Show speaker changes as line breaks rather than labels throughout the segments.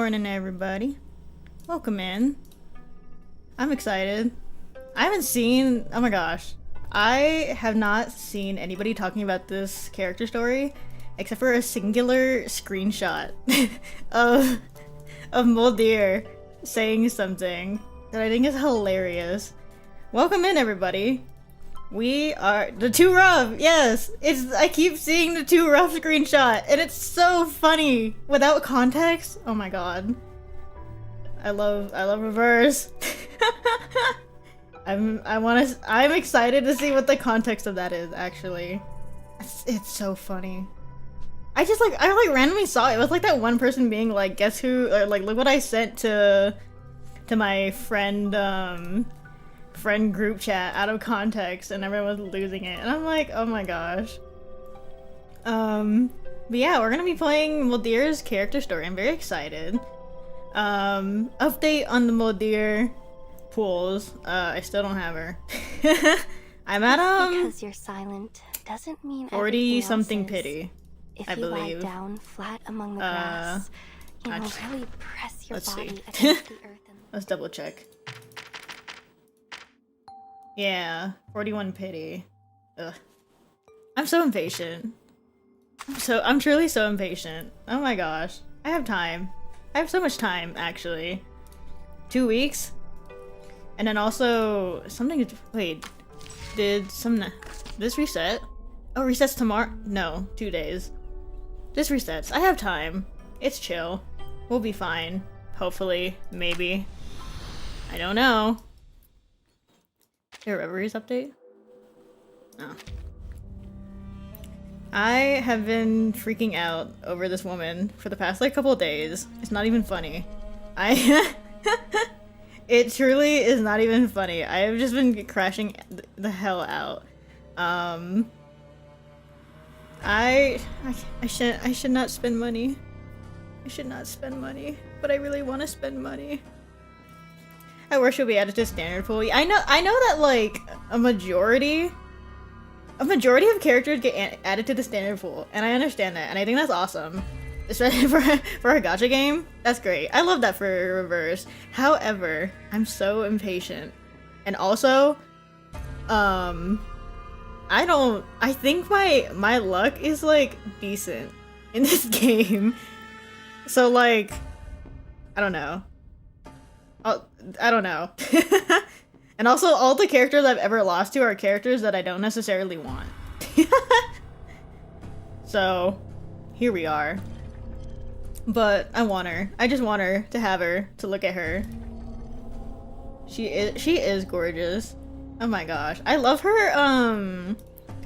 morning, everybody. Welcome in. I'm excited. I haven't seen... Oh my gosh. I have not seen anybody talking about this character story except for a singular screenshot of Moldir saying something that I think is hilarious. Welcome in, everybody. We are the Too Rough. Yes, I keep seeing the Too Rough screenshot, and it's so funny without context. Oh my god, I love reverse. I'm excited to see what the context of that is. Actually, it's so funny. I randomly saw it. It was like that one person being like, "Guess who?" Or like, "Look what I sent to my friend." Friend group chat out of context, and everyone was losing it, and I'm like, oh my gosh. But yeah, we're gonna be playing Moldir's character story. I'm very excited. Update on the Moldir pools. I still don't have her. I'm at
because you're silent doesn't mean
40 something pity.
If
I
you
believe.
lie down flat among the grass, you will really press your
let's
body
see.
against the earth.
Let's double check. Yeah, 41 pity. Ugh. I'm so impatient. I'm truly so impatient. Oh my gosh. I have time. I have so much time, actually. 2 weeks? And then also, wait. This reset? Oh, resets tomorrow? No, 2 days. This resets. I have time. It's chill. We'll be fine. Hopefully. Maybe. I don't know. Is there a Reveries update? No. I have been freaking out over this woman for the past like couple days. It's not even funny. It truly is not even funny. I have just been crashing the hell out. I should not spend money. I should not spend money, but I really want to spend money. I wish it would be added to standard pool. I know that like a majority of characters get added to the standard pool, and I understand that, and I think that's awesome, especially for a gacha game. That's great. I love that for reverse. However, I'm so impatient, and also, I think my luck is like decent in this game, so like, I don't know. I don't know. And also, all the characters I've ever lost to are characters that I don't necessarily want. So, here we are. But I want her. I just want her to have her, to look at her. She is gorgeous. Oh my gosh. I love her, I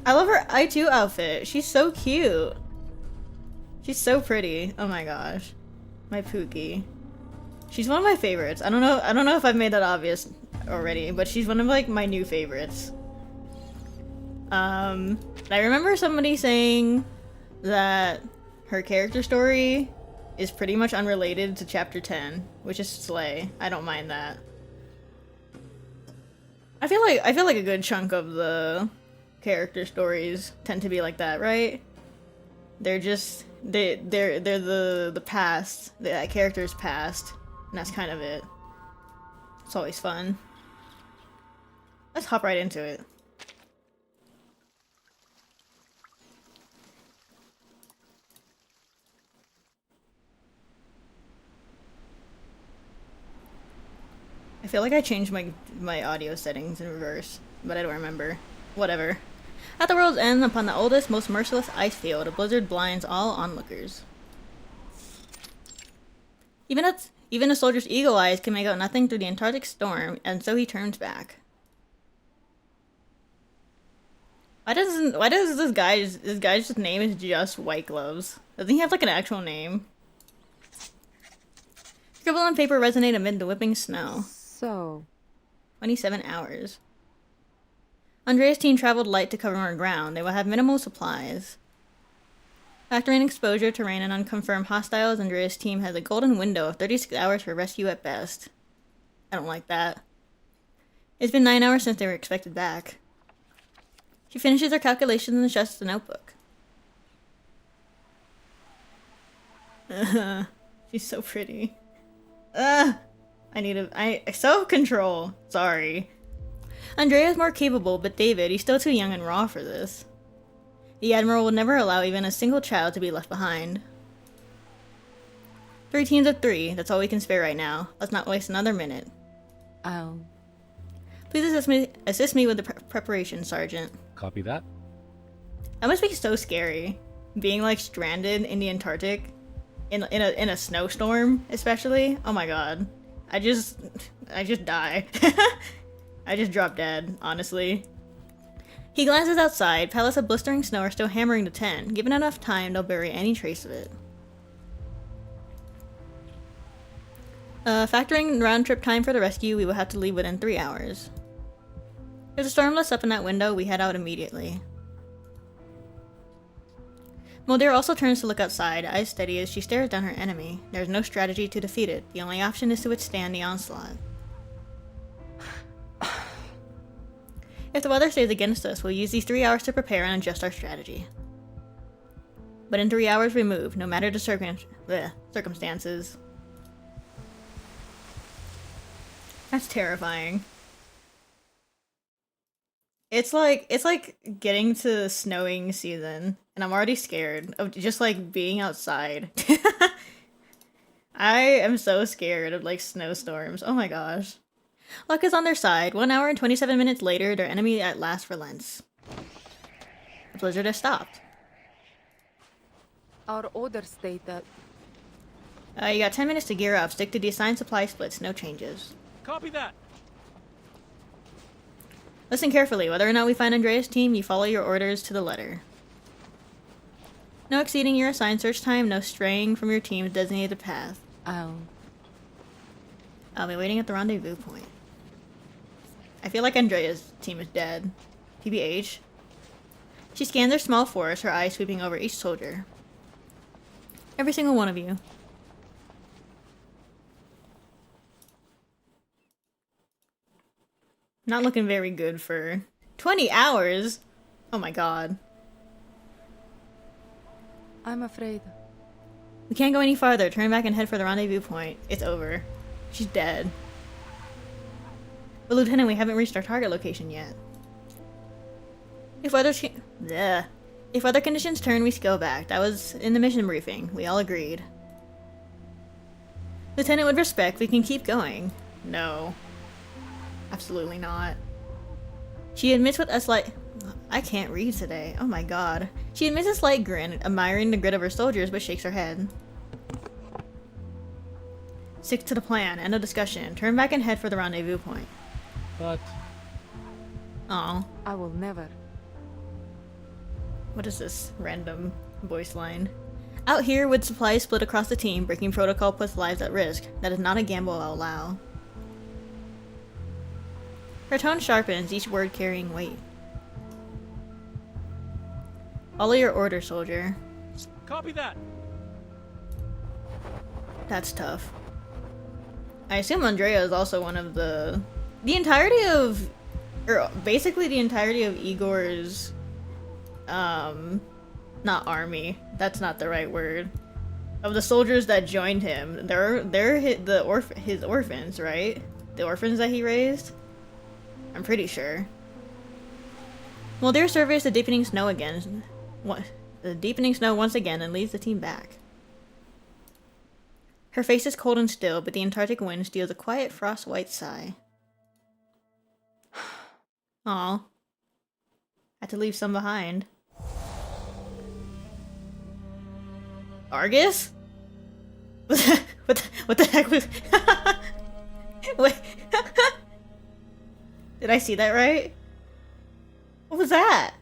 love her I2 outfit. She's so cute. She's so pretty. Oh my gosh. My Pookie. She's one of my favorites. I don't know if I've made that obvious already, but she's one of like my new favorites. I remember somebody saying that her character story is pretty much unrelated to chapter 10, which is slay. I don't mind that. I feel like a good chunk of the character stories tend to be like that, right? They're the past, that character's past. And that's kind of it. It's always fun. Let's hop right into it. I feel like I changed my audio settings in reverse, but I don't remember. Whatever. At the world's end, upon the oldest, most merciless ice field, a blizzard blinds all onlookers. Even a soldier's eagle eyes can make out nothing through the Antarctic storm, and so he turns back. Why does this guy's name is just White Gloves? Doesn't he have like an actual name? Scribble on paper resonate amid the whipping snow.
So
27 hours. Andrea's team traveled light to cover more ground. They will have minimal supplies. Factoring exposure, terrain, and unconfirmed hostiles, Andrea's team has a golden window of 36 hours for rescue at best. I don't like that. It's been 9 hours since they were expected back. She finishes her calculations and adjusts the notebook. She's so pretty. Self-control. Sorry. Andrea's more capable, but David, he's still too young and raw for this. The Admiral will never allow even a single child to be left behind. 3 teams of 3, that's all we can spare right now. Let's not waste another minute.
Oh.
Please assist me with the preparation, Sergeant.
Copy that.
That must be so scary. Being like stranded in the Antarctic. In a snowstorm, especially. Oh my god. I just die. I just drop dead, honestly. He glances outside. Pellets of blistering snow are still hammering the tent. Given enough time, they'll bury any trace of it. Factoring round-trip time for the rescue, we will have to leave within 3 hours. If the storm lets up in that window, we head out immediately. Moldir also turns to look outside, eyes steady as she stares down her enemy. There's no strategy to defeat it. The only option is to withstand the onslaught. If the weather stays against us, we'll use these 3 hours to prepare and adjust our strategy. But in 3 hours we move, no matter the circumstances. That's terrifying. It's like getting to snowing season, and I'm already scared of just like being outside. I am so scared of like snowstorms. Oh my gosh. Luck is on their side. 1 hour and 27 minutes later, their enemy at last relents. The blizzard has stopped.
Our orders state that...
You got 10 minutes to gear up. Stick to the assigned supply splits. No changes.
Copy that.
Listen carefully. Whether or not we find Andrea's team, you follow your orders to the letter. No exceeding your assigned search time. No straying from your team's designated path.
Oh.
I'll be waiting at the rendezvous point. I feel like Andrea's team is dead. PBH. She scans her small force, her eyes sweeping over each soldier. Every single one of you. Not looking very good for 20 hours. Oh my god.
I'm afraid.
We can't go any farther. Turn back and head for the rendezvous point. It's over. She's dead. But Lieutenant, we haven't reached our target location yet. If weather conditions turn, we scale back. That was in the mission briefing. We all agreed. Lieutenant, with respect, we can keep going. No. Absolutely not. She admits with a slight... I can't read today. Oh my god. She admits a slight grin, admiring the grit of her soldiers, but shakes her head. Stick to the plan. End of discussion. Turn back and head for the rendezvous point.
But...
Aw.
I will never.
What is this random voice line? Out here, with supplies split across the team, breaking protocol puts lives at risk. That is not a gamble I'll allow. Her tone sharpens, each word carrying weight. Follow your order, soldier.
Copy that.
That's tough. I assume Andrea is also one of the entirety of, or basically the entirety of Igor's, not army. That's not the right word. Of the soldiers that joined him, they're his orphans, right? The orphans that he raised. I'm pretty sure. Well, their surveys the deepening snow again. The deepening snow once again and leads the team back. Her face is cold and still, but the Antarctic wind steals a quiet frost-white sigh. Aw. Had to leave some behind. Argus? What the heck was... Wait. Did I see that right? What was that?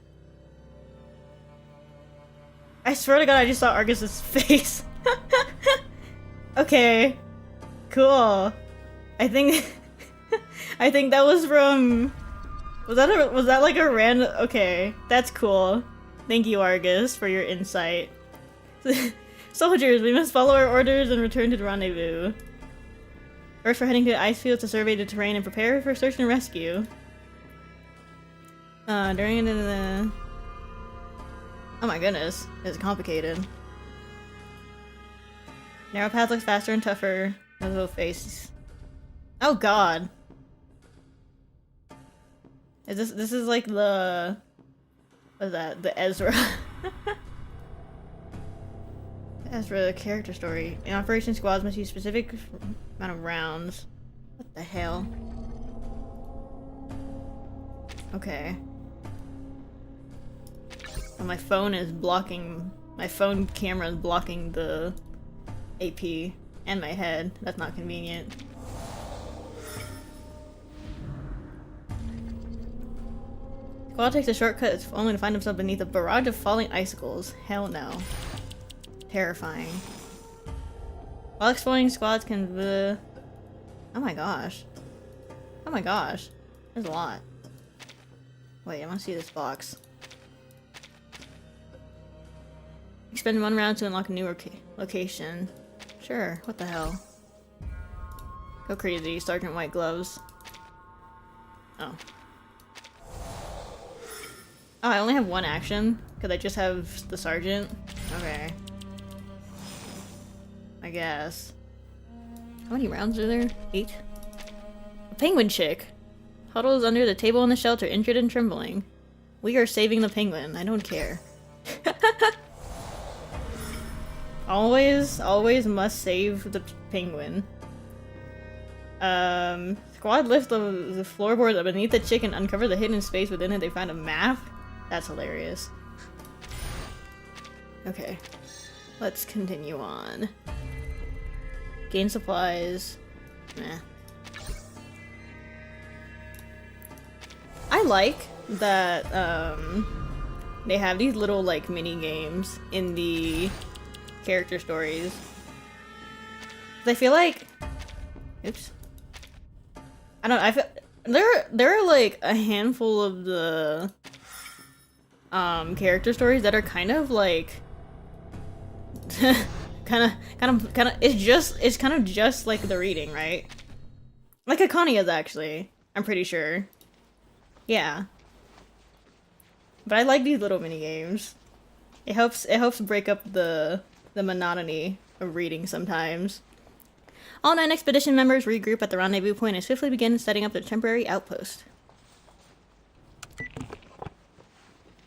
I swear to god I just saw Argus's face. Okay. Cool. I think that was from... Was that like a random... Okay. That's cool. Thank you, Argus, for your insight. Soldiers, we must follow our orders and return to the rendezvous. First, we're heading to the ice field to survey the terrain and prepare for search and rescue. During the... Oh my goodness. It's complicated. Narrow path looks faster and tougher His little face. Oh god. This is like the... What is that? The Ezra. Ezra character story. In operation squads must use specific amount of rounds. What the hell? Okay. And my phone is blocking... My phone camera is blocking the AP and my head. That's not convenient. Squad takes a shortcut only to find himself beneath a barrage of falling icicles. Hell no. Terrifying. While exploring, squads can... Oh my gosh. Oh my gosh. There's a lot. Wait, I want to see this box. Expend 1 round to unlock a new location. Sure, what the hell. Go crazy, Sergeant White Gloves. Oh. Oh, I only have 1 action? Because I just have the sergeant? Okay. I guess. How many rounds are there? 8? A penguin chick! Huddles under the table in the shelter, injured and trembling. We are saving the penguin. I don't care. Always must save the penguin. Squad lift the floorboards up beneath the chick and uncover the hidden space within it. They find a map? That's hilarious. Okay. Let's continue on. Gain supplies. Meh. I like that, they have these little, like, mini games in the character stories. I feel like... Oops. I don't know, I feel... There are, like, a handful of the, character stories that are kind of, like... kind of, it's kind of just like the reading, right? Like Akania's actually, I'm pretty sure. Yeah. But I like these little mini games. It helps break up the monotony of reading sometimes. All 9 expedition members regroup at the rendezvous point and swiftly begin setting up their temporary outpost.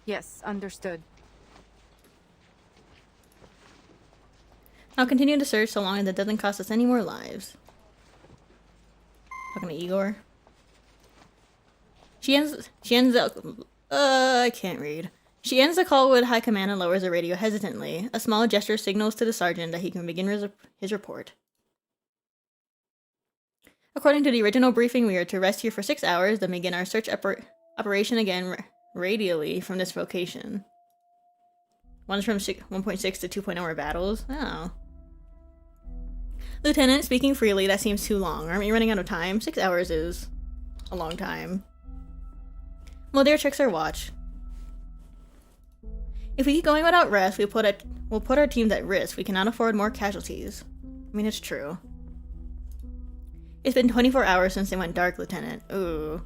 Yes, understood.
I'll continue to search so long as it doesn't cost us any more lives. Talking to Igor. She ends up... I can't read. She ends the call with high command and lowers the radio hesitantly. A small gesture signals to the sergeant that he can begin his report. According to the original briefing, we are to rest here for 6 hours, then begin our search operation again radially from this location. One's from 1.6 to 2.0 are battles? Oh. Lieutenant, speaking freely, that seems too long. Aren't we running out of time? 6 hours is a long time. Moldir checks our watch. If we keep going without rest, we'll put our teams at risk. We cannot afford more casualties. I mean, it's true. It's been 24 hours since they went dark, Lieutenant. Ooh.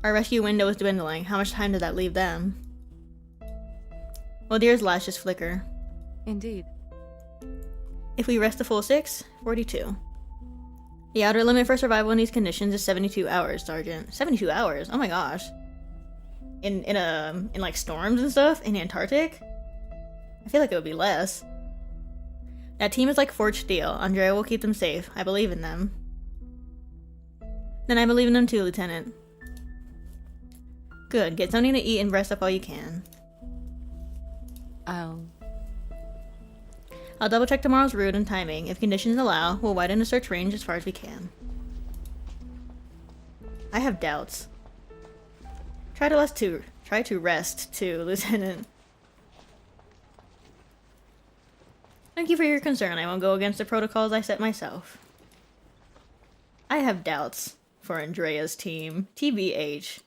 Our rescue window is dwindling. How much time does that leave them? Moldir's lashes flicker.
Indeed.
If we rest the full 6, 42. The outer limit for survival in these conditions is 72 hours, Sergeant. 72 hours? Oh my gosh. In like storms and stuff in the Antarctic? I feel like it would be less. That team is like forged steel. Andrea will keep them safe. I believe in them. Then I believe in them too, Lieutenant. Good. Get something to eat and rest up all you can. I'll double check tomorrow's route and timing. If conditions allow, we'll widen the search range as far as we can. I have doubts. Try to rest too, Lieutenant. Thank you for your concern. I won't go against the protocols I set myself. I have doubts for Andrea's team. TBH.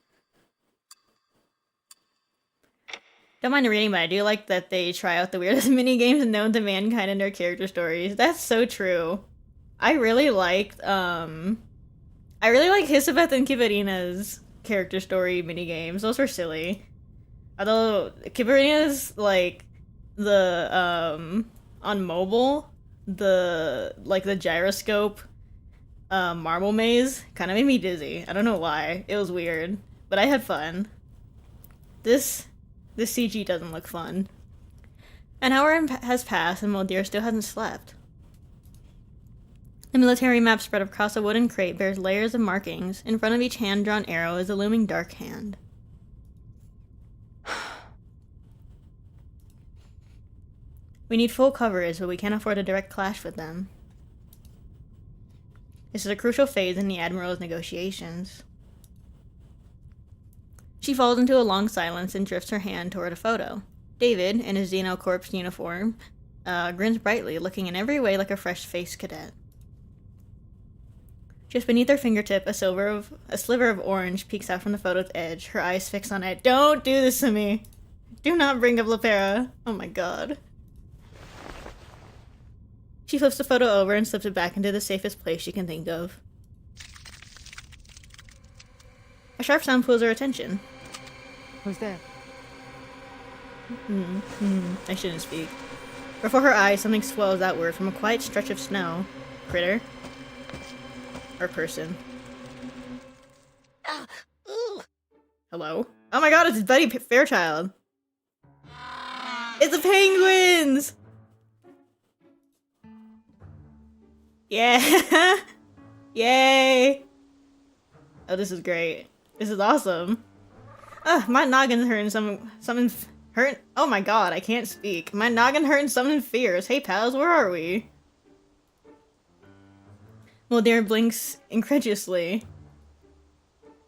Don't mind the reading, but I do like that they try out the weirdest mini games known to mankind in their character stories. That's so true. I really liked Hisabeth and Kivarina's character story mini games. Those were silly. Although Kivarina's like the on mobile the gyroscope marble maze kind of made me dizzy. I don't know why. It was weird, but I had fun. This CG doesn't look fun. An hour has passed and Moldir still hasn't slept. The military map spread across a wooden crate bears layers of markings. In front of each hand-drawn arrow is a looming dark hand. We need full coverage, but we can't afford a direct clash with them. This is a crucial phase in the Admiral's negotiations. She falls into a long silence and drifts her hand toward a photo. David, in his Xeno Corps uniform, grins brightly, looking in every way like a fresh-faced cadet. Just beneath her fingertip, a sliver of orange peeks out from the photo's edge, her eyes fixed on it. Don't do this to me! Do not bring up Lepera. Oh my god. She flips the photo over and slips it back into the safest place she can think of. A sharp sound pulls her attention.
Who's there?
I shouldn't speak. Before her eyes, something swells outward from a quiet stretch of snow. Critter? Or person? Hello? Oh my god, it's Buddy Fairchild! It's the penguins! Yeah! Yay! Oh, this is great. This is awesome. Ugh, my noggin's hurting something hurt. Oh my god, I can't speak. My noggin hurting something fierce. Hey pals, where are we? Moldir blinks incredulously.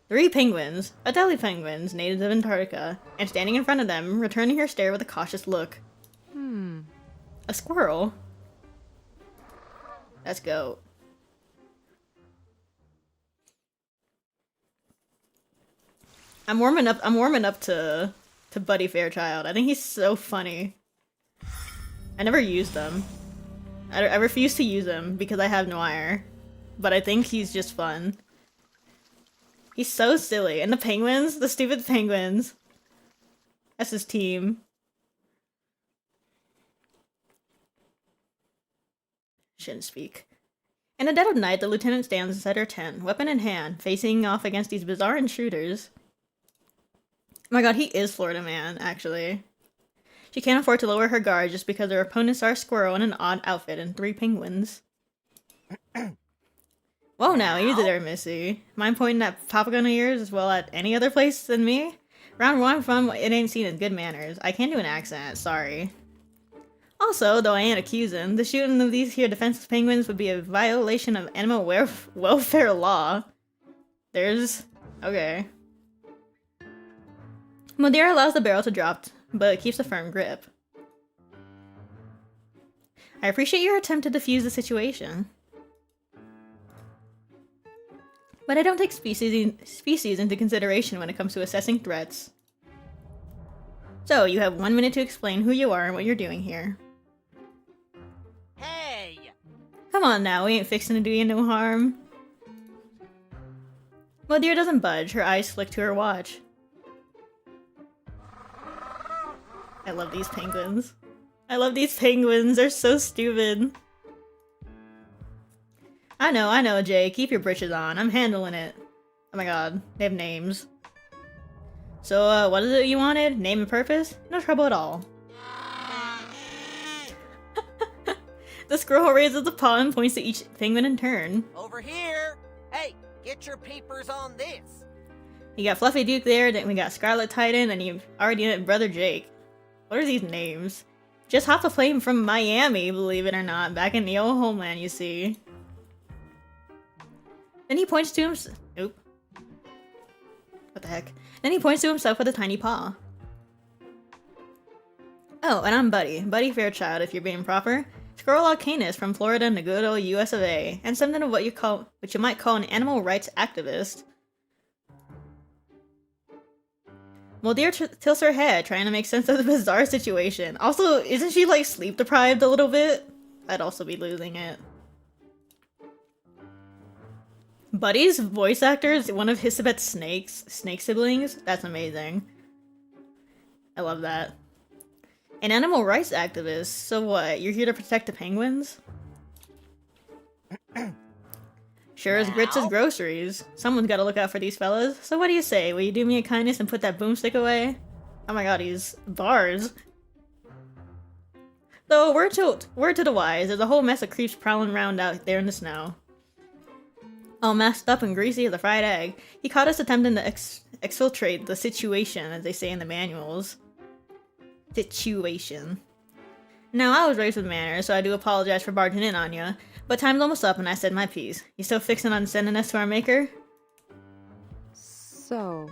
3 penguins, Adelie penguins, natives of Antarctica, and standing in front of them, returning her stare with a cautious look. A squirrel? Let's go. I'm warming up to Buddy Fairchild. I think he's so funny. I never used them. I refuse to use him because I have Noir. But I think he's just fun. He's so silly. And the penguins? The stupid penguins. That's his team. Shouldn't speak. In the dead of night, the lieutenant stands inside her tent, weapon in hand, facing off against these bizarre intruders. Oh my god, he is Florida Man, actually. She can't afford to lower her guard just because her opponents are a squirrel in an odd outfit and 3 penguins. Whoa now, easy there, Missy. Mind pointing at Papa Gun ears as well at any other place than me? Round where I'm from, it ain't seen in good manners. I can't do an accent, sorry. Also, though I ain't accusing, the shooting of these here defenseless penguins would be a violation of animal welfare law. There's... okay. Moldir allows the barrel to drop, but keeps a firm grip. I appreciate your attempt to defuse the situation. But I don't take species into consideration when it comes to assessing threats. So, you have 1 minute to explain who you are and what you're doing here.
Hey!
Come on now, we ain't fixing to do you no harm. Moldir doesn't budge, her eyes flick to her watch. I love these penguins. I love these penguins, they're so stupid. I know, Jay, keep your britches on, I'm handling it. Oh my god, they have names. So, what is it you wanted? Name and purpose? No trouble at all. The squirrel raises a paw and points to each penguin in turn.
Over here! Hey, get your papers on this!
You got Fluffy Duke there, then we got Scarlet Titan, and you've already met Brother Jake. What are these names? Just hopped a plane from Miami, believe it or not, back in the old homeland, you see. Then he points to himself. Oop. What the heck? Then he points to himself with a tiny paw. Oh, and I'm Buddy. Buddy Fairchild, if you're being proper. Squirrel Alcanus from Florida and the good old US of A. And something of what you might call an animal rights activist. Moldir tilts her head, trying to make sense of the bizarre situation. Also, isn't she like sleep deprived a little bit? I'd also be losing it. Buddy's voice actor is one of Hisabet's snake siblings. That's amazing. I love that. An animal rights activist. So what? You're here to protect the penguins? Sure as grits as
Now?
groceries. Someone's gotta look out for these fellas. So what do you say? Will you do me a kindness and put that boomstick away? Oh my god, he's bars. Though, word to the wise, there's a whole mess of creeps prowling around out there in the snow. All messed up and greasy as a fried egg. He caught us attempting to exfiltrate the situation, as they say in the manuals. Situation. Now, I was raised with manners, so I do apologize for barging in on ya, but time's almost up and I said my piece. You still fixing on sending us to our maker?
So,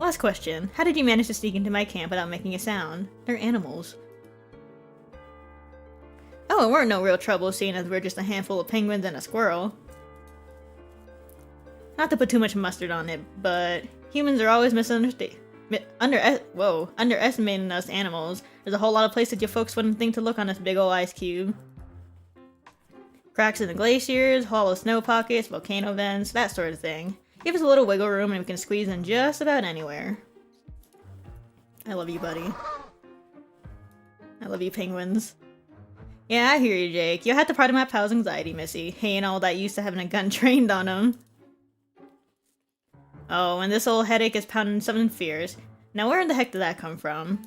Last question. How did you manage to sneak into my camp without making a sound? They're animals. Oh, and we're in no real trouble seeing as we're just a handful of penguins and a squirrel. Not to put too much mustard on it, but humans are always underestimating us animals. There's a whole lot of places you folks wouldn't think to look on this big ol' ice cube. Cracks in the glaciers, hollow snow pockets, volcano vents, that sort of thing. Give us a little wiggle room and we can squeeze in just about anywhere. I love you, buddy. I love you, penguins. Yeah, I hear you, Jake. You had to part of my pal's anxiety, Missy. He ain't all that used to having a gun trained on him. Oh, and this old headache is pounding something fierce. Now where in the heck did that come from?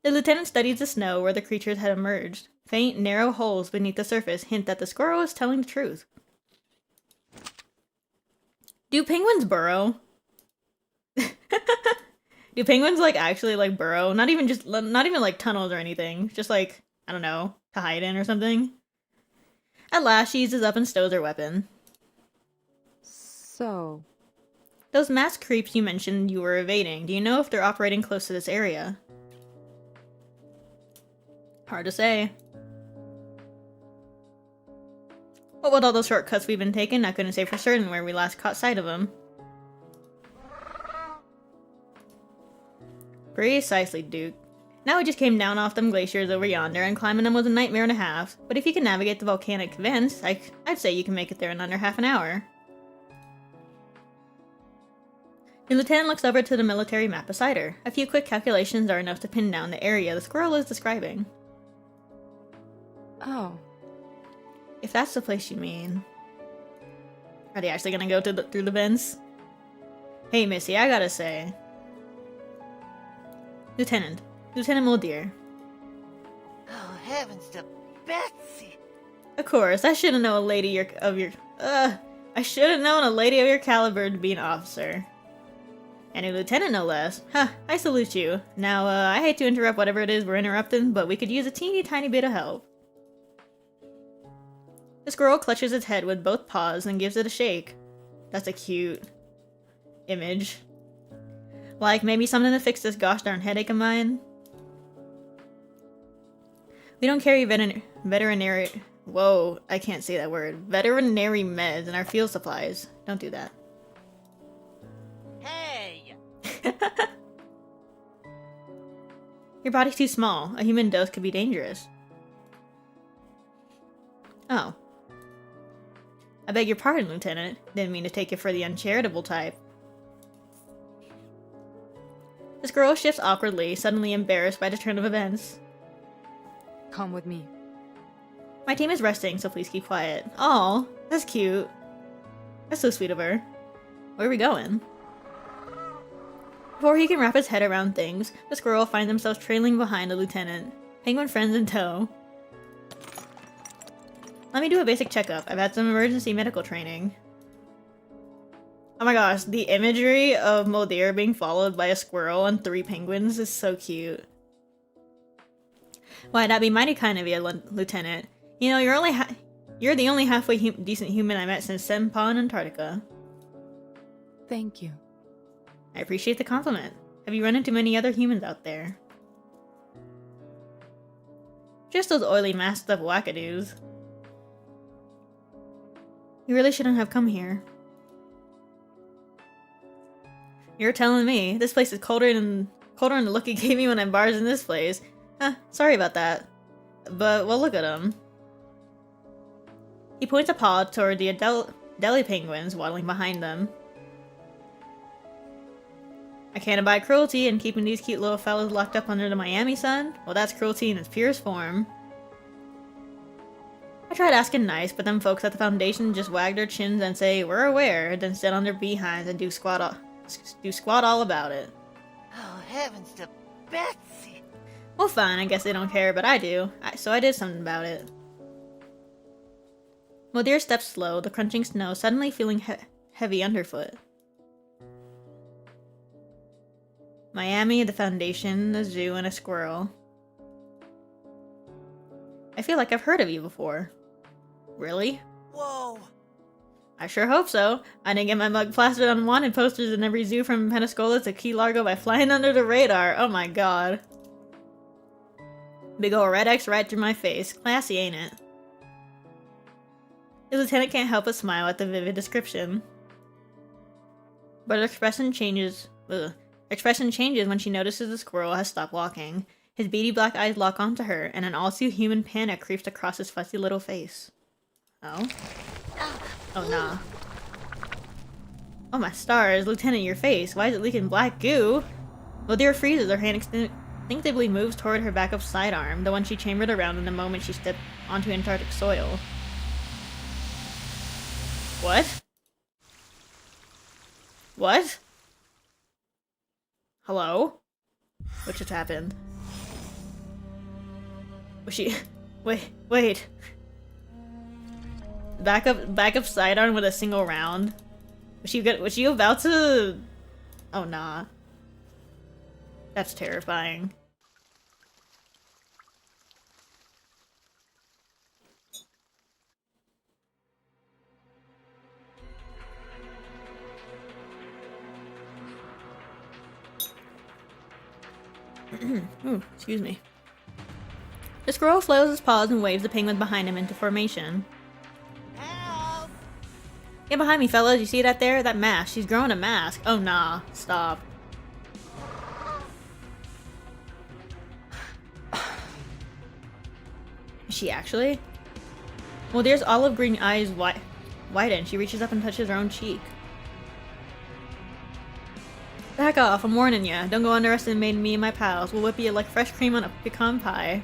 The lieutenant studies the snow where the creatures had emerged. Faint, narrow holes beneath the surface hint that the squirrel is telling the truth. Do penguins burrow? Do penguins, like, actually, like, burrow? Not even like, tunnels or anything. Just, like, I don't know, to hide in or something? At last, she eases up and stows her weapon.
so,
Those masked creeps you mentioned you were evading, do you know if they're operating close to this area? Hard to say. What with all those shortcuts we've been taking, I couldn't say for certain where we last caught sight of them. Precisely, Duke. Now we just came down off them glaciers over yonder, and climbing them was a nightmare and a half. But if you can navigate the volcanic vents, I'd say you can make it there in under half an hour. The lieutenant looks over to the military map beside her. A few quick calculations are enough to pin down the area the squirrel is describing.
oh,
If that's the place you mean. Are they actually gonna go through the vents? Hey, Missy, I gotta say. Lieutenant Moldir.
Oh, heavens to Betsy!
Of course, I should have known a lady of your caliber to be an officer. And a lieutenant, no less. Huh, I salute you. Now, I hate to interrupt whatever it is we're interrupting, but we could use a teeny tiny bit of help. The squirrel clutches its head with both paws and gives it a shake. That's a cute image. Like, maybe something to fix this gosh darn headache of mine? We don't carry veterinary... Whoa, I can't say that word. Veterinary meds in our field supplies. Don't do that.
Hey!
Your body's too small. A human dose could be dangerous. Oh. I beg your pardon, Lieutenant. Didn't mean to take you for the uncharitable type. The squirrel shifts awkwardly, suddenly embarrassed by the turn of events.
come with me.
My team is resting, so please keep quiet. Aw, that's cute. That's so sweet of her. Where are we going? Before he can wrap his head around things, the squirrel finds himself trailing behind the lieutenant. Penguin friends in tow. Let me do a basic checkup. I've had some emergency medical training. Oh my gosh, the imagery of Moldir being followed by a squirrel and 3 penguins is so cute. Why, that'd be mighty kind of you, Lieutenant. You know, you're the only halfway decent human I met since Senpa in Antarctica.
Thank you.
I appreciate the compliment. Have you run into many other humans out there? Just those oily, masked up wackadoos. You really shouldn't have come here. You're telling me. This place is colder than the look he gave me when I barged in this place. Huh, sorry about that. But, well, look at him. He points a paw toward the deli penguins waddling behind them. I can't abide cruelty, and keeping these cute little fellas locked up under the Miami sun? Well, that's cruelty in its purest form. I tried asking nice, but them folks at the foundation just wag their chins and say, "We're aware," then sit on their behinds and do squat all about it.
Oh, heavens to Betsy!
Well, fine, I guess they don't care, but I do. So I did something about it. Moldir stepped slow, the crunching snow suddenly feeling heavy underfoot. Miami, the foundation, the zoo, and a squirrel. I feel like I've heard of you before. Really?
Whoa!
I sure hope so. I didn't get my mug plastered on wanted posters in every zoo from Pensacola to Key Largo by flying under the radar. Oh my god. Big ol' red X right through my face. Classy, ain't it? The lieutenant can't help but smile at the vivid description. But her expression changes when she notices the squirrel has stopped walking. His beady black eyes lock onto her, and an all-too-human panic creeps across his fussy little face. Oh? Oh, nah. Oh, my stars. Lieutenant, your face. Why is it leaking black goo? Moldir freezes. Her hand instinctively moves toward her backup sidearm, the one she chambered around in the moment she stepped onto Antarctic soil. What? What? Hello? What just happened? Was she... Wait. Backup sidearm with a single round? Was she about to... Oh, nah. That's terrifying. Ooh, excuse me. The squirrel flails his paws and waves the penguin behind him into formation.
Help!
Get behind me, fellas. You see that there? That mask. She's growing a mask. Oh, nah. Stop. Is she actually? Well, there's olive green eyes widen. She reaches up and touches her own cheek. Back off, I'm warning ya. Don't go underestimating me and my pals. We'll whip you like fresh cream on a pecan pie.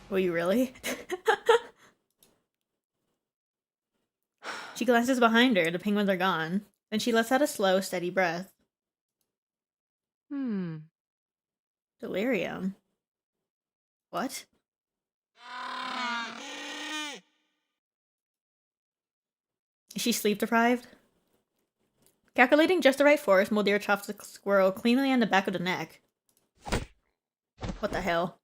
Will you really? She glances behind her. The penguins are gone. Then she lets out a slow, steady breath. Delirium. What? Is she sleep deprived? Calculating just the right force, Moldir chops the squirrel cleanly on the back of the neck. What the hell?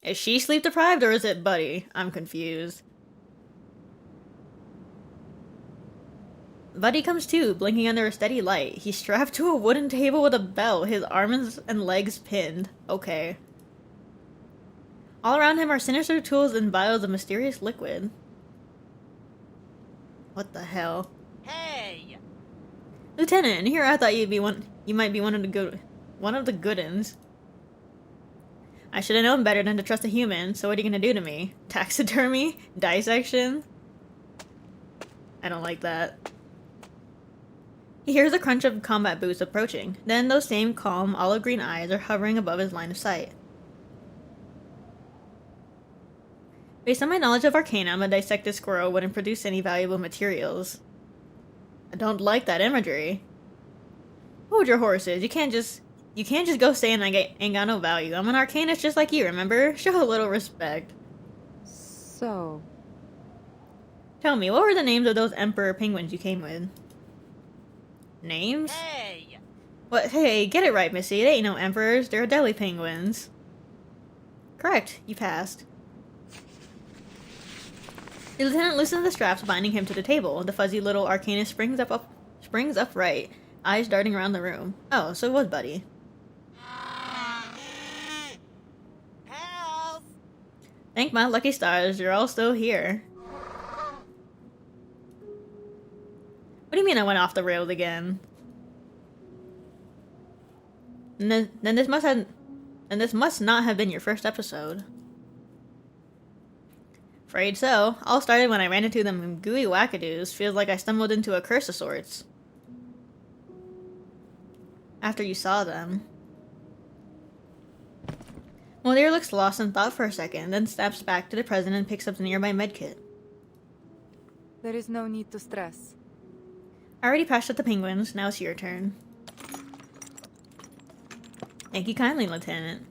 Is she sleep deprived or is it Buddy? I'm confused. Buddy comes to, blinking under a steady light. He's strapped to a wooden table with a belt, his arms and legs pinned. Okay. All around him are sinister tools and vials of mysterious liquid. What the hell?
Hey!
Lieutenant, here I thought you might be one of the good uns. I should have known better than to trust a human, so what are you gonna do to me? Taxidermy? Dissection? I don't like that. He hears the crunch of combat boots approaching. Then those same calm, olive green eyes are hovering above his line of sight. Based on my knowledge of Arcanum, a dissected squirrel wouldn't produce any valuable materials. I don't like that imagery. Hold your horses. You can't just go saying I ain't got no value. I'm an Arcanist just like you, remember? Show a little respect.
So...
Tell me, what were the names of those Emperor penguins you came with? Names?
Hey!
What? Hey, get it right, Missy. They ain't no emperors. They're Adelie penguins. Correct. You passed. The lieutenant loosens the straps binding him to the table. The fuzzy little Arcanist springs upright, eyes darting around the room. Oh, so it was Buddy.
Help!
Thank my lucky stars, you're all still here. What do you mean I went off the rails again? Then this must not have been your first episode. Afraid so. All started when I ran into them gooey wackadoos. Feels like I stumbled into a curse of sorts. After you saw them. Moldir looks lost in thought for a second, then steps back to the president and picks up the nearby medkit.
There is no need to stress.
I already passed up the penguins, now it's your turn. Thank you kindly, Lieutenant.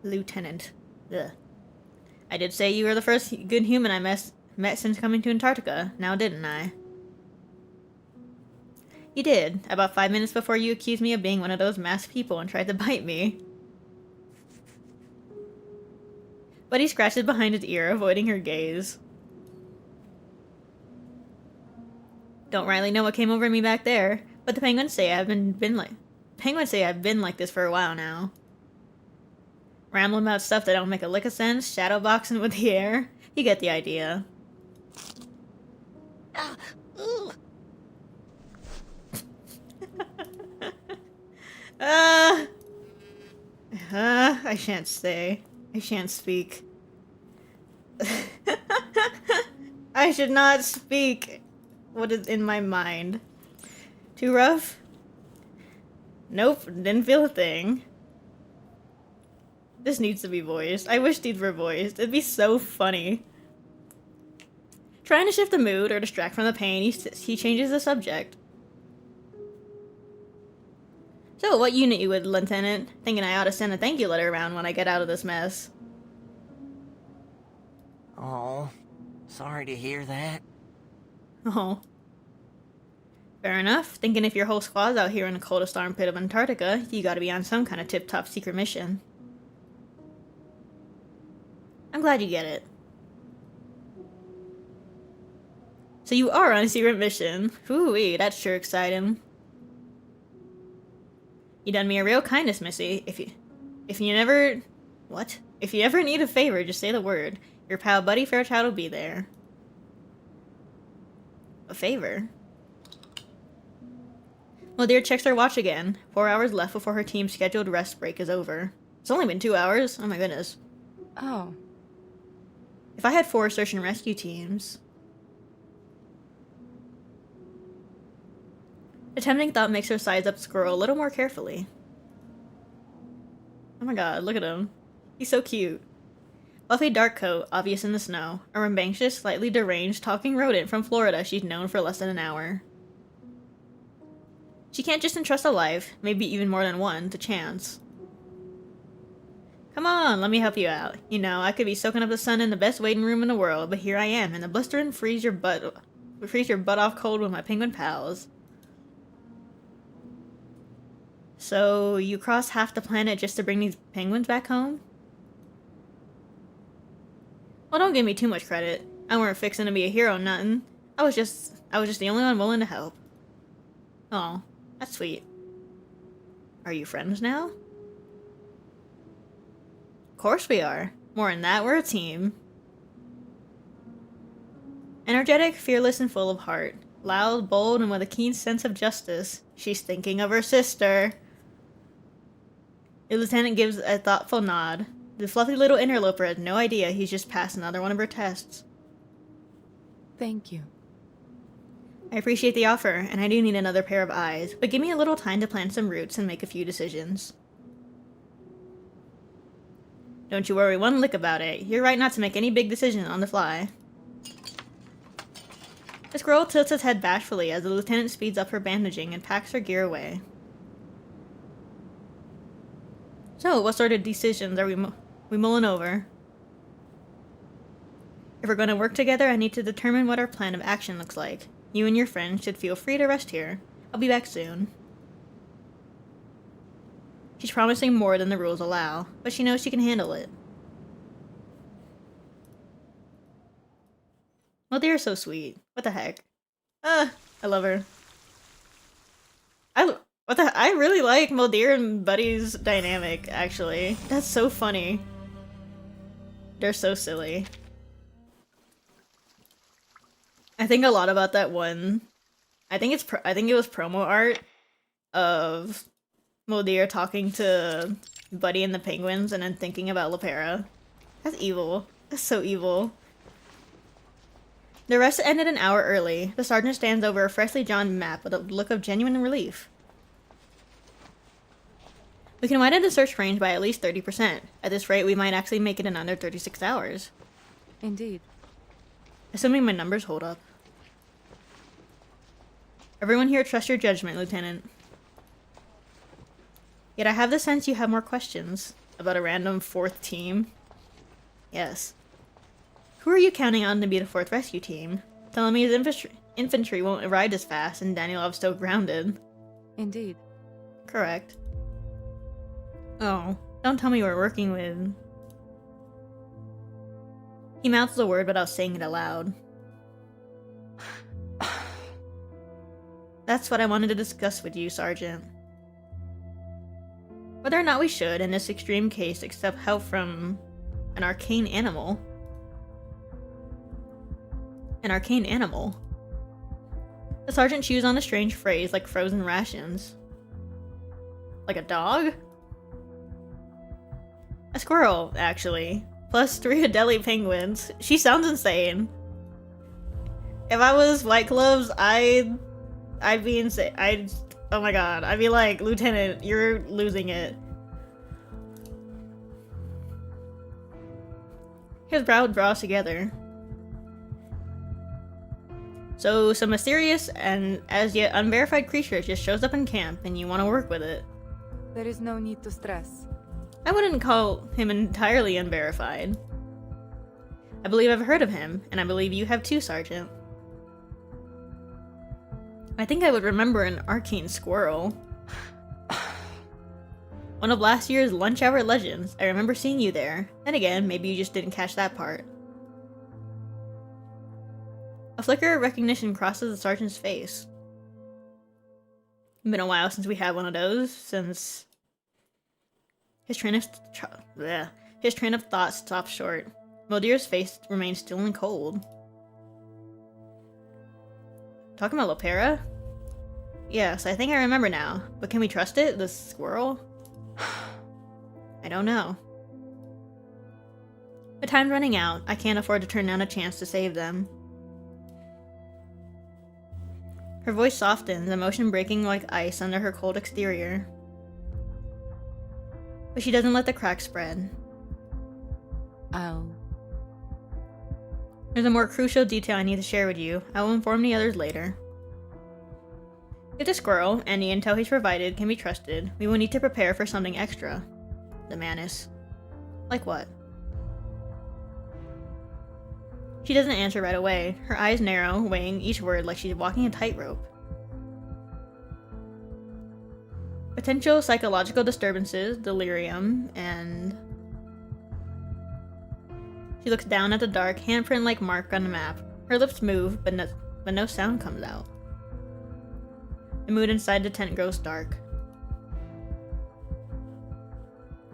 Lieutenant. Ugh. I did say you were the first good human I met since coming to Antarctica, now didn't I? You did, about 5 minutes before you accused me of being one of those masked people and tried to bite me. But he scratches behind his ear, avoiding her gaze. Don't rightly know what came over me back there, but the penguins say I've been like this for a while now. Rambling about stuff that don't make a lick of sense, shadowboxing with the air. You get the idea. I shan't say. I shan't speak. I should not speak what is in my mind. Too rough? Nope, didn't feel a thing. This needs to be voiced. I wish these were voiced. It'd be so funny. Trying to shift the mood or distract from the pain, he changes the subject. So, what unit you with, Lieutenant? Thinking I ought to send a thank you letter around when I get out of this mess.
Oh, sorry to hear that.
Oh. Fair enough. Thinking if your whole squad's out here in the coldest armpit of Antarctica, you gotta be on some kind of tip-top secret mission. I'm glad you get it. So you are on a secret mission. Ooh-wee, that's sure exciting. You done me a real kindness, Missy. If you ever need a favor, just say the word. Your pal Buddy Fairchild will be there. A favor? Well, dear checks her watch again. 4 hours left before her team's scheduled rest break is over. It's only been 2 hours. Oh my goodness.
Oh.
If I had 4 search and rescue teams... A tempting thought makes her size up Squirrel a little more carefully. Oh my god, look at him. He's so cute. Fluffy dark coat, obvious in the snow. A rambunctious, slightly deranged, talking rodent from Florida she's known for less than an hour. She can't just entrust a life, maybe even more than one, to chance. Come on, let me help you out. You know, I could be soaking up the sun in the best waiting room in the world, but here I am in the blistering freeze your butt off cold with my penguin pals. So, you crossed half the planet just to bring these penguins back home? Well, don't give me too much credit. I weren't fixing to be a hero, nothing. I was just the only one willing to help. Oh, that's sweet. Are you friends now? Of course we are. More than that, we're a team. Energetic, fearless, and full of heart. Loud, bold, and with a keen sense of justice. She's thinking of her sister. The lieutenant gives a thoughtful nod. The fluffy little interloper has no idea he's just passed another one of her tests.
Thank you.
I appreciate the offer, and I do need another pair of eyes, but give me a little time to plant some roots and make a few decisions. Don't you worry one lick about it. You're right not to make any big decisions on the fly. The squirrel tilts its head bashfully as the lieutenant speeds up her bandaging and packs her gear away. So, what sort of decisions are we mulling over? If we're going to work together, I need to determine what our plan of action looks like. You and your friends should feel free to rest here. I'll be back soon. She's promising more than the rules allow, but she knows she can handle it. Well, they're so sweet. What the heck? I love her. I really like Moldir and Buddy's dynamic, actually. That's so funny. They're so silly. I think a lot about that one. I think it was promo art of Moldir talking to Buddy and the penguins and then thinking about Lepera. That's evil. That's so evil. The rest ended an hour early. The sergeant stands over a freshly drawn map with a look of genuine relief. We can widen the search range by at least 30%. At this rate, we might actually make it in under 36 hours.
Indeed.
Assuming my numbers hold up. Everyone here trusts your judgment, Lieutenant. Yet I have the sense you have more questions about a random 4th team. Yes. Who are you counting on to be the 4th rescue team? Telling me his infantry won't arrive as fast and Danilov's still grounded.
Indeed.
Correct. Oh, don't tell me we're working with... He mouths the word without saying it aloud. That's what I wanted to discuss with you, Sergeant. Whether or not we should, in this extreme case, accept help from an arcane animal. An arcane animal? The sergeant chews on a strange phrase like frozen rations. Like a dog? A squirrel, actually. Plus 3 Adelie penguins. She sounds insane. If I was White Gloves, I'd be insane. Oh my god. I'd be like, Lieutenant, you're losing it. His brow draws together. So, some mysterious and as yet unverified creature just shows up in camp and you want to work with it.
There is no need to stress.
I wouldn't call him entirely unverified. I believe I've heard of him, and I believe you have too, Sergeant. I think I would remember an arcane squirrel. One of last year's lunch hour legends. I remember seeing you there. Then again, maybe you just didn't catch that part. A flicker of recognition crosses the sergeant's face. It's been a while since we had one of those, since... His train of thought stopped short. Moldir's face remained still and cold. Talking about Lopera? Yes, I think I remember now. But can we trust it? The squirrel? I don't know. But time's running out. I can't afford to turn down a chance to save them. Her voice softens, emotion breaking like ice under her cold exterior. But she doesn't let the cracks spread. There's a more crucial detail I need to share with you. I will inform the others later. If the squirrel, and the intel he's provided, can be trusted, we will need to prepare for something extra. The Manus. Like what? She doesn't answer right away. Her eyes narrow, weighing each word like she's walking a tightrope. Potential psychological disturbances, delirium, and... She looks down at the dark, handprint-like mark on the map. Her lips move, but no sound comes out. The mood inside the tent grows dark.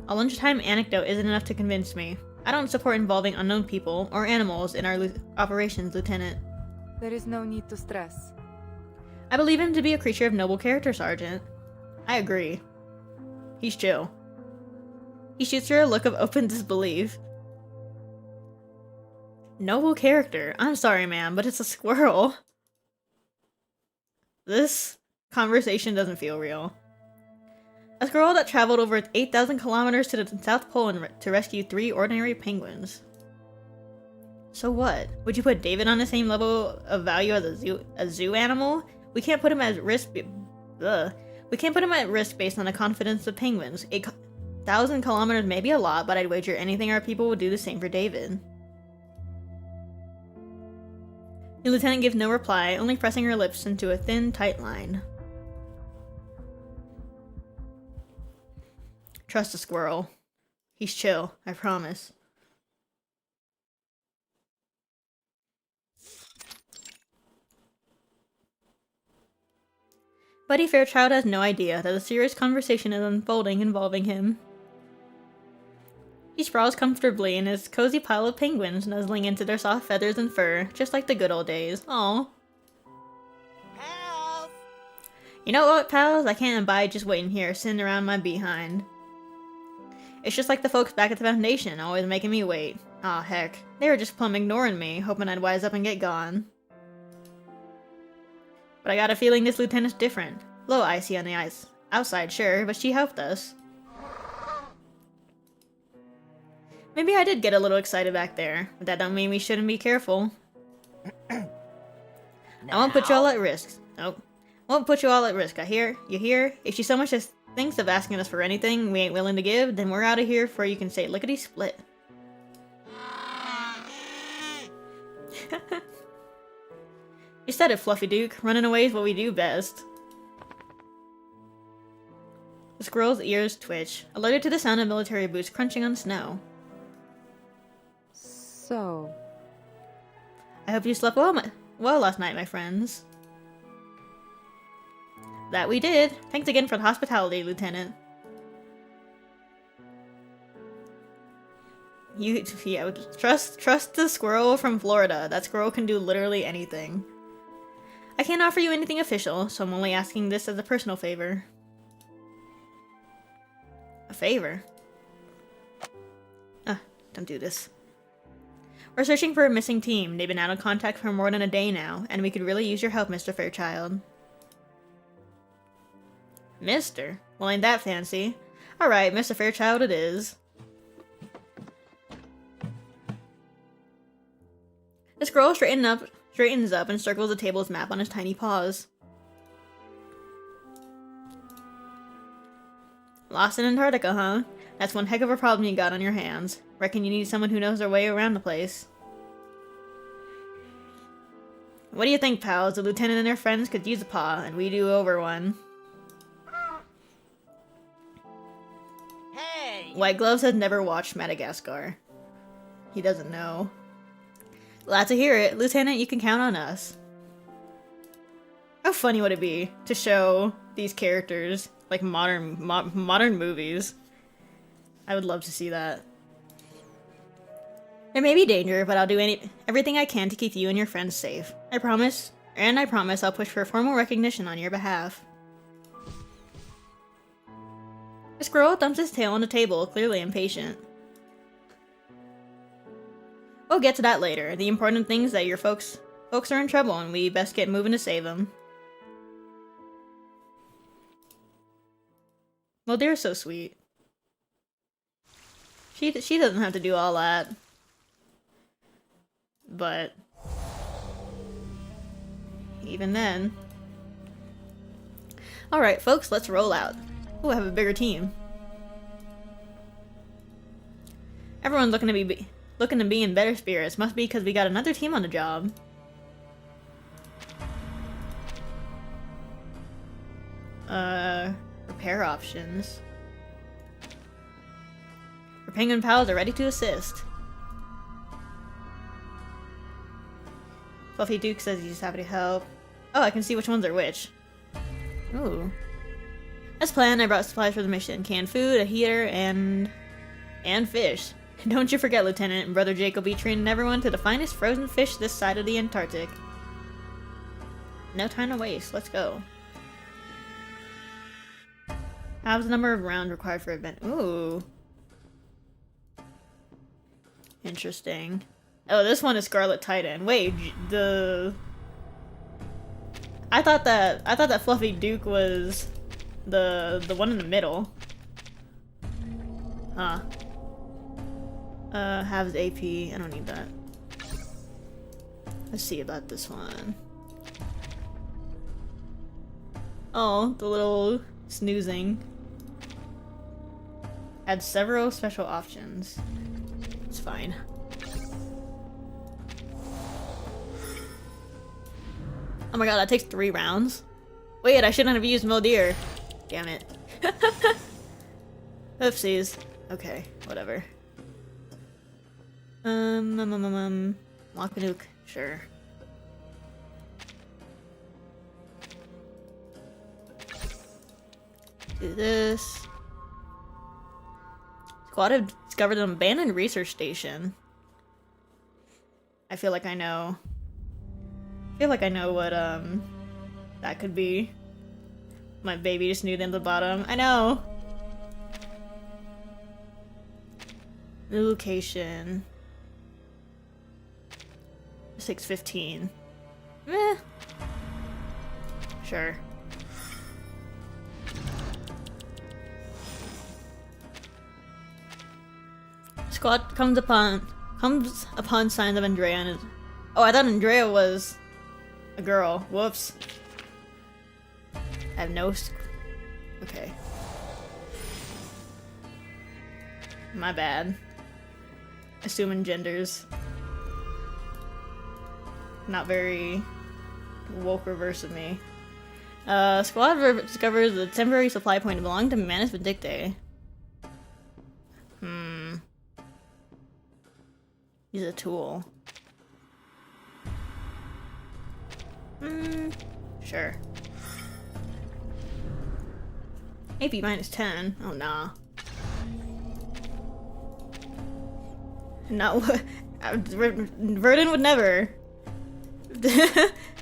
A lunchtime anecdote isn't enough to convince me. I don't support involving unknown people or animals in our operations, Lieutenant.
There is no need to stress.
I believe him to be a creature of noble character, Sergeant. I agree. He's chill. He shoots her a look of open disbelief. Noble character. I'm sorry, ma'am, but it's a squirrel. This conversation doesn't feel real. A squirrel that traveled over 8,000 kilometers to the South Pole to rescue 3 ordinary penguins. So what? Would you put David on the same level of value as a zoo animal? We can't put him at risk. We can't put him at risk based on the confidence of penguins. 8,000 kilometers may be a lot, but I'd wager anything our people would do the same for David. The lieutenant gives no reply, only pressing her lips into a thin, tight line. Trust the squirrel. He's chill, I promise. Buddy Fairchild has no idea that a serious conversation is unfolding involving him. He sprawls comfortably in his cozy pile of penguins, nuzzling into their soft feathers and fur, just like the good old days. Aww.
Pals!
You know what, pals? I can't abide just waiting here, sitting around my behind. It's just like the folks back at the Foundation, always making me wait. Aw, heck. They were just plumb ignoring me, hoping I'd wise up and get gone. But I got a feeling this lieutenant's different. A little icy on the ice. Outside, sure, but she helped us. Maybe I did get a little excited back there, but that don't mean we shouldn't be careful. I won't put you all at risk. Nope. Won't put you all at risk, you hear? If she so much as thinks of asking us for anything we ain't willing to give, then we're out of here before you can say lickety-split. You said it, Fluffy Duke. Running away is what we do best. The squirrel's ears twitch, alerted to the sound of military boots crunching on snow.
So,
I hope you slept well last night, my friends. That we did. Thanks again for the hospitality, Lieutenant. Yeah, trust the squirrel from Florida. That squirrel can do literally anything. I can't offer you anything official, so I'm only asking this as a personal favor. A favor? Don't do this. We're searching for a missing team. They've been out of contact for more than a day now, and we could really use your help, Mr. Fairchild. Mister? Well, ain't that fancy. Alright, Mr. Fairchild it is. The squirrel straightens up and circles the table's map on his tiny paws. Lost in Antarctica, huh? That's one heck of a problem you got on your hands. Reckon you need someone who knows their way around the place. What do you think, pals? The lieutenant and her friends could use a paw, and we do over one.
Hey!
White Gloves has never watched Madagascar. He doesn't know. Glad to hear it. Lieutenant, you can count on us. How funny would it be to show these characters like modern movies? I would love to see that. There may be danger, but I'll do everything I can to keep you and your friends safe. I promise I'll push for formal recognition on your behalf. The squirrel thumps his tail on the table, clearly impatient. We'll get to that later. The important thing is that your folks are in trouble and we best get moving to save them. Well, they're so sweet. She doesn't have to do all that. But even then. Alright, folks, let's roll out. Ooh, I have a bigger team. Everyone's looking to be in better spirits. Must be because we got another team on the job. Repair options. Our penguin pals are ready to assist. Fluffy Duke says he's happy to help. Oh, I can see which ones are which. Ooh. As planned, I brought supplies for the mission. Canned food, a heater, and fish. Don't you forget, Lieutenant, Brother Jake will be treating everyone to the finest frozen fish this side of the Antarctic. No time to waste. Let's go. How's the number of rounds required for event? Ooh. Interesting. Oh, this one is Scarlet Titan. Wait, I thought that Fluffy Duke was the one in the middle. Huh. Halves AP. I don't need that. Let's see about this one. Oh, the little snoozing. Add several special options. It's fine. Oh my god, that takes 3 rounds? Wait, I shouldn't have used moldir. Damn it. Oopsies. Okay, whatever. Lock-a-nuke, sure. Do this. Squad have discovered an abandoned research station. I feel like I know what, that could be. My baby just knew them at the bottom. I know! New location. 6:15. Meh. Sure. Squad comes upon signs of Andrea and is... Oh, I thought Andrea was a girl. Whoops. I have no... Okay. My bad. Assuming genders. Not very woke reverse of me. Squad discovers the temporary supply point belonging to Manus Vindicte. He's a tool. Sure. AP minus 10. Oh, nah. Not what. Verdun would never.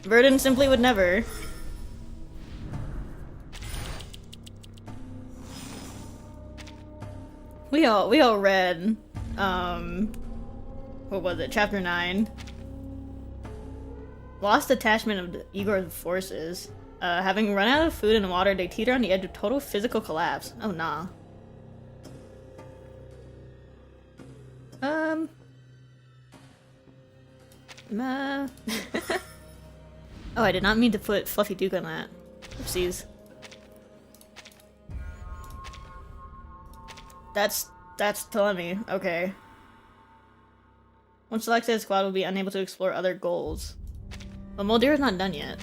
Verdun simply would never. We all read, what was it? Chapter 9. Lost detachment of Igor's forces. Having run out of food and water, they teeter on the edge of total physical collapse. Oh, nah. Oh, I did not mean to put Fluffy Duke on that. Oopsies. That's Telemi. Okay. Once selected, squad will be unable to explore other goals. But Moldir is not done yet.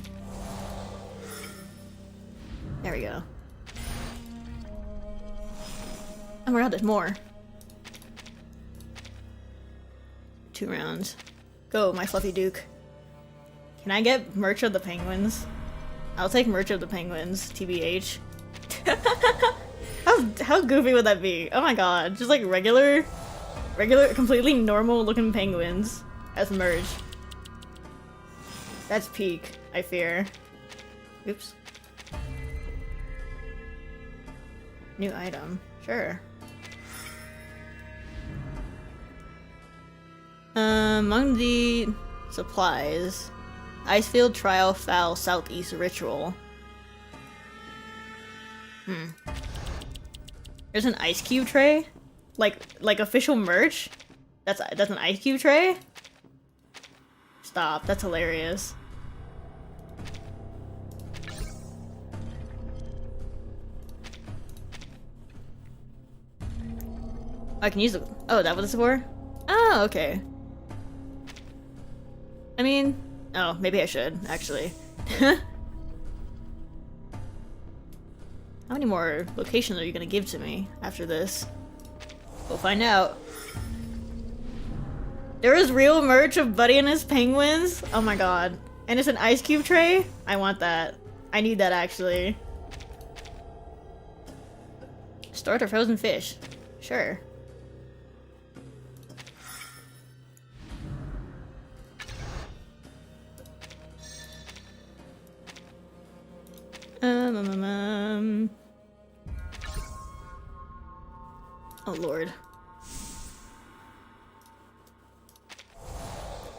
There we go. Oh my god, there's more. 2 rounds. Go, my Fluffy Duke. Can I get merch of the penguins? I'll take merch of the penguins, TBH. How goofy would that be? Oh my god, just like regular, completely normal looking penguins as merch. That's peak, I fear. Oops. New item, sure. Among the supplies, Icefield Trial Foul Southeast Ritual. There's an ice cube tray? Like official merch? That's an ice cube tray? Stop, that's hilarious. I can use it. Oh, that what it's for? Oh, okay. I mean, oh, maybe I should, actually. How many more locations are you gonna give to me after this? We'll find out. There is real merch of Buddy and his penguins? Oh my god. And it's an ice cube tray? I want that. I need that, actually. Store to frozen fish. Sure. Oh lord.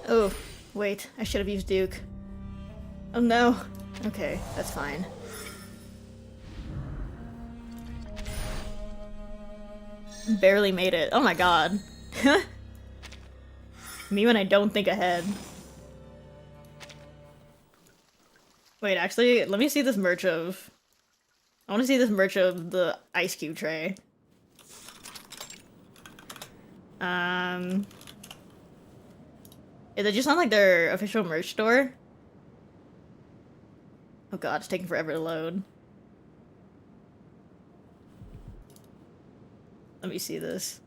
Oh, wait, I should have used Duke. Oh no. Okay, that's fine. Barely made it. Oh my god. Me when I don't think ahead. Wait, actually, let me see this merch of... I want to see this merch of the ice cube tray. Is it just on like their official merch store? Oh god, it's taking forever to load. Let me see this.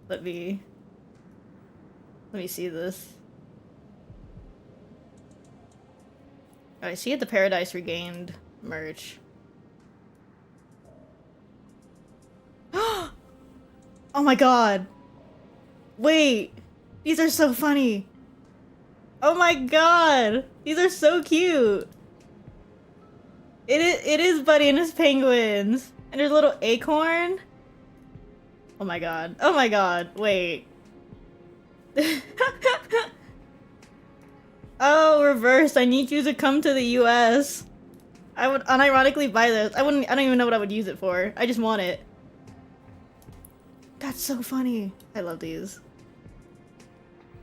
Let me see this. Oh, I see it, the Paradise Regained merch. Oh my god! Wait! These are so funny! Oh my god! These are so cute! It is Buddy and his penguins! And there's a little acorn? Oh my god. Oh my god, wait. Oh, reverse. I need you to come to the US. I would unironically buy this. I don't even know what I would use it for. I just want it. That's so funny. I love these.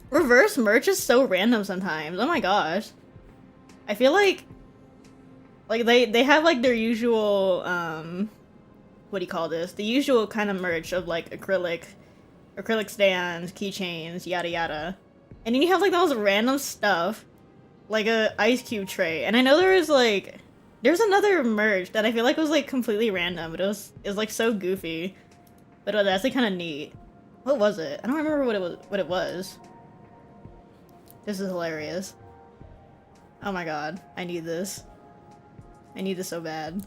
Reverse merch is so random sometimes. Oh my gosh. I feel like they have like their usual what do you call this? The usual kind of merch of like acrylic stands, keychains, yada yada. And then you have like those random stuff, like a ice cube tray. And I know there's another merch that I feel like was like completely random, but it was like so goofy. But it was actually kind of neat. What was it? I don't remember what it was. This is hilarious. Oh my god, I need this. I need this so bad.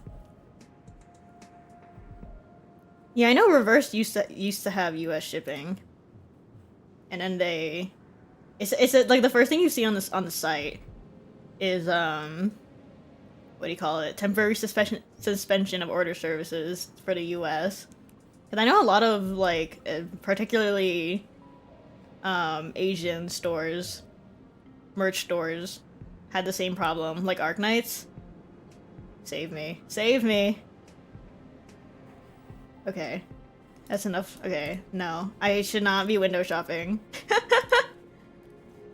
Yeah, I know Reverse used to have US shipping. And then it's like the first thing you see on the site is what do you call it? Temporary suspension of order services for the US. Cuz I know a lot of like particularly Asian stores, merch stores had the same problem, like Arknights. Save me. Save me. Okay. That's enough. Okay, no. I should not be window shopping.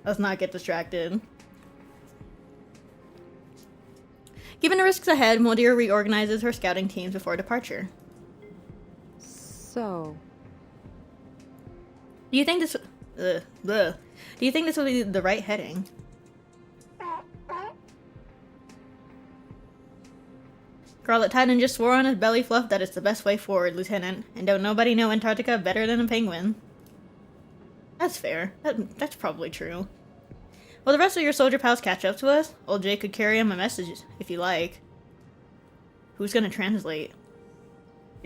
Let's not get distracted. Given the risks ahead, Moldir reorganizes her scouting teams before departure.
So,
Do you think this... Do you think this will be the right heading? Scarlet Titan just swore on his belly fluff that it's the best way forward, Lieutenant, and don't nobody know Antarctica better than a penguin. That's fair. That's probably true. Will the rest of your soldier pals catch up to us? Old Jake could carry him a message, if you like. Who's gonna translate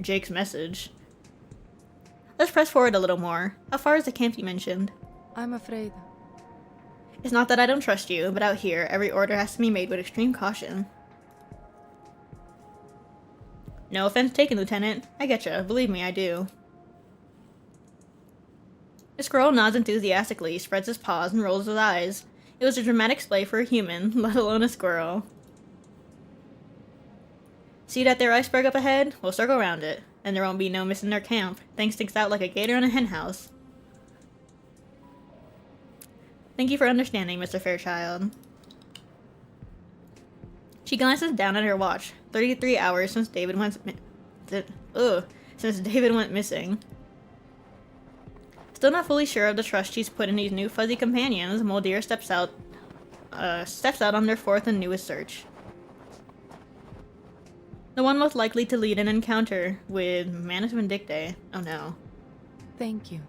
Jake's message? Let's press forward a little more. How far is the camp you mentioned?
I'm afraid.
It's not that I don't trust you, but out here, every order has to be made with extreme caution. No offense taken, Lieutenant. I getcha. Believe me, I do. The squirrel nods enthusiastically, spreads his paws, and rolls his eyes. It was a dramatic display for a human, let alone a squirrel. See that there iceberg up ahead? We'll circle around it, and there won't be no missing their camp. Thing sticks out like a gator in a henhouse. Thank you for understanding, Mr. Fairchild. She glances down at her watch. 33 hours since David went missing. Still not fully sure of the trust she's put in these new fuzzy companions, Moldir steps out on their fourth and newest search. The one most likely to lead an encounter with Manus Vindictae. Oh no.
Thank you.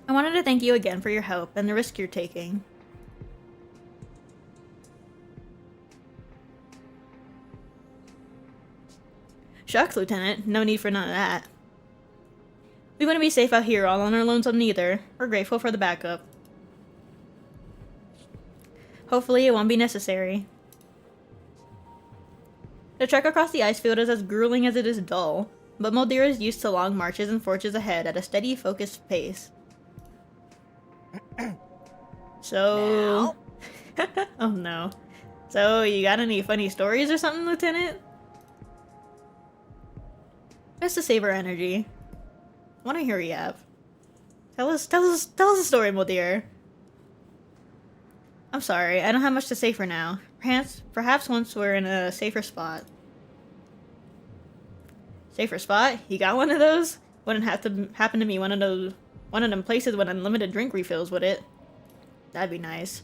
I wanted to thank you again for your help and the risk you're taking. Shucks, Lieutenant. No need for none of that. We wouldn't be safe out here all on our lonesome neither. We're grateful for the backup. Hopefully it won't be necessary. The trek across the ice field is as grueling as it is dull, but Moldir is used to long marches and forges ahead at a steady, focused pace. So... oh no. So, you got any funny stories or something, Lieutenant? Just to save our energy. I want to hear yap. Tell us a story, Moldir. I'm sorry, I don't have much to say for now. Perhaps once we're in a safer spot. Safer spot? You got one of those? Wouldn't have to happen to me one of them places with unlimited drink refills, would it? That'd be nice.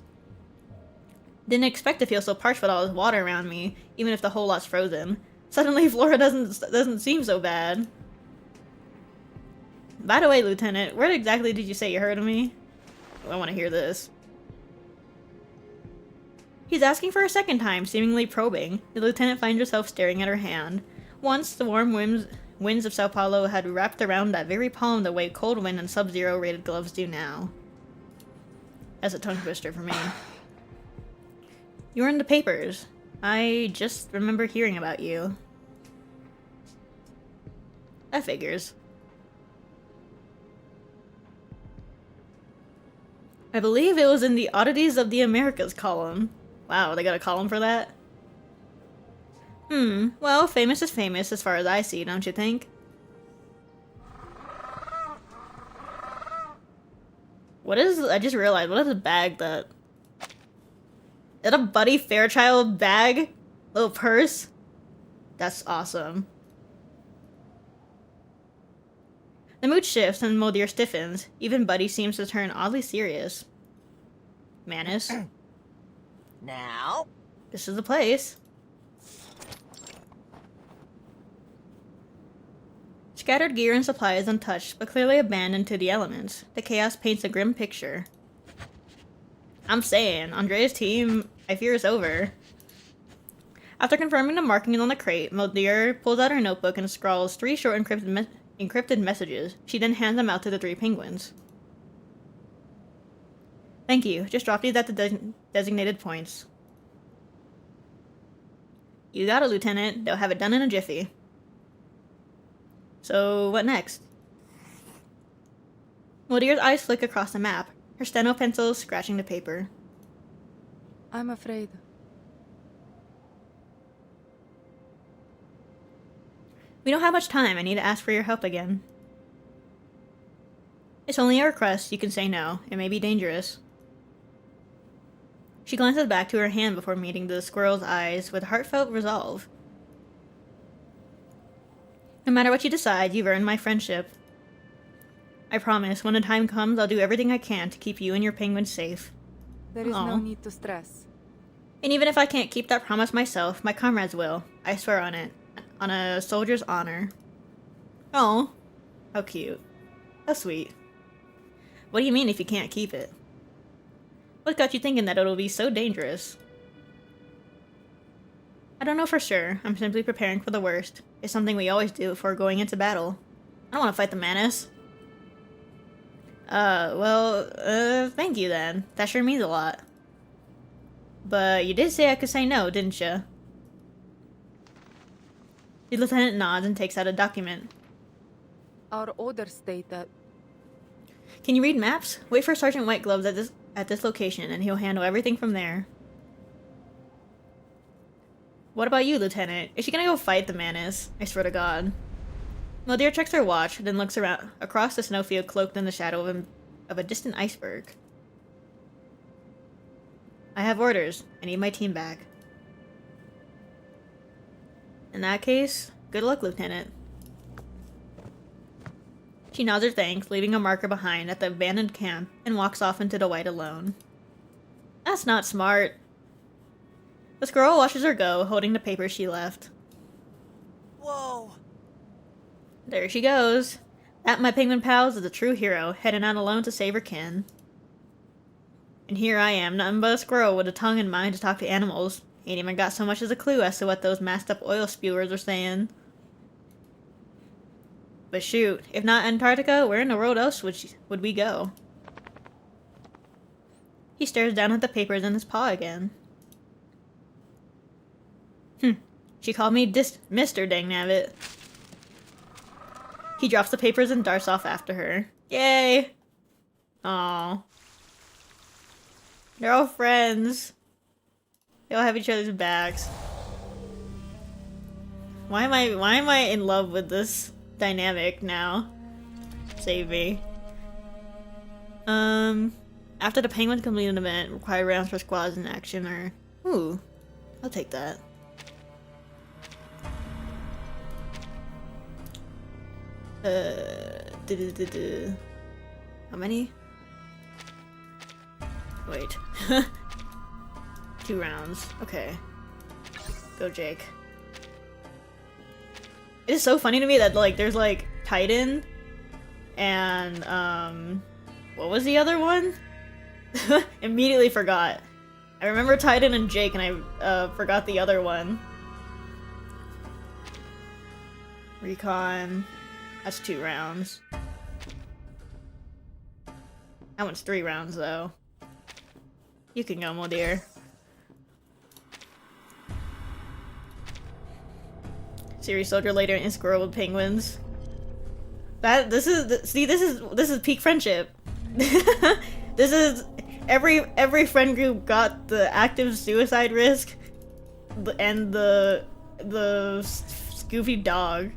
Didn't expect to feel so parched with all this water around me, even if the whole lot's frozen. Suddenly, Flora doesn't seem so bad. By the way, Lieutenant, where exactly did you say you heard of me? Oh, I want to hear this. He's asking for a second time, seemingly probing. The lieutenant finds herself staring at her hand. Once, the warm winds of Sao Paulo had wrapped around that very palm the way cold wind and sub-zero rated gloves do now. That's a tongue twister for me. You were in the papers. I just remember hearing about you. That figures. I believe it was in the Oddities of the Americas column. Wow, they got a column for that? Well, famous is famous as far as I see, don't you think? What is... I just realized, what is a bag that... Is that a Buddy Fairchild bag? Little purse? That's awesome. The mood shifts and Moldir stiffens. Even Buddy seems to turn oddly serious. Manus?
Now?
This is the place. Scattered gear and supplies untouched, but clearly abandoned to the elements. The chaos paints a grim picture. I'm saying, Andrea's team, I fear, is over. After confirming the markings on the crate, Moldir pulls out her notebook and scrawls 3 short encrypted messages. She then hands them out to the 3 penguins. Thank you. Just drop these at the designated points. You got it, Lieutenant. They'll have it done in a jiffy. So, what next? Moldir's eyes flick across the map, her steno pencil scratching the paper.
I'm afraid.
We don't have much time. I need to ask for your help again. It's only a request. You can say no. It may be dangerous. She glances back to her hand before meeting the squirrel's eyes with heartfelt resolve. No matter what you decide, you've earned my friendship. I promise, when the time comes, I'll do everything I can to keep you and your penguins safe.
There is
Aw.
no need to stress.
And even if I can't keep that promise myself, my comrades will. I swear on it. On a soldier's honor. Oh, how cute. How sweet. What do you mean if you can't keep it? What got you thinking that it'll be so dangerous? I don't know for sure. I'm simply preparing for the worst. It's something we always do before going into battle. I don't want to fight the Manus. Thank you then. That sure means a lot. But you did say I could say no, didn't you? The lieutenant nods and takes out a document.
Our orders state that
Can you read maps? Wait for Sergeant Whitegloves at this location, and he'll handle everything from there. What about you, Lieutenant? Is she gonna go fight the Manus? I swear to God. Moldir checks her watch, then looks around across the snowfield cloaked in the shadow of a distant iceberg. I have orders. I need my team back. In that case, good luck, Lieutenant. She nods her thanks, leaving a marker behind at the abandoned camp, and walks off into the white alone. That's not smart. The squirrel watches her go, holding the paper she left.
Whoa.
There she goes. That, my penguin pals, is a true hero, heading out alone to save her kin. And here I am, nothing but a squirrel with a tongue and mind to talk to animals. Ain't even got so much as a clue as to what those masked up oil spewers are saying. But shoot, if not Antarctica, where in the world else would we go? He stares down at the papers in his paw again. She called me Mr. Dangnabbit. He drops the papers and darts off after her. Yay! Aww. They're all friends. They all have each other's backs. Why am I in love with this dynamic now? Save me. After the penguins complete an event, require rounds for squads in action or... Ooh. I'll take that. How many? Wait. 2 rounds. Okay. Go, Jake. It is so funny to me that, like, there's, like, Titan and, what was the other one? Immediately forgot. I remember Titan and Jake, and I, forgot the other one. Recon. That's 2 rounds. That one's 3 rounds, though. You can go, Moldir. Series soldier later in squirrel with penguins. This is peak friendship. This is every friend group got the active suicide risk and the Goofy dog.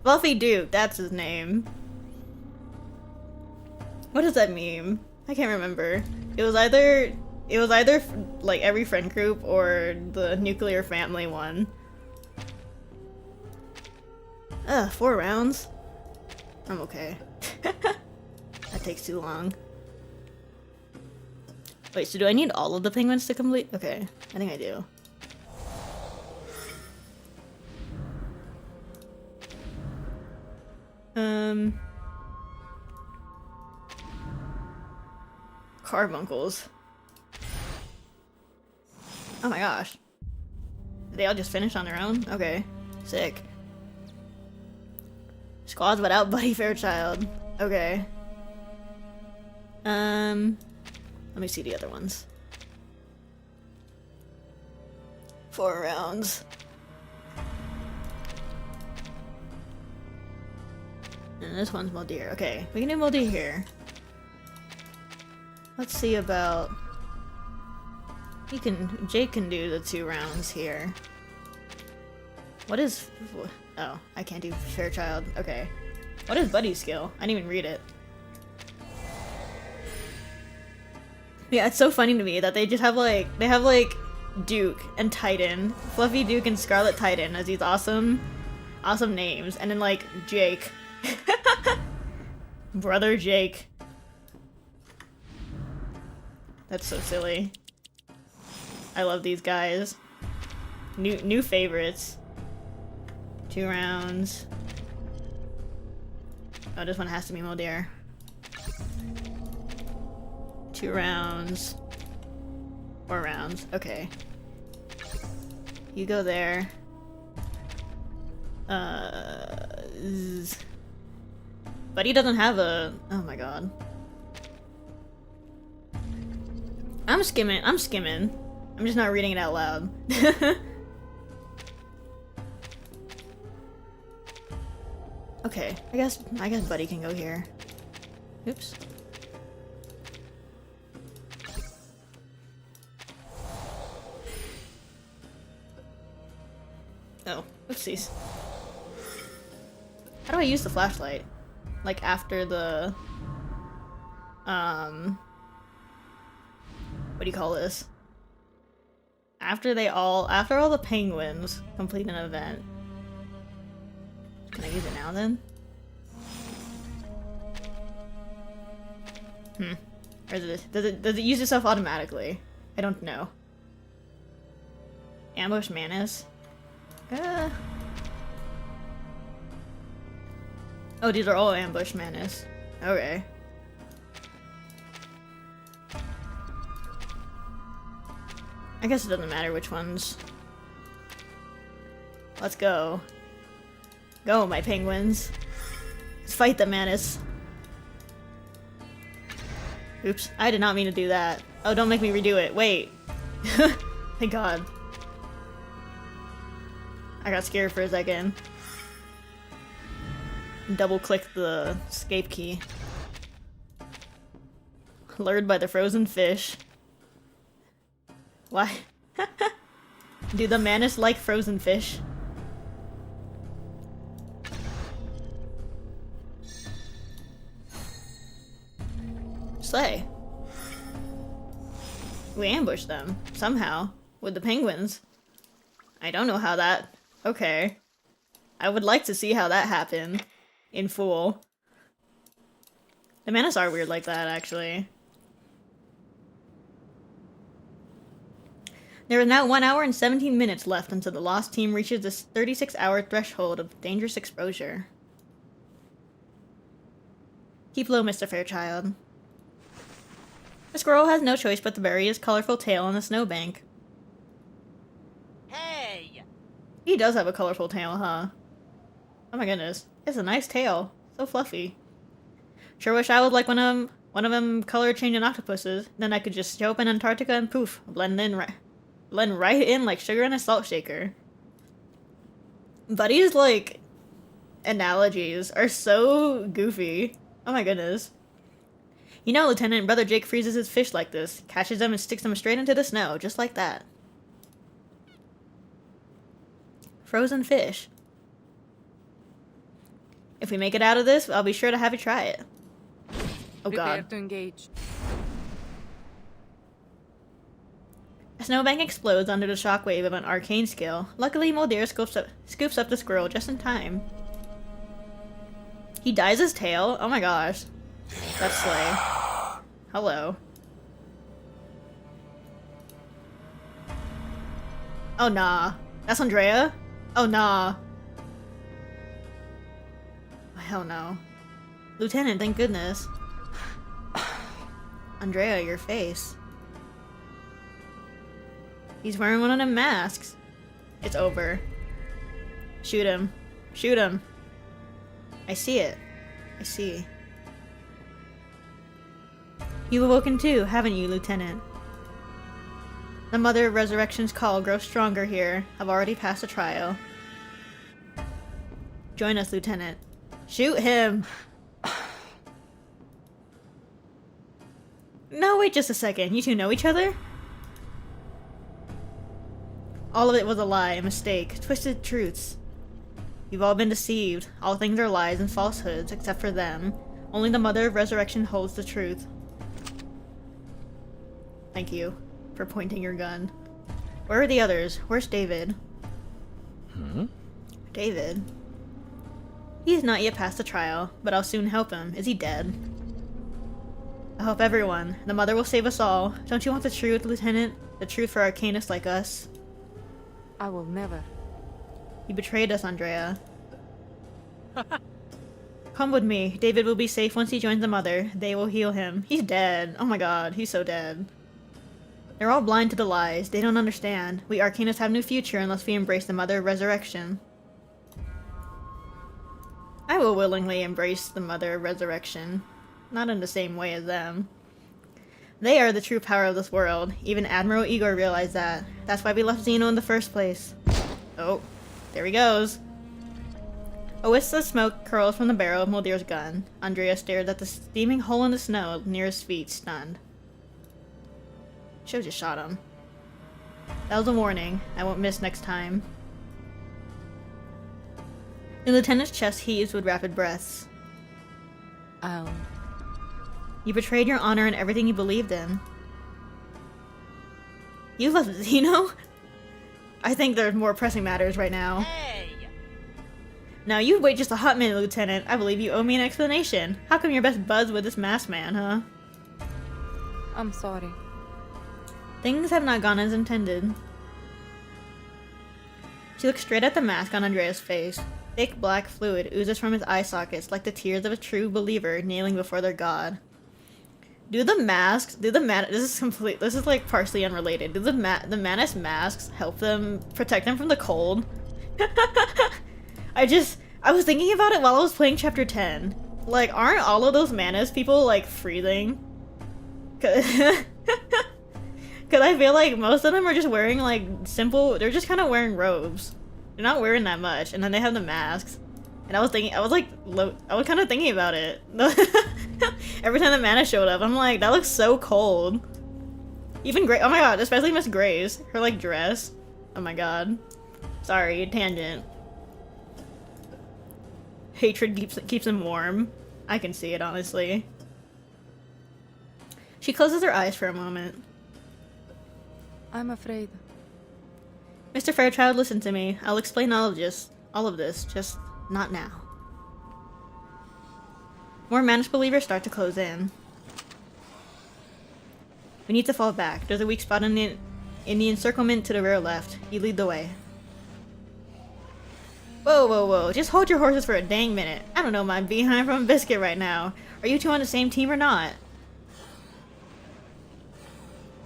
Fluffy Duke, that's his name. What does that mean? I can't remember. It was either like every friend group or the nuclear family one. Ugh, 4 rounds? I'm okay. That takes too long. Wait, so do I need all of the penguins to complete? Okay, I think I do. Carbuncles. Oh my gosh. Did they all just finish on their own? Okay. Sick. Squads without Buddy Fairchild. Okay. Let me see the other ones. 4 rounds. And this one's moldir. Okay, we can do moldir here. Let's see about... Jake can do the 2 rounds here. What is... Oh, I can't do Fairchild. Okay. What is Buddy's skill? I didn't even read it. Yeah, it's so funny to me that they just have like... They have like Duke and Titan. Fluffy Duke and Scarlet Titan as these awesome names. And then like Jake. Brother Jake. That's so silly. I love these guys. New favorites. 2 rounds. Oh, this one has to be moldir. 2 rounds. 4 rounds. Okay. You go there. But he doesn't have a... Oh my god. I'm skimming. I'm just not reading it out loud. Okay, I guess Buddy can go here. Oops. Oh, oopsies. How do I use the flashlight? Like after the what do you call this? After all the penguins complete an event. Can I use it now then? Or does it use itself automatically? I don't know. Ambush Manus. Oh, these are all Ambush Manus. Okay. I guess it doesn't matter which ones. Let's go. Go, my penguins. Let's fight the Manus. Oops, I did not mean to do that. Oh, don't make me redo it. Wait. Thank God. I got scared for a second. Double click the escape key. Lured by the frozen fish. Why? Do the Manus like frozen fish? Slay. We ambushed them, somehow, with the penguins. I don't know how that... Okay. I would like to see how that happened. In full. The Manus are weird like that, actually. There is now 1 hour and 17 minutes left until the lost team reaches the 36-hour threshold of dangerous exposure. Keep low, Mr. Fairchild. The squirrel has no choice but to bury his colorful tail in the snowbank.
Hey!
He does have a colorful tail, huh? Oh my goodness. It's a nice tail. So fluffy. Sure wish I was like one of them color-changing octopuses. Then I could just show up in Antarctica and poof, blend right in like sugar in a salt shaker. Buddy's, like, analogies are so goofy. Oh my goodness. You know, Lieutenant, Brother Jake freezes his fish like this, catches them and sticks them straight into the snow, just like that. Frozen fish. If we make it out of this, I'll be sure to have you try it. Oh
Prepare
god.
to engage.
A snowbank explodes under the shockwave of an arcane skill. Luckily, Moldir scoops up the squirrel just in time. He dyes his tail? Oh my gosh. That's slay. Hello. Oh nah. That's Andrea? Oh nah. Oh, hell no. Lieutenant, thank goodness. Andrea, your face. He's wearing one of them masks. It's over. Shoot him. Shoot him. I see it. I see. You've awoken too, haven't you, Lieutenant? The Mother of Resurrection's call grows stronger here. I've already passed the trial. Join us, Lieutenant. Shoot him! No, wait just a second. You two know each other? All of it was a lie, a mistake, twisted truths. You've all been deceived. All things are lies and falsehoods, except for them. Only the Mother of Resurrection holds the truth. Thank you for pointing your gun. Where are the others? Where's David? David? He has not yet passed the trial, but I'll soon help him. Is he dead? I help everyone. The Mother will save us all. Don't you want the truth, Lieutenant? The truth for arcanists like us?
I will never.
You betrayed us, Andrea. Come with me. David will be safe once he joins the Mother. They will heal him. He's dead. Oh my god, he's so dead. They're all blind to the lies. They don't understand. We arcanists have no future unless we embrace the Mother of Resurrection. I will willingly embrace the Mother of Resurrection. Not in the same way as them. They are the true power of this world. Even Admiral Igor realized that. That's why we left Xeno in the first place. Oh, there he goes. A wisp of smoke curls from the barrel of Moldir's gun. Andrea stared at the steaming hole in the snow near his feet, stunned. Should've just shot him. That was a warning. I won't miss next time. The lieutenant's chest heaves with rapid breaths. You betrayed your honor and everything you believed in. You left Xeno? I think there's more pressing matters right now.
Hey!
Now you wait just a hot minute, Lieutenant. I believe you owe me an explanation. How come you're best buds with this masked man, huh?
I'm sorry.
Things have not gone as intended. She looks straight at the mask on Andrea's face. Thick black fluid oozes from his eye sockets like the tears of a true believer kneeling before their god. This is like partially unrelated. Do the Manus masks help them protect them from the cold? I was thinking about it while I was playing chapter 10. Like, aren't all of those Manus people like freezing? Cause I feel like most of them are just wearing like simple, they're just kind of wearing robes. They're not wearing that much, and then they have the masks. And I was kind of thinking about it. Every time the Mana showed up, I'm like, that looks so cold. Even Grace, oh my god, especially Miss Grace, her like dress. Oh my god. Sorry, tangent. Hatred keeps him warm. I can see it, honestly. She closes her eyes for a moment.
I'm afraid.
Mr. Fairchild, listen to me. I'll explain all of this, just not now. More Manus believers start to close in. We need to fall back. There's a weak spot in the encirclement to the rear left. You lead the way. Whoa, whoa, whoa. Just hold your horses for a dang minute. I don't know my behind from a biscuit right now. Are you two on the same team or not?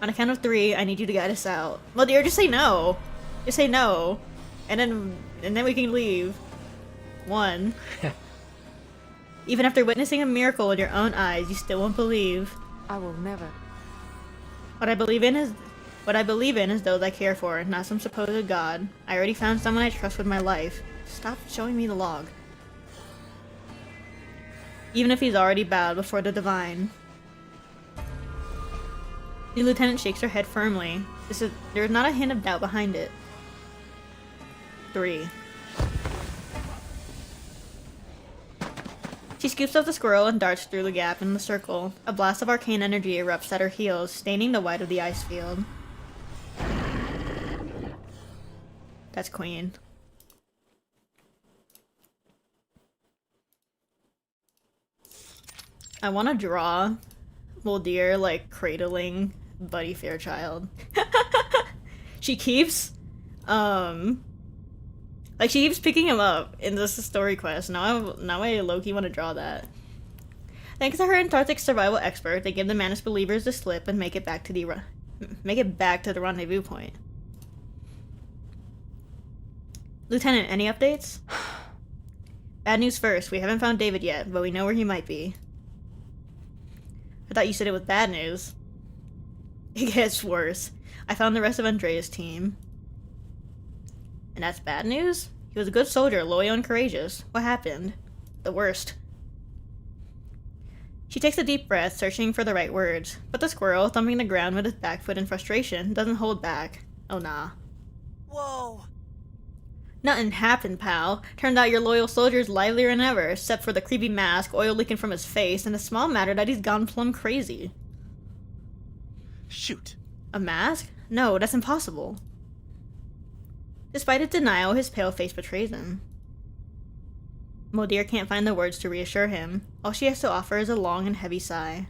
On a count of 3, I need you to guide us out. Well, dear, just say no. Just say no. And then we can leave. 1. Even after witnessing a miracle with your own eyes, you still won't believe.
I will never.
What I believe in is those I care for, not some supposed god. I already found someone I trust with my life. Stop showing me the log. Even if he's already bowed before the divine. The lieutenant shakes her head firmly. There's not a hint of doubt behind it. 3. She scoops up the squirrel and darts through the gap in the circle. A blast of arcane energy erupts at her heels, staining the white of the ice field. That's Queen. I want to draw Moldir, like, cradling Buddy Fairchild. She keeps, like, she keeps picking him up in this story quest. Now I low-key want to draw that. Thanks to her Antarctic survival expert, they give the Manus believers the slip and make it back to the rendezvous point. Lieutenant, any updates? Bad news first. We haven't found David yet, but we know where he might be. I thought you said it was bad news. It gets worse. I found the rest of Andrea's team. And that's bad news? He was a good soldier, loyal and courageous. What happened? The worst. She takes a deep breath, searching for the right words. But the squirrel, thumping the ground with his back foot in frustration, doesn't hold back. Oh nah.
Whoa.
Nothing happened, pal. Turned out your loyal soldier's livelier than ever, except for the creepy mask, oil leaking from his face, and a small matter that he's gone plumb crazy.
Shoot.
A mask? No, that's impossible. Despite his denial, his pale face betrays him. Moldir can't find the words to reassure him. All she has to offer is a long and heavy sigh.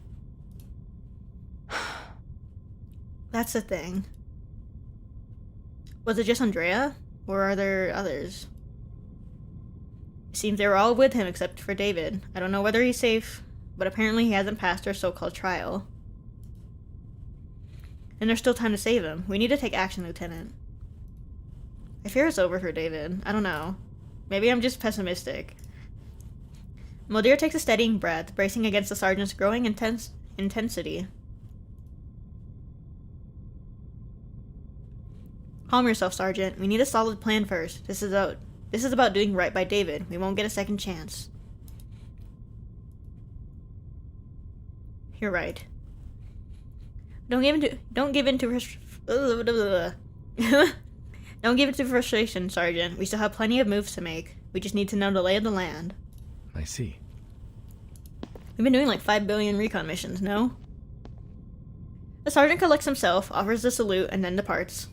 That's the thing. Was it just Andrea? Or are there others? It seems they were all with him except for David. I don't know whether he's safe, but apparently he hasn't passed our so-called trial. And there's still time to save him. We need to take action, Lieutenant. I fear it's over for David. I don't know. Maybe I'm just pessimistic. Moldir takes a steadying breath, bracing against the sergeant's growing intensity. Calm yourself, Sergeant. We need a solid plan first. This is about doing right by David. We won't get a second chance. You're right. Don't give in to frustration, Sergeant. We still have plenty of moves to make. We just need to know the lay of the land.
I see.
We've been doing like 5 billion recon missions, no? The sergeant collects himself, offers a salute, and then departs.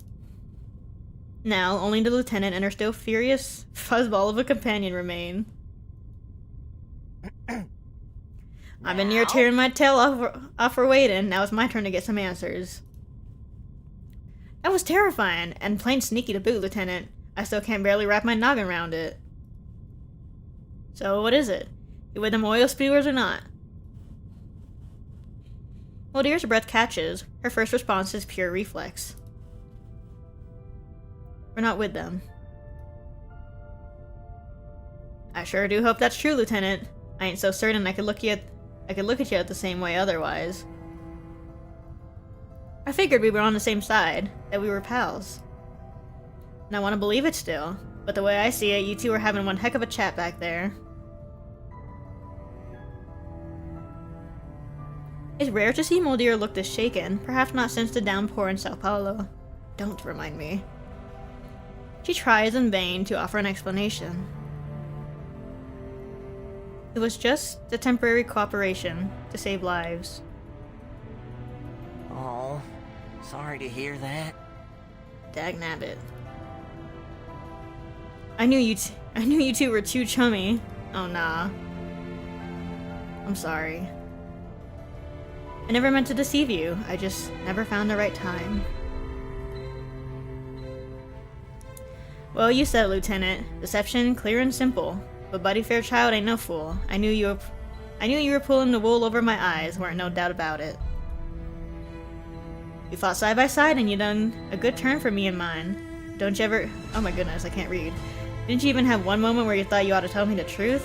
Now, only the lieutenant and her still furious fuzzball of a companion remain. I've been near tearing my tail off for waiting. Now it's my turn to get some answers. That was terrifying, and plain sneaky to boot, Lieutenant. I still can't barely wrap my noggin around it. So, what is it? You with them oil spewers or not? Moldir's breath catches. Her first response is pure reflex. We're not with them. I sure do hope that's true, Lieutenant. I ain't so certain I could look at you the same way otherwise. I figured we were on the same side, that we were pals. And I want to believe it still, but the way I see it, you two were having one heck of a chat back there. It's rare to see Moldir look this shaken, perhaps not since the downpour in Sao Paulo. Don't remind me. She tries in vain to offer an explanation. It was just a temporary cooperation to save lives.
Oh, sorry to hear that.
Dagnabbit. I knew you two were too chummy. Oh nah. I'm sorry. I never meant to deceive you. I just never found the right time. Well, you said, Lieutenant. Deception, clear and simple. But Buddy Fairchild ain't no fool. I knew you were pulling the wool over my eyes, weren't no doubt about it. We fought side by side and you done a good turn for me and mine. Don't you ever— oh my goodness, I can't read. Didn't you even have one moment where you thought you ought to tell me the truth?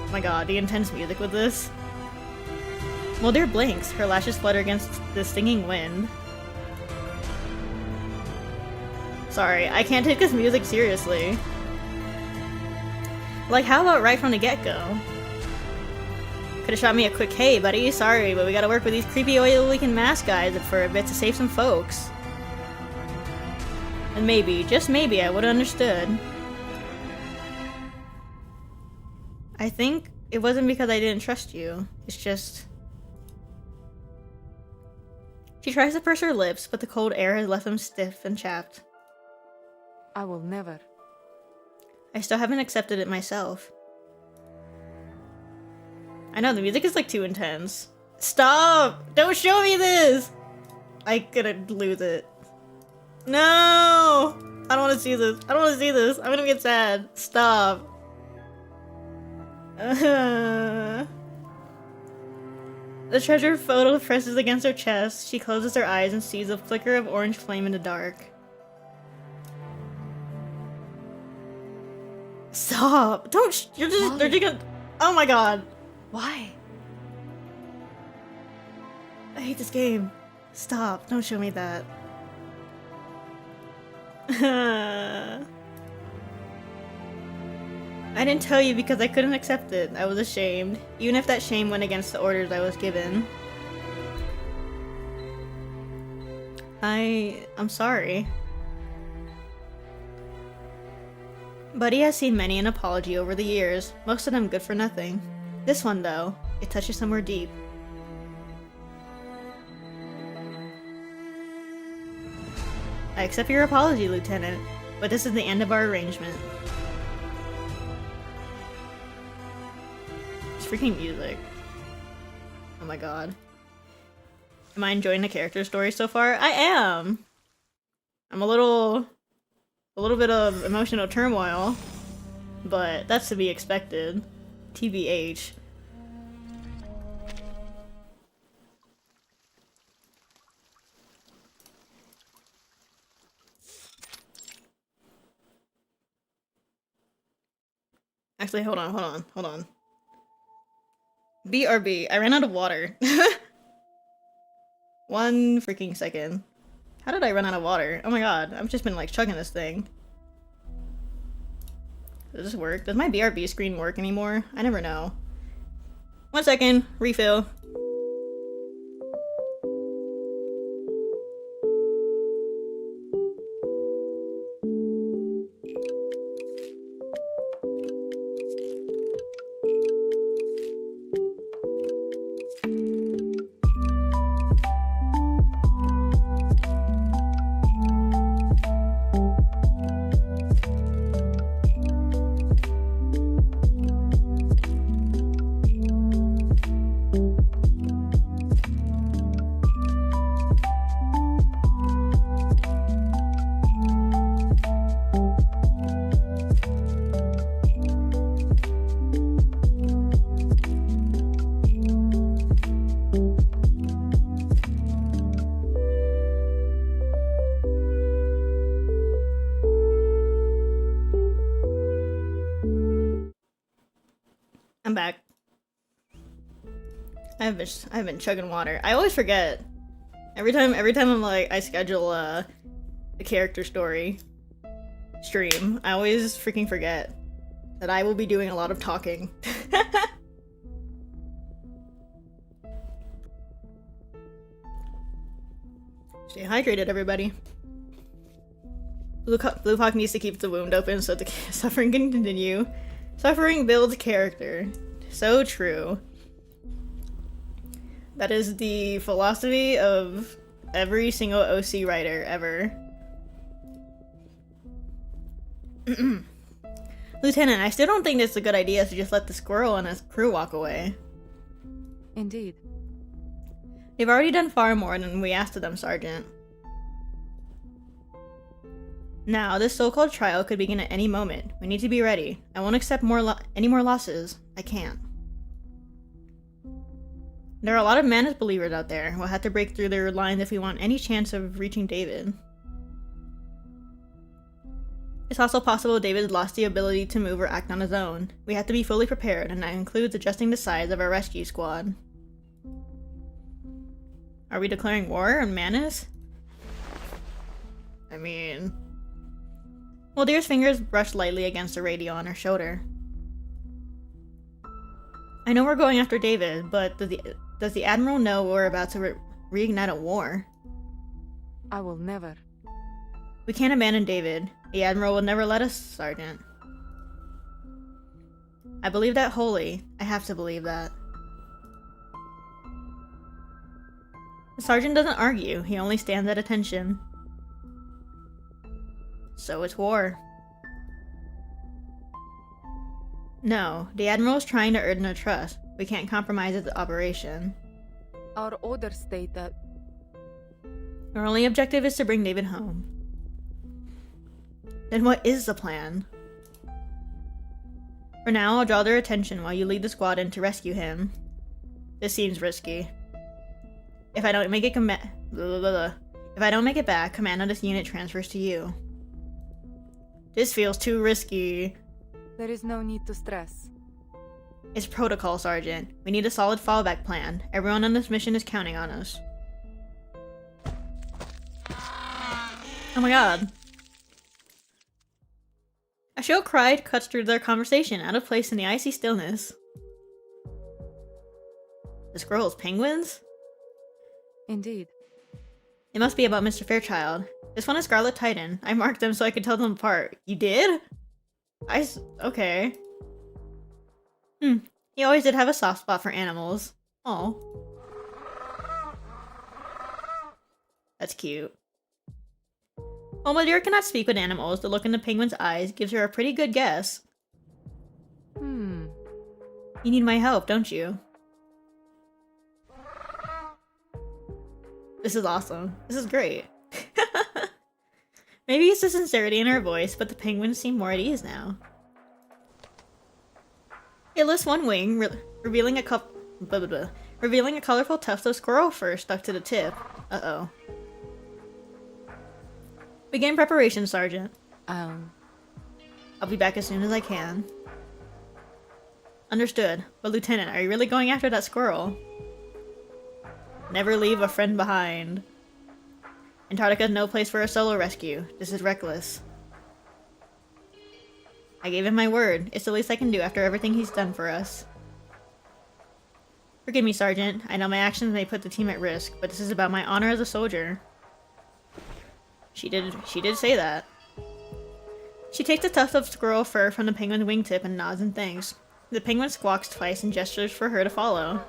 Oh my god, the intense music with this. Moldir blinks, her lashes flutter against the stinging wind. Sorry, I can't take this music seriously. Like, how about right from the get-go? Could've shot me a quick "Hey, buddy, sorry, but we gotta work with these creepy oil-leaking mask guys for a bit to save some folks." And maybe, just maybe, I would've understood. I think It wasn't because I didn't trust you. It's just... She tries to purse her lips, but the cold air has left them stiff and chapped.
I will never.
I still haven't accepted it myself. I know, the music is like too intense. Stop! Don't show me this! I'm gonna lose it. No! I don't want to see this. I don't want to see this. I'm gonna get sad. Stop. The treasured photo presses against her chest. She closes her eyes and sees a flicker of orange flame in the dark. Stop! Don't you're just- they're just gonna- Oh my god.
Why?
I hate this game. Stop. Don't show me that. I didn't tell you because I couldn't accept it. I was ashamed. Even if that shame went against the orders I was given. I'm sorry. Buddy has seen many an apology over the years, most of them good for nothing. This one, though, it touches somewhere deep. I accept your apology, Lieutenant, but this is the end of our arrangement. It's freaking music. Oh my god. Am I enjoying the character story so far? I am! I'm a little bit of emotional turmoil, but that's to be expected. TBH. Actually, hold on. BRB, I ran out of water. One freaking second. How did I run out of water? Oh my god, I've just been like chugging this thing. Does this work? Does my BRB screen work anymore? I never know. 1 second, refill. I'm back. I've been chugging water. I always forget. Every time I'm like, I schedule a character story stream, I always freaking forget that I will be doing a lot of talking. Stay hydrated, everybody. Blue Hawk needs to keep the wound open so the suffering can continue. Suffering builds character. So true. That is the philosophy of every single OC writer ever. Lieutenant, I still don't think it's a good idea to just let the squirrel and his crew walk away.
Indeed.
They've already done far more than we asked of them, Sergeant. Now, this so-called trial could begin at any moment. We need to be ready. I won't accept any more losses. I can't. There are a lot of Manus believers out there. We'll have to break through their lines if we want any chance of reaching David. It's also possible David lost the ability to move or act on his own. We have to be fully prepared, and that includes adjusting the size of our rescue squad. Are we declaring war on Manus? I mean... Moldir's fingers brushed lightly against the radio on her shoulder. I know we're going after David, but does the Admiral know we're about to reignite a war?
I will never.
We can't abandon David. The Admiral will never let us, Sergeant. I believe that wholly. I have to believe that. The sergeant doesn't argue, he only stands at attention. So it's war. No, the Admiral's trying to earn their trust. We can't compromise his operation.
Our orders state that
Our only objective is to bring David home. Then what is the plan? For now, I'll draw their attention while you lead the squad in to rescue him. This seems risky. If I don't make it If I don't make it back, command of this unit transfers to you. This feels too risky.
there is no need to stress.
It's protocol, Sergeant. We need a solid fallback plan. Everyone on this mission is counting on us. Oh my god. A shrill cry cuts through their conversation, out of place in the icy stillness. The squirrels, penguins?
Indeed.
It must be about Mr. Fairchild. This one is Scarlet Titan. I marked them so I could tell them apart. You did? Okay. He always did have a soft spot for animals. Oh. That's cute. While Moldir cannot speak with animals, the look in the penguin's eyes gives her a pretty good guess. You need my help, don't you? This is awesome. This is great. Maybe it's the sincerity in her voice, but the penguins seem more at ease now. It lifts one wing, revealing a colorful tuft of squirrel fur stuck to the tip. Uh-oh. Begin preparation, Sergeant. I'll be back as soon as I can. Understood. But Lieutenant, are you really going after that squirrel? Never leave a friend behind. Antarctica's no place for a solo rescue. This is reckless. I gave him my word. It's the least I can do after everything he's done for us. Forgive me, Sergeant. I know my actions may put the team at risk, but this is about my honor as a soldier. She did say that. She takes a tuft of squirrel fur from the penguin's wingtip and nods and thanks. The penguin squawks twice and gestures for her to follow.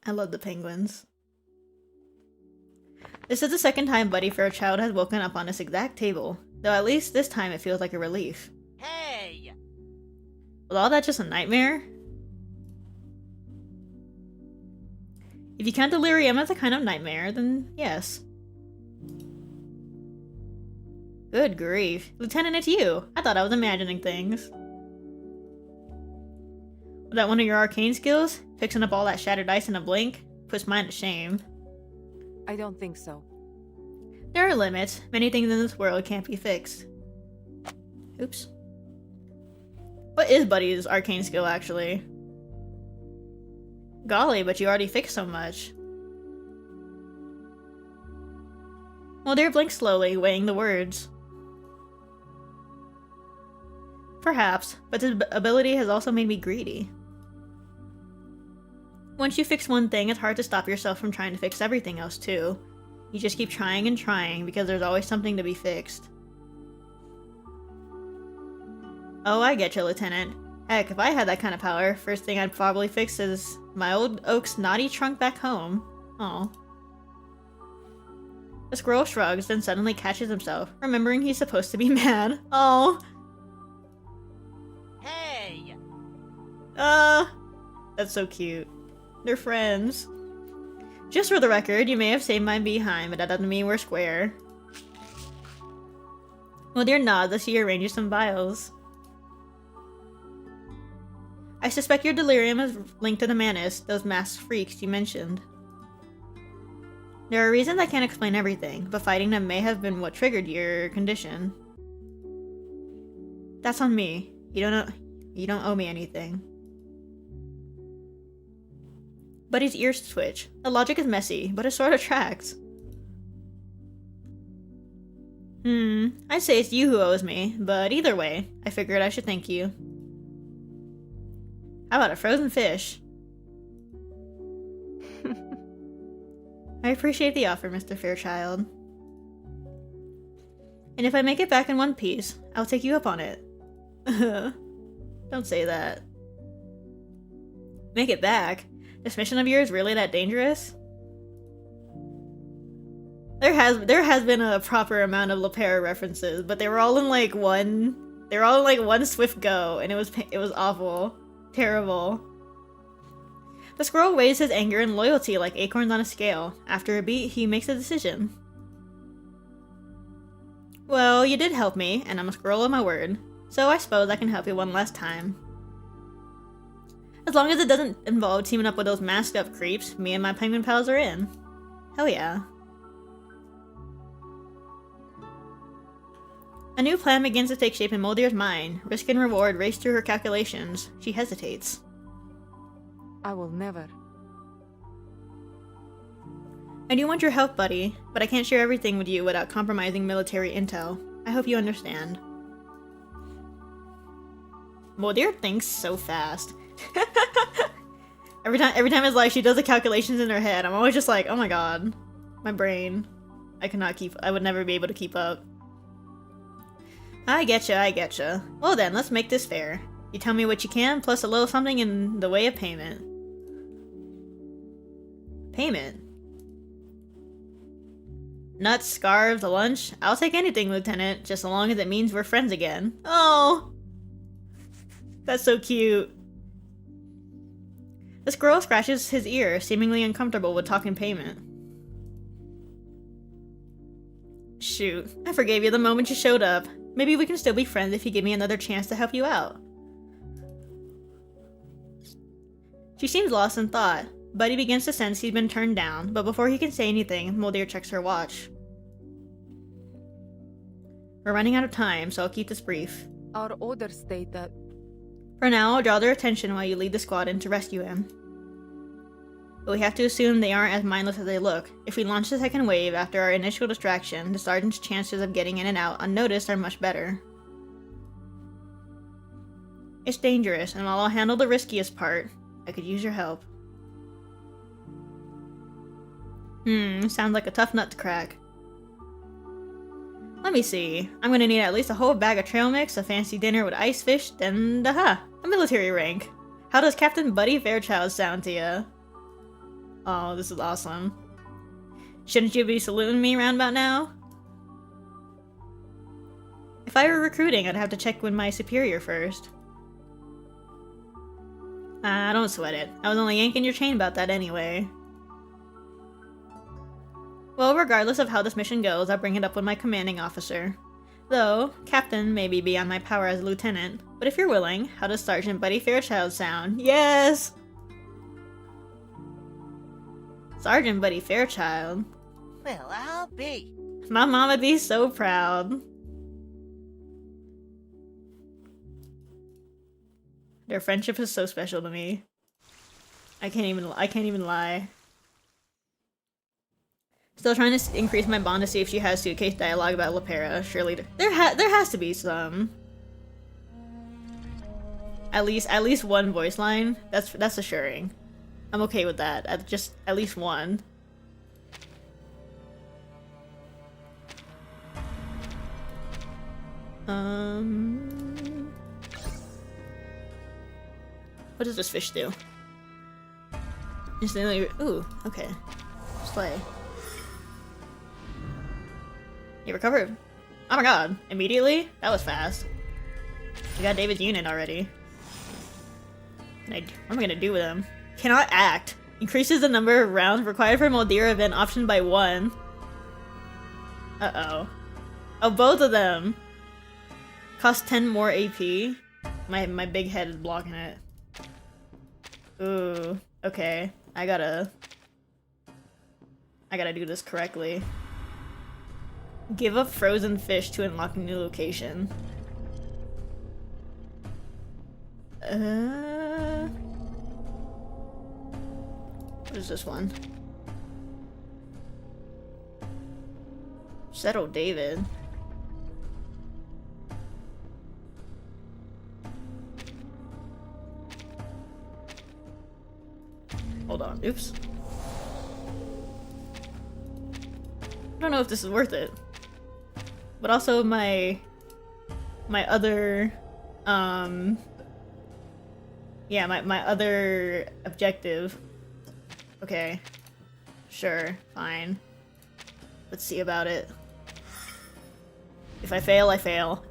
I love the penguins. This is the second time Buddy Fairchild has woken up on this exact table, though at least this time it feels like a relief.
Hey!
Was all that just a nightmare? If you count delirium as a kind of nightmare, then yes. Good grief. Lieutenant, it's you! I thought I was imagining things. Was that one of your arcane skills? Fixing up all that shattered ice in a blink? Puts mine to shame.
I don't think so.
There are limits. Many things in this world can't be fixed. Oops. What is Buddy's arcane skill, actually? Golly, but you already fixed so much. Moldir blinks slowly, weighing the words. Perhaps, but this ability has also made me greedy. Once you fix one thing, it's hard to stop yourself from trying to fix everything else too. You just keep trying and trying because there's always something to be fixed. Oh, I get you, Lieutenant. Heck, if I had that kind of power, first thing I'd probably fix is my old oak's naughty trunk back home. Aw. The squirrel shrugs, then suddenly catches himself, remembering he's supposed to be mad. Oh.
Hey!
That's so cute. They're friends. Just for the record, you may have saved my behind, but that doesn't mean we're square. Well, dear nods as she arranges some vials. I suspect your delirium is linked to the Manus, those masked freaks you mentioned. There are reasons I can't explain everything, but fighting them may have been what triggered your condition. That's on me. You don't owe me anything. Buddy's ears twitch. The logic is messy, but it sort of tracks. I'd say it's you who owes me, but either way, I figured I should thank you. How about a frozen fish? I appreciate the offer, Mr. Fairchild. And if I make it back in one piece, I'll take you up on it. Don't say that. Make it back? This mission of yours really that dangerous? There has been a proper amount of Lepera references, but they were all in like one. They were all in like one swift go, and it was awful, terrible. The squirrel weighs his anger and loyalty like acorns on a scale. After a beat, he makes a decision. Well, you did help me, and I'm a squirrel of my word, so I suppose I can help you one last time. As long as it doesn't involve teaming up with those masked up creeps, me and my penguin pals are in. Hell yeah. A new plan begins to take shape in Moldir's mind. Risk and reward race through her calculations. She hesitates.
I will never.
I do want your help, buddy, but I can't share everything with you without compromising military intel. I hope you understand. Moldir thinks so fast. Every time it's like she does the calculations in her head, I'm always just like, oh my god. My brain. I would never be able to keep up. I getcha. Well then, let's make this fair. You tell me what you can, plus a little something in the way of payment. Payment? Nuts, scarves, a lunch? I'll take anything, Lieutenant, just so long as it means we're friends again. Oh! That's so cute. The squirrel scratches his ear, seemingly uncomfortable with talking payment. Shoot, I forgave you the moment you showed up. Maybe we can still be friends if you give me another chance to help you out. She seems lost in thought. Buddy begins to sense he's been turned down, but before he can say anything, Moldir checks her watch. We're running out of time, so I'll keep this brief.
Our orders state that...
For now, I'll draw their attention while you lead the squad in to rescue him. But we have to assume they aren't as mindless as they look. If we launch the second wave after our initial distraction, the sergeant's chances of getting in and out unnoticed are much better. It's dangerous, and while I'll handle the riskiest part, I could use your help. Sounds like a tough nut to crack. Let me see. I'm gonna need at least a whole bag of trail mix, a fancy dinner with ice fish, then a military rank. How does Captain Buddy Fairchild sound to ya? Oh, this is awesome. Shouldn't you be saluting me round about now? If I were recruiting, I'd have to check with my superior first. Don't sweat it. I was only yanking your chain about that anyway. Well, regardless of how this mission goes, I'll bring it up with my commanding officer. Though, Captain may be beyond my power as Lieutenant, but if you're willing, how does Sergeant Buddy Fairchild sound? Yes! Sergeant Buddy Fairchild.
Well, I'll be.
My mom would be so proud. Their friendship is so special to me. I can't even lie. Still trying to increase my bond to see if she has suitcase dialogue about Lepera. Surely there has to be some. At least one voice line. That's assuring. I'm okay with that. At least one. What does this fish do? Instantly. Ooh, okay. Slay. You recovered. Oh my god. Immediately? That was fast. We got David's unit already. What am I gonna do with him? Cannot act. Increases the number of rounds required for Moldir event option by 1. Uh-oh. Oh, both of them! Cost 10 more AP. My big head is blocking it. Ooh. Okay. I gotta do this correctly. Give up frozen fish to unlock a new location. What is this one? Settle David. Hold on. Oops. I don't know if this is worth it. but also my other, yeah, my other objective. Okay. Sure, fine. Let's see about it. If I fail, I fail.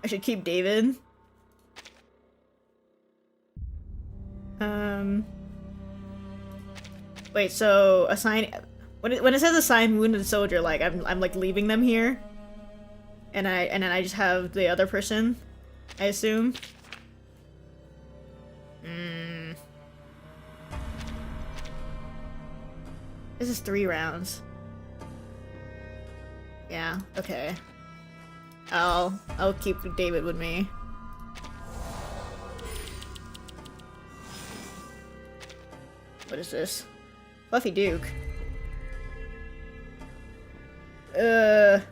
I should keep David. Wait, so assign when it says assign wounded soldier, like I'm like leaving them here, and then I just have the other person, I assume. This is 3 rounds. Yeah. Okay. I'll keep David with me. What is this? Fluffy Duke. Okay.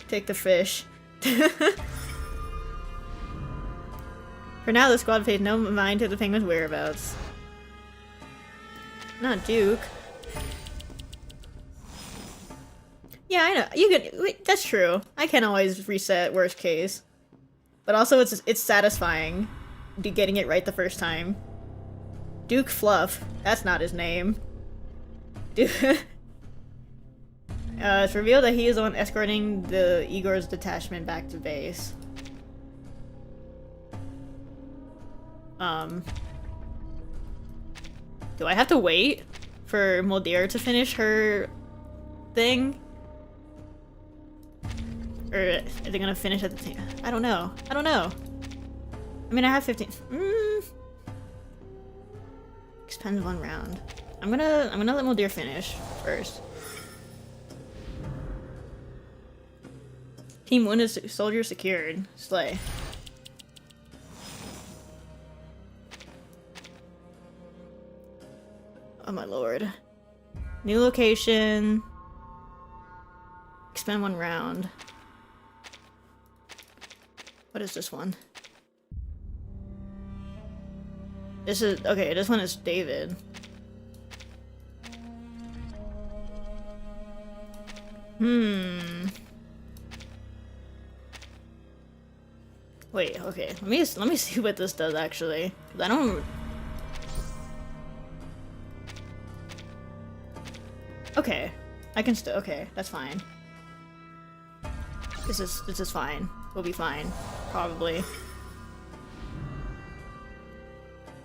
Take the fish. For now, the squad pays no mind to the penguin's whereabouts. Not Duke. Yeah, I know. You can. That's true. I can always reset worst case, but also it's satisfying, getting it right the first time. Duke Fluff. That's not his name. Duke. It's revealed that he is the one escorting the Igor's detachment back to base. Do I have to wait for Moldir to finish her thing? Or are they gonna finish at the same? I don't know. I don't know. I mean, I have 15. Expends 1 round. I'm gonna let Moldir finish first. Team wounded soldier secured. Slay. Oh my lord. New location. Expend 1 round. What is this one? This is okay, this one is David. Wait, okay. Let me see what this does actually. 'Cause I don't. Okay. I can still okay, that's fine. This is fine. We'll be fine. Probably.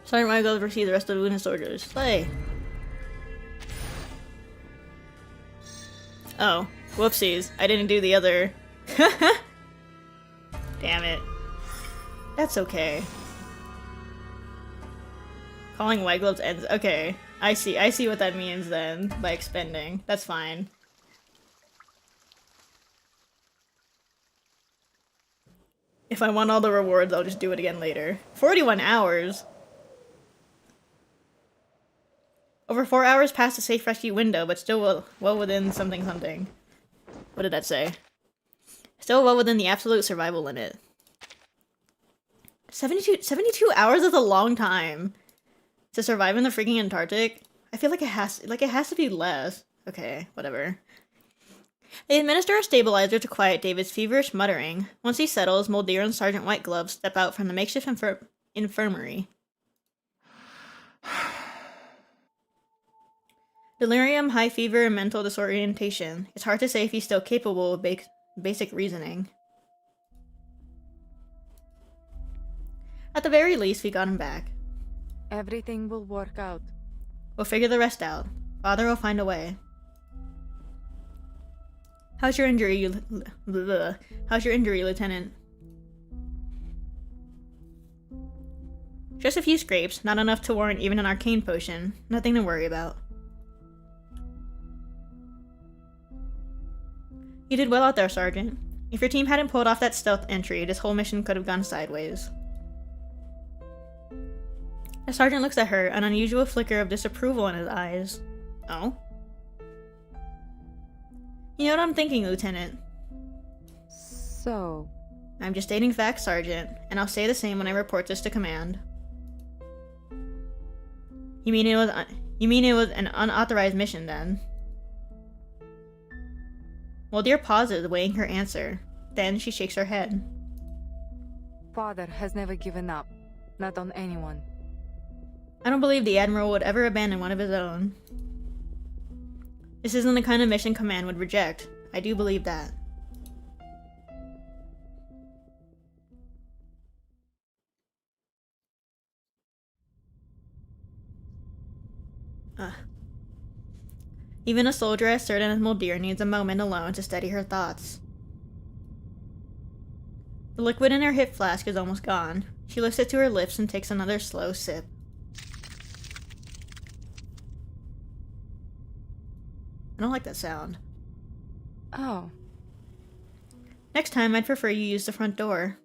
Sergeant Michael will receive the rest of the wounded soldiers. Slay! Oh. Whoopsies. I didn't do the other. Damn it. That's okay. Calling white gloves ends. Okay. I see what that means then, by expending. That's fine. If I want all the rewards, I'll just do it again later. 41 hours? Over 4 hours past the safe rescue window, but still well within something something. What did that say? Still well within the absolute survival limit. 72 hours is a long time to survive in the freaking Antarctic. I feel like it has to be less. Okay, whatever. They administer a stabilizer to quiet David's feverish muttering. Once he settles, Moldir and Sergeant Whitegloves step out from the makeshift infirmary. Delirium, high fever, and mental disorientation. It's hard to say if he's still capable of basic reasoning. At the very least, we got him back.
Everything will work out.
We'll figure the rest out. Father will find a way. How's your injury, Lieutenant? Just a few scrapes, not enough to warrant even an arcane potion. Nothing to worry about. You did well out there, Sergeant. If your team hadn't pulled off that stealth entry, this whole mission could have gone sideways. The sergeant looks at her, an unusual flicker of disapproval in his eyes. Oh? You know what I'm thinking, Lieutenant?
So?
I'm just stating facts, Sergeant, and I'll say the same when I report this to command. You mean it was an unauthorized mission then? Moldir pauses, weighing her answer. Then she shakes her head.
Father has never given up. Not on anyone.
I don't believe the Admiral would ever abandon one of his own. This isn't the kind of mission Command would reject. I do believe that. Even a soldier as certain as Moldir needs a moment alone to steady her thoughts. The liquid in her hip flask is almost gone. She lifts it to her lips and takes another slow sip. I don't like that sound.
Oh.
Next time, I'd prefer you use the front door.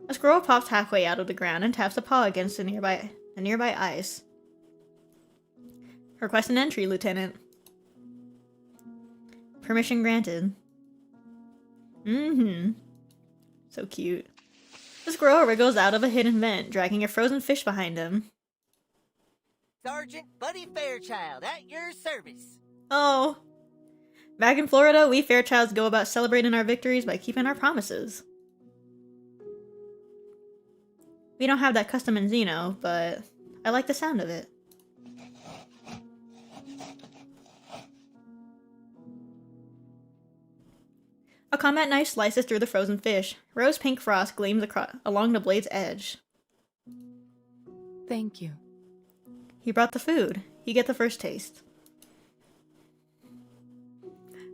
A squirrel pops halfway out of the ground and taps a paw against the nearby ice. Request an entry, Lieutenant. Permission granted. So cute. The squirrel wriggles out of a hidden vent, dragging a frozen fish behind him.
Sergeant Buddy Fairchild, at your service.
Oh. Back in Florida, we Fairchilds go about celebrating our victories by keeping our promises. We don't have that custom in Xeno, but I like the sound of it. A combat knife slices through the frozen fish. Rose-pink frost gleams along the blade's edge.
Thank you.
He brought the food. You get the first taste.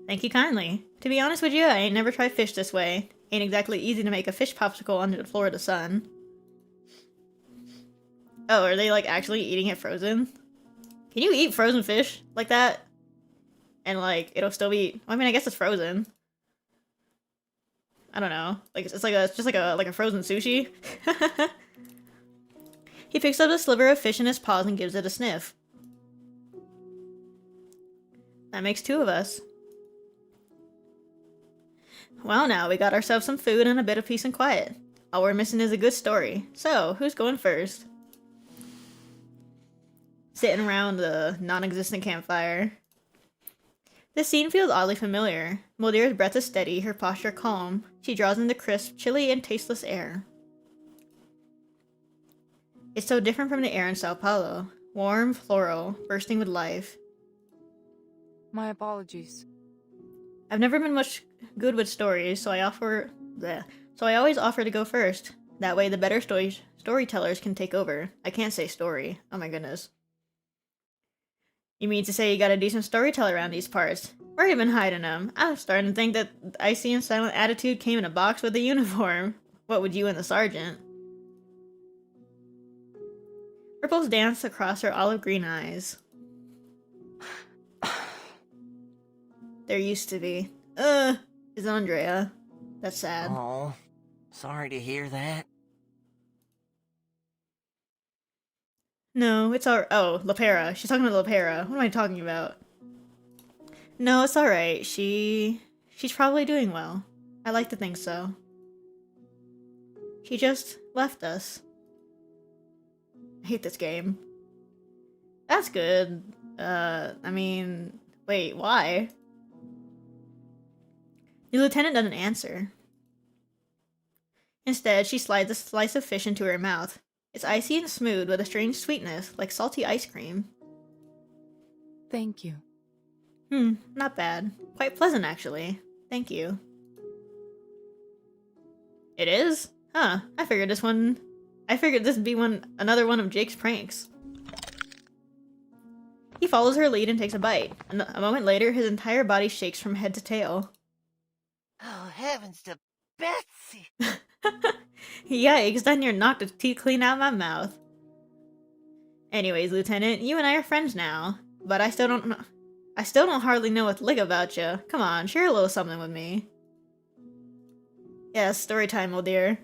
Thank you kindly. To be honest with you, I ain't never tried fish this way. Ain't exactly easy to make a fish popsicle under the Florida sun. Oh, are they, like, actually eating it frozen? Can you eat frozen fish like that? And, like, it'll still be... I mean, I guess it's frozen. I don't know. Like, it's just like a frozen sushi. He picks up a sliver of fish in his paws and gives it a sniff. That makes two of us. Well, now we got ourselves some food and a bit of peace and quiet. All we're missing is a good story. So, who's going first? Sitting around the non-existent campfire. This scene feels oddly familiar. Moldir's breath is steady, her posture calm. She draws in the crisp, chilly, and tasteless air. It's so different from the air in Sao Paulo. Warm, floral, bursting with life.
My apologies.
I've never been much good with stories, so I always offer to go first. That way the better storytellers can take over. I can't say story. Oh my goodness. You mean to say you got a decent storyteller around these parts? Where you been hiding them? I'm starting to think that the icy and silent attitude came in a box with a uniform. What would you and the sergeant? Ripples dance across her olive green eyes. There used to be. Is Andrea. That's sad.
Oh, sorry to hear that.
No, it's oh, Lapera. She's talking to Lapera. What am I talking about? No, it's alright. She's probably doing well. I like to think so. She just left us. I hate this game. That's good. I mean, wait, why? The lieutenant doesn't answer. Instead, she slides a slice of fish into her mouth. It's icy and smooth with a strange sweetness, like salty ice cream.
Thank you.
Not bad. Quite pleasant, actually. Thank you. It is? Huh, I figured this would be another one of Jake's pranks. He follows her lead and takes a bite. And a moment later, his entire body shakes from head to tail.
Oh, heavens to Betsy!
Yikes, done your knocked the teeth clean out of my mouth. Anyways, Lieutenant, you and I are friends now. But I still don't hardly know a lick about you. Come on, share a little something with me. Yes, story time, old dear.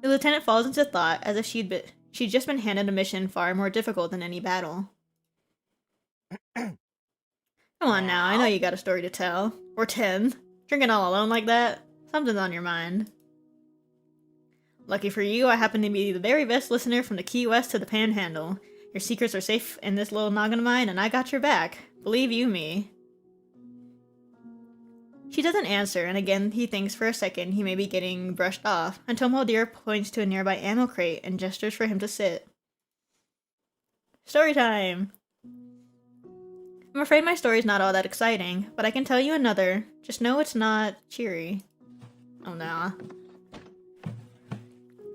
The lieutenant falls into thought as if she'd just been handed a mission far more difficult than any battle. Come on now, I know you got a story to tell. Or 10. Drinking all alone like that? Something's on your mind. Lucky for you, I happen to be the very best listener from the Key West to the Panhandle. Your secrets are safe in this little noggin of mine, and I got your back. Believe you me. She doesn't answer, and again he thinks for a second he may be getting brushed off, until Moldir points to a nearby ammo crate and gestures for him to sit. Story time! I'm afraid my story's not all that exciting, but I can tell you another. Just know it's not cheery. Oh nah.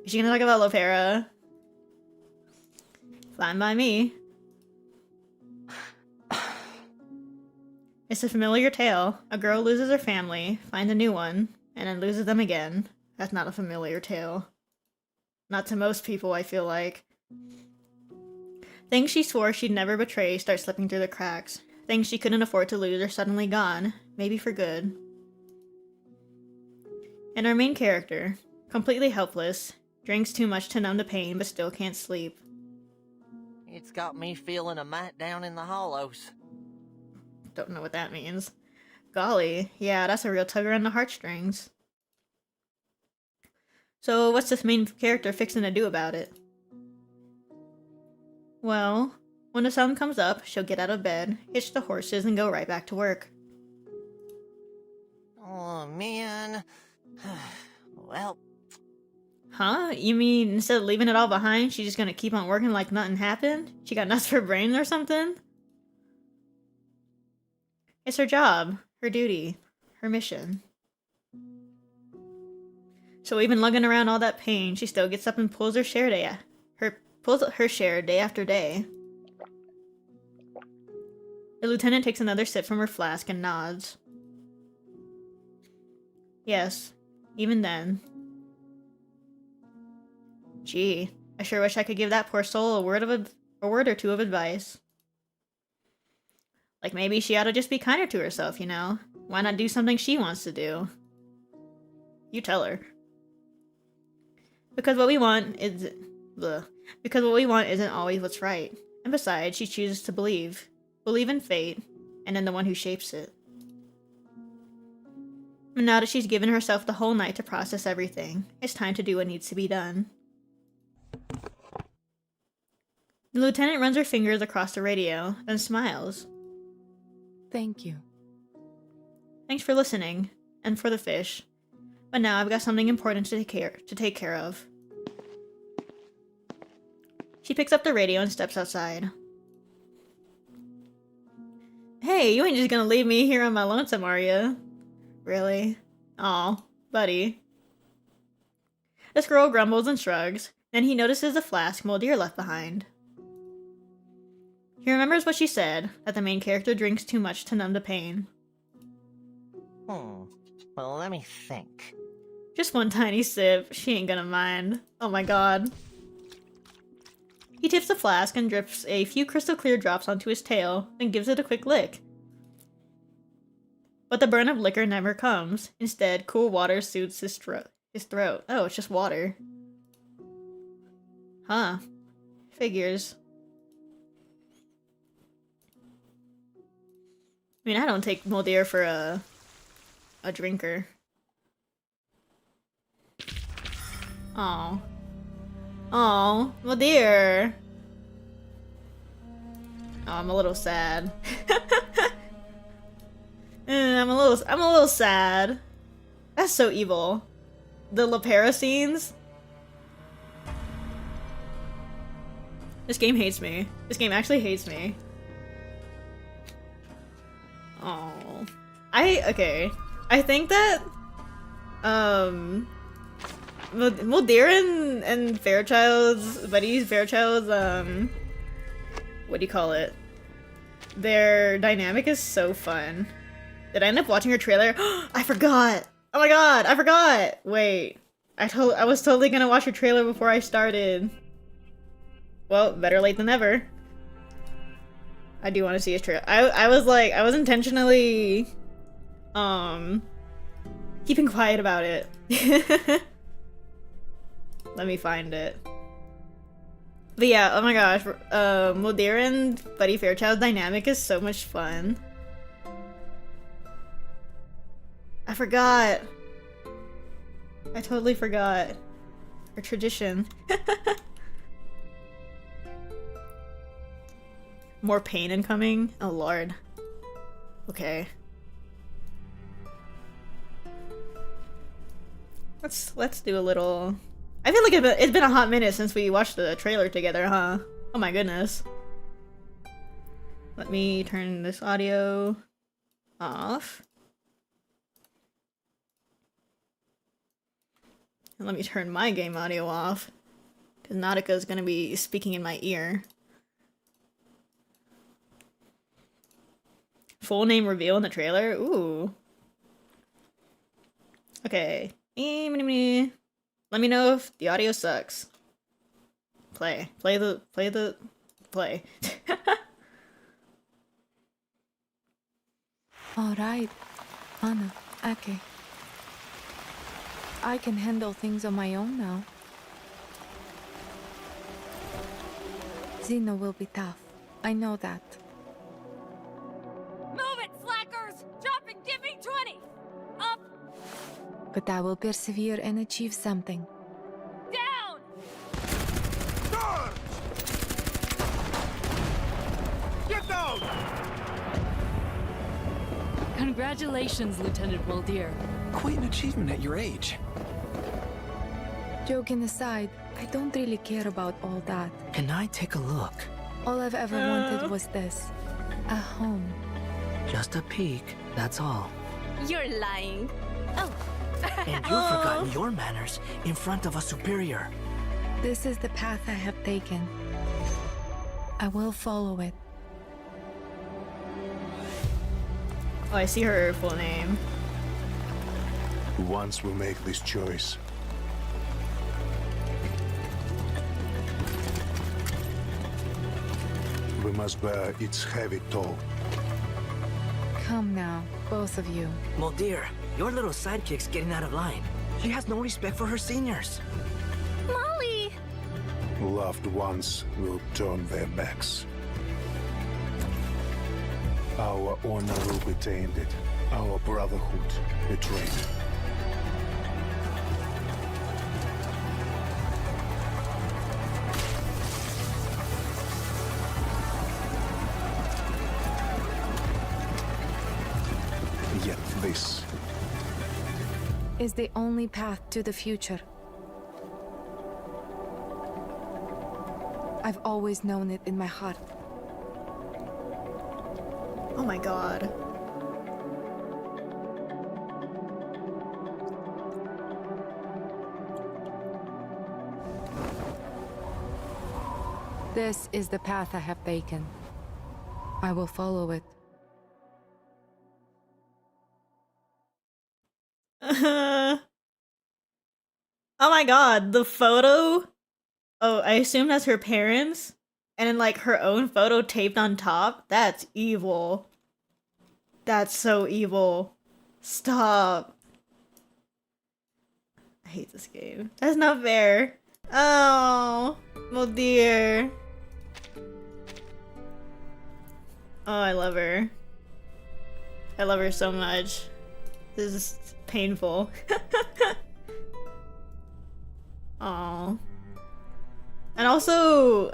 Is she gonna talk about Lopera? Fine by me. It's a familiar tale. A girl loses her family, finds a new one, and then loses them again. That's not a familiar tale. Not to most people, I feel like. Things she swore she'd never betray start slipping through the cracks. Things she couldn't afford to lose are suddenly gone, maybe for good. And our main character, completely helpless, drinks too much to numb the pain but still can't sleep.
It's got me feeling a mite down in the hollows.
Don't know what that means. Golly, yeah, that's a real tugger on the heartstrings. So what's this main character fixing to do about it? Well, when the sun comes up, she'll get out of bed, hitch the horses, and go right back to work.
Oh, man. Well...
Huh? You mean instead of leaving it all behind, she's just gonna keep on working like nothing happened? She got nuts for brain or something? It's her job, her duty, her mission. So even lugging around all that pain, she still gets up and pulls her share day after day. The lieutenant takes another sip from her flask and nods. Yes, even then. Gee, I sure wish I could give that poor soul a word or two of advice. Like maybe she ought to just be kinder to herself, you know? Why not do something she wants to do? You tell her. Because what we want isn't always what's right. And besides, she chooses to believe in fate, and in the one who shapes it. And now that she's given herself the whole night to process everything, it's time to do what needs to be done. The lieutenant runs her fingers across the radio, then smiles.
Thank you.
Thanks for listening, and for the fish. But now I've got something important to take care of. She picks up the radio and steps outside. Hey, you ain't just gonna leave me here on my lonesome, are ya? Really? Aw, buddy. The squirrel grumbles and shrugs, then he notices the flask Moldir left behind. He remembers what she said, that the main character drinks too much to numb the pain.
Well, let me think.
Just one tiny sip, she ain't gonna mind. Oh my god. He tips the flask and drips a few crystal clear drops onto his tail, then gives it a quick lick. But the burn of liquor never comes. Instead, cool water soothes his throat. Oh, it's just water. Huh. Figures. I mean, I don't take Moldir for a drinker. Aw. Aw, Moldir. Oh, I'm a little sad. I'm a little sad. That's so evil. The Lopera scenes. This game hates me. This game actually hates me. Oh, okay. I think that Moldir and Fairchild's what do you call it? Their dynamic is so fun. Did I end up watching her trailer? I forgot! Oh my god, I forgot! Wait. I was totally gonna watch her trailer before I started. Well, better late than never. I do want to see his trailer. I was intentionally keeping quiet about it. Let me find it. But yeah, oh my gosh, Moldir and Buddy Fairchild's dynamic is so much fun. I forgot. I totally forgot. Our tradition. More pain incoming? Oh lord. Okay. Let's do a little... I feel like it's been a hot minute since we watched the trailer together, huh? Oh my goodness. Let me turn this audio off. And let me turn my game audio off. Because Nautica is going to be speaking in my ear. Full name reveal in the trailer? Ooh. Okay. Let me know if the audio sucks. Play. Play.
Alright, Anna, Ake. I can handle things on my own now. Xeno will be tough. I know that.
Move it, slackers! Drop and give me 20! Up!
But I will persevere and achieve something.
Down!
Get down!
Congratulations, Lieutenant Moldir.
Quite an achievement at your age.
Joking aside, I don't really care about all that.
Can I take a look?
All I've ever wanted was this. A home.
Just a peek, that's all.
You're lying. Oh.
And you've forgotten your manners in front of a superior.
This is the path I have taken. I will follow it.
Oh, I see her full name.
Once we make this choice, we must bear its heavy toll.
Come now, both of you.
Moldir, your little sidekick's getting out of line. She has no respect for her seniors.
Molly!
Loved ones will turn their backs. Our honor will be tainted, our brotherhood betrayed. Yet this
Is the only path to the future. I've always known it in my heart.
Oh my god.
This is the path I have taken. I will follow it.
Oh my god, the photo? Oh, I assume that's her parents? And then like her own photo taped on top? That's evil. That's so evil. Stop. I hate this game. That's not fair. Oh, well dear. Oh, I love her. I love her so much. This is painful. Aw. And also,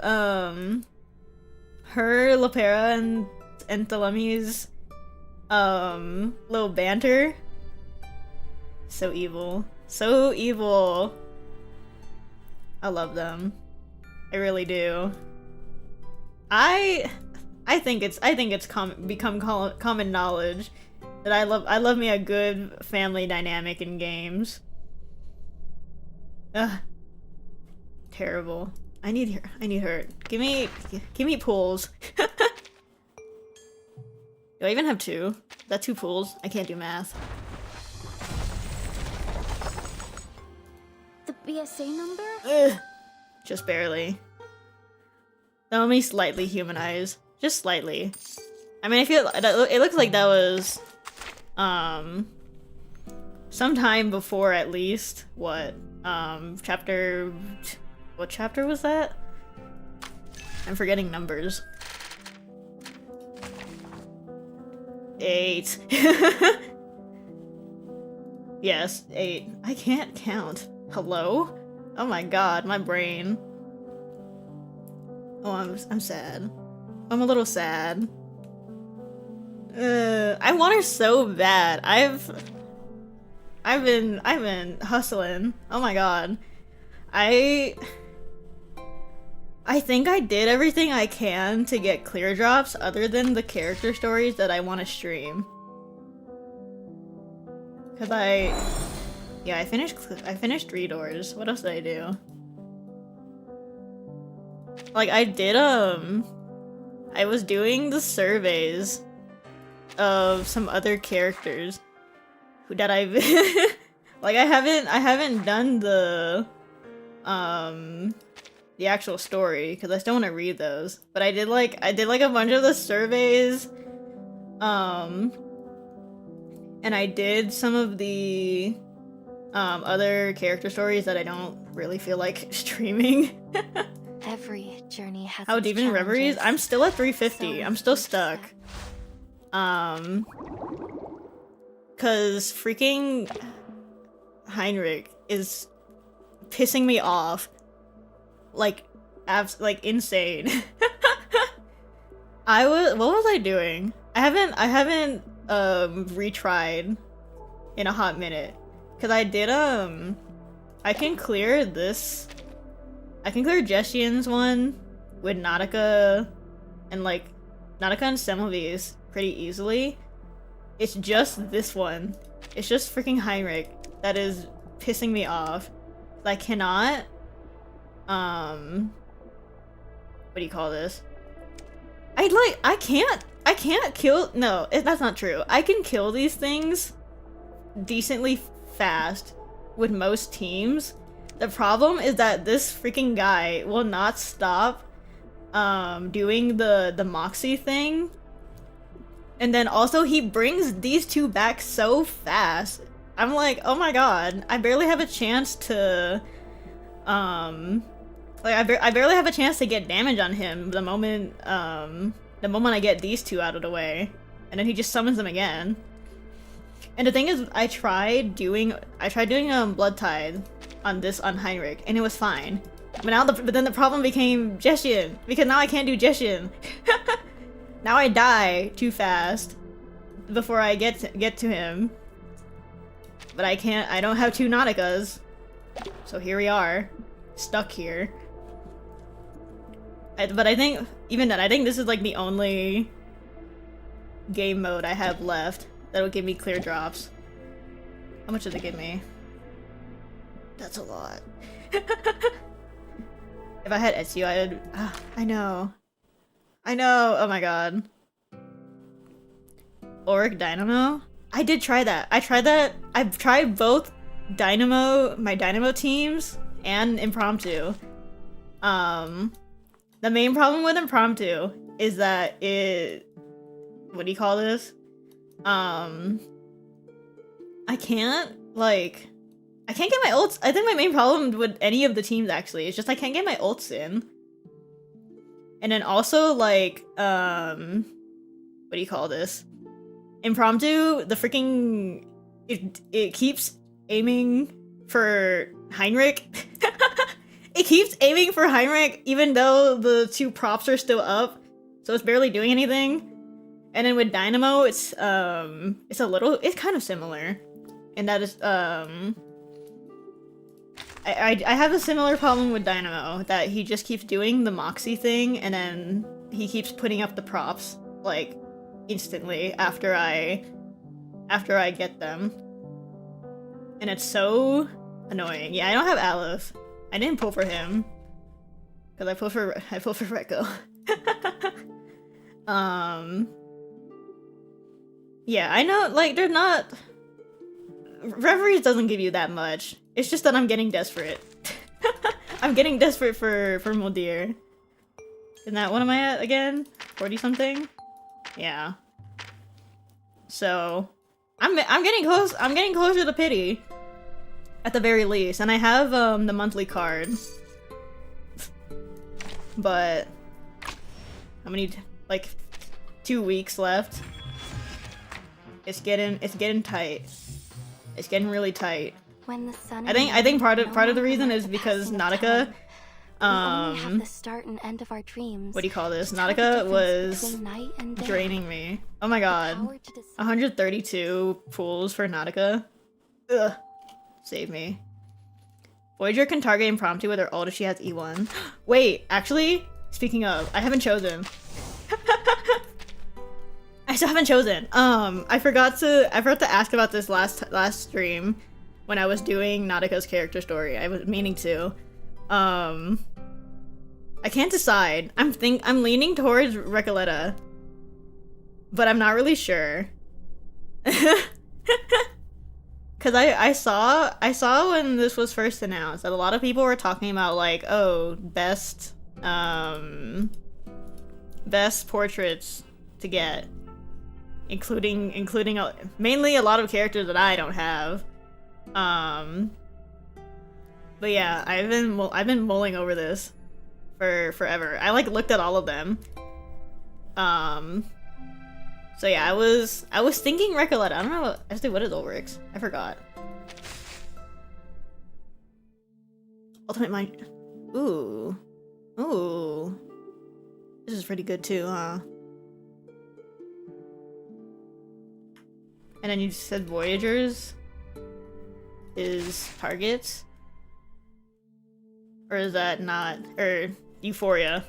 her, Lepera, and Thelemi's, little banter. So evil. So evil. I love them. I really do. I think it's become common knowledge that I love me a good family dynamic in games. Ugh. Terrible. I need her. Give me pools. Do I even have two? Is that two pools? I can't do math.
The BSA number?
Ugh. Just barely. Only slightly humanized. Just slightly. I mean, I feel it looks like that was sometime before at least what chapter. What chapter was that? I'm forgetting numbers. 8. Yes, 8. I can't count. Hello? Oh my god, my brain. Oh, I'm sad. I'm a little sad. I want her so bad. I've been hustling. Oh my god. I think I did everything I can to get clear drops other than the character stories that I want to stream. Cause I finished 3 doors. What else did I do? Like I did I was doing the surveys of some other characters that I've like I haven't done the actual story because I still want to read those. But I did like a bunch of the surveys, and I did some of the other character stories that I don't really feel like streaming.
Every journey has
How
its
deep in reveries?
challenges.
I'm still at 350.
So
I'm still
each
stuck.
step.
Cause freaking Heinrich is pissing me off. Like insane. What was I doing? I haven't retried in a hot minute. Cause I did I can clear this. I can clear Jessian's one with Nautica and like Nautica and Semmelweis pretty easily. It's just this one. It's just freaking Heinrich that is pissing me off. I cannot what do you call this? I can't kill. No, that's not true. I can kill these things decently fast with most teams. The problem is that this freaking guy will not stop doing the Moxie thing. And then also he brings these 2 back so fast. I'm like, oh my god, I barely have a chance to I barely have a chance to get damage on him the moment I get these 2 out of the way. And then he just summons them again. And the thing is, I tried doing Blood Tide on Heinrich, and it was fine. But then the problem became Jessian, because now I can't do Jessian. Now I die too fast before I get to him. But I don't have 2 Nauticas. So here we are, stuck here. But I think, even then, I think this is like the only game mode I have left that'll give me clear drops. How much did it give me? That's a lot. If I had Ezio, I would... I know. Oh my god. Auric Dynamo? I did try that. I've tried both my Dynamo teams and Impromptu. The main problem with Impromptu is that what do you call this? I can't get my ults. I think my main problem with any of the teams actually is just I can't get my ults in. And then also like, what do you call this? Impromptu, the freaking, it keeps aiming for Heinrich. It keeps aiming for Heinrich even though the 2 props are still up. So it's barely doing anything. And then with Dynamo, it's kind of similar. And that is, I have a similar problem with Dynamo, that he just keeps doing the Moxie thing, and then he keeps putting up the props, like, instantly after I get them. And it's so annoying. Yeah, I don't have Aleph. I didn't pull for him. Because I pulled for Rekko. Yeah, I know, like, they're not... Reveries doesn't give you that much. It's just that I'm getting desperate. I'm getting desperate for moldir. Isn't that, what am I at again? 40 something? Yeah. So I'm getting close. I'm getting closer to pity. At the very least. And I have the monthly card. But how many, like 2 weeks left? It's getting tight. It's getting really tight.
When the sun
I think part of the reason is because Nautica,
we only have the start and end of our dreams.
what do you call this?
To tell the
Nautica
difference
was
between night and day.
draining me. Oh my god.
Power to decide.
132 pools for Nautica. Ugh. Save me. Voyager can target impromptu with her ult if she has E1. Wait, actually, speaking of, I haven't chosen. I still haven't chosen. I forgot to ask about this last stream when I was doing Nautica's character story. I was meaning to. I can't decide. I'm leaning towards Recoleta, but I'm not really sure. Cause I saw when this was first announced that a lot of people were talking about like, oh, best portraits to get, including mainly a lot of characters that I don't have. But yeah, I've been mulling over this for forever. I like looked at all of them. So yeah, I was thinking Recoleta. I don't know actually what is Ulrich's. I forgot. Ultimate Mind. Ooh. This is pretty good too, huh? And then you said Voyagers is targets? Or is that not? Or Euphoria?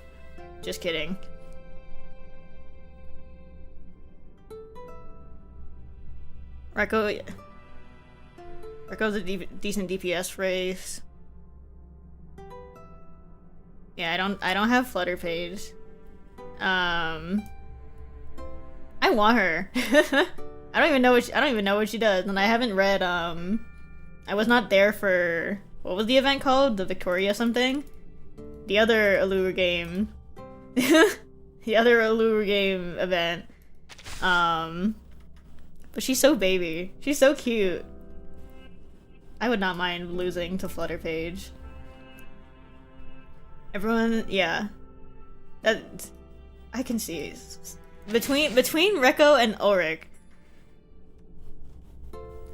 Just kidding. Reko's a decent DPS race. Yeah, I don't have Flutter Page. I want her. I don't even know what she does, and I haven't read. I was not there for what was the event called? The Victoria something. The other Allure game. The other Allure game event. But she's so baby. She's so cute. I would not mind losing to Flutter Page. Everyone, yeah. That I can see. Between Reko and Ulrich.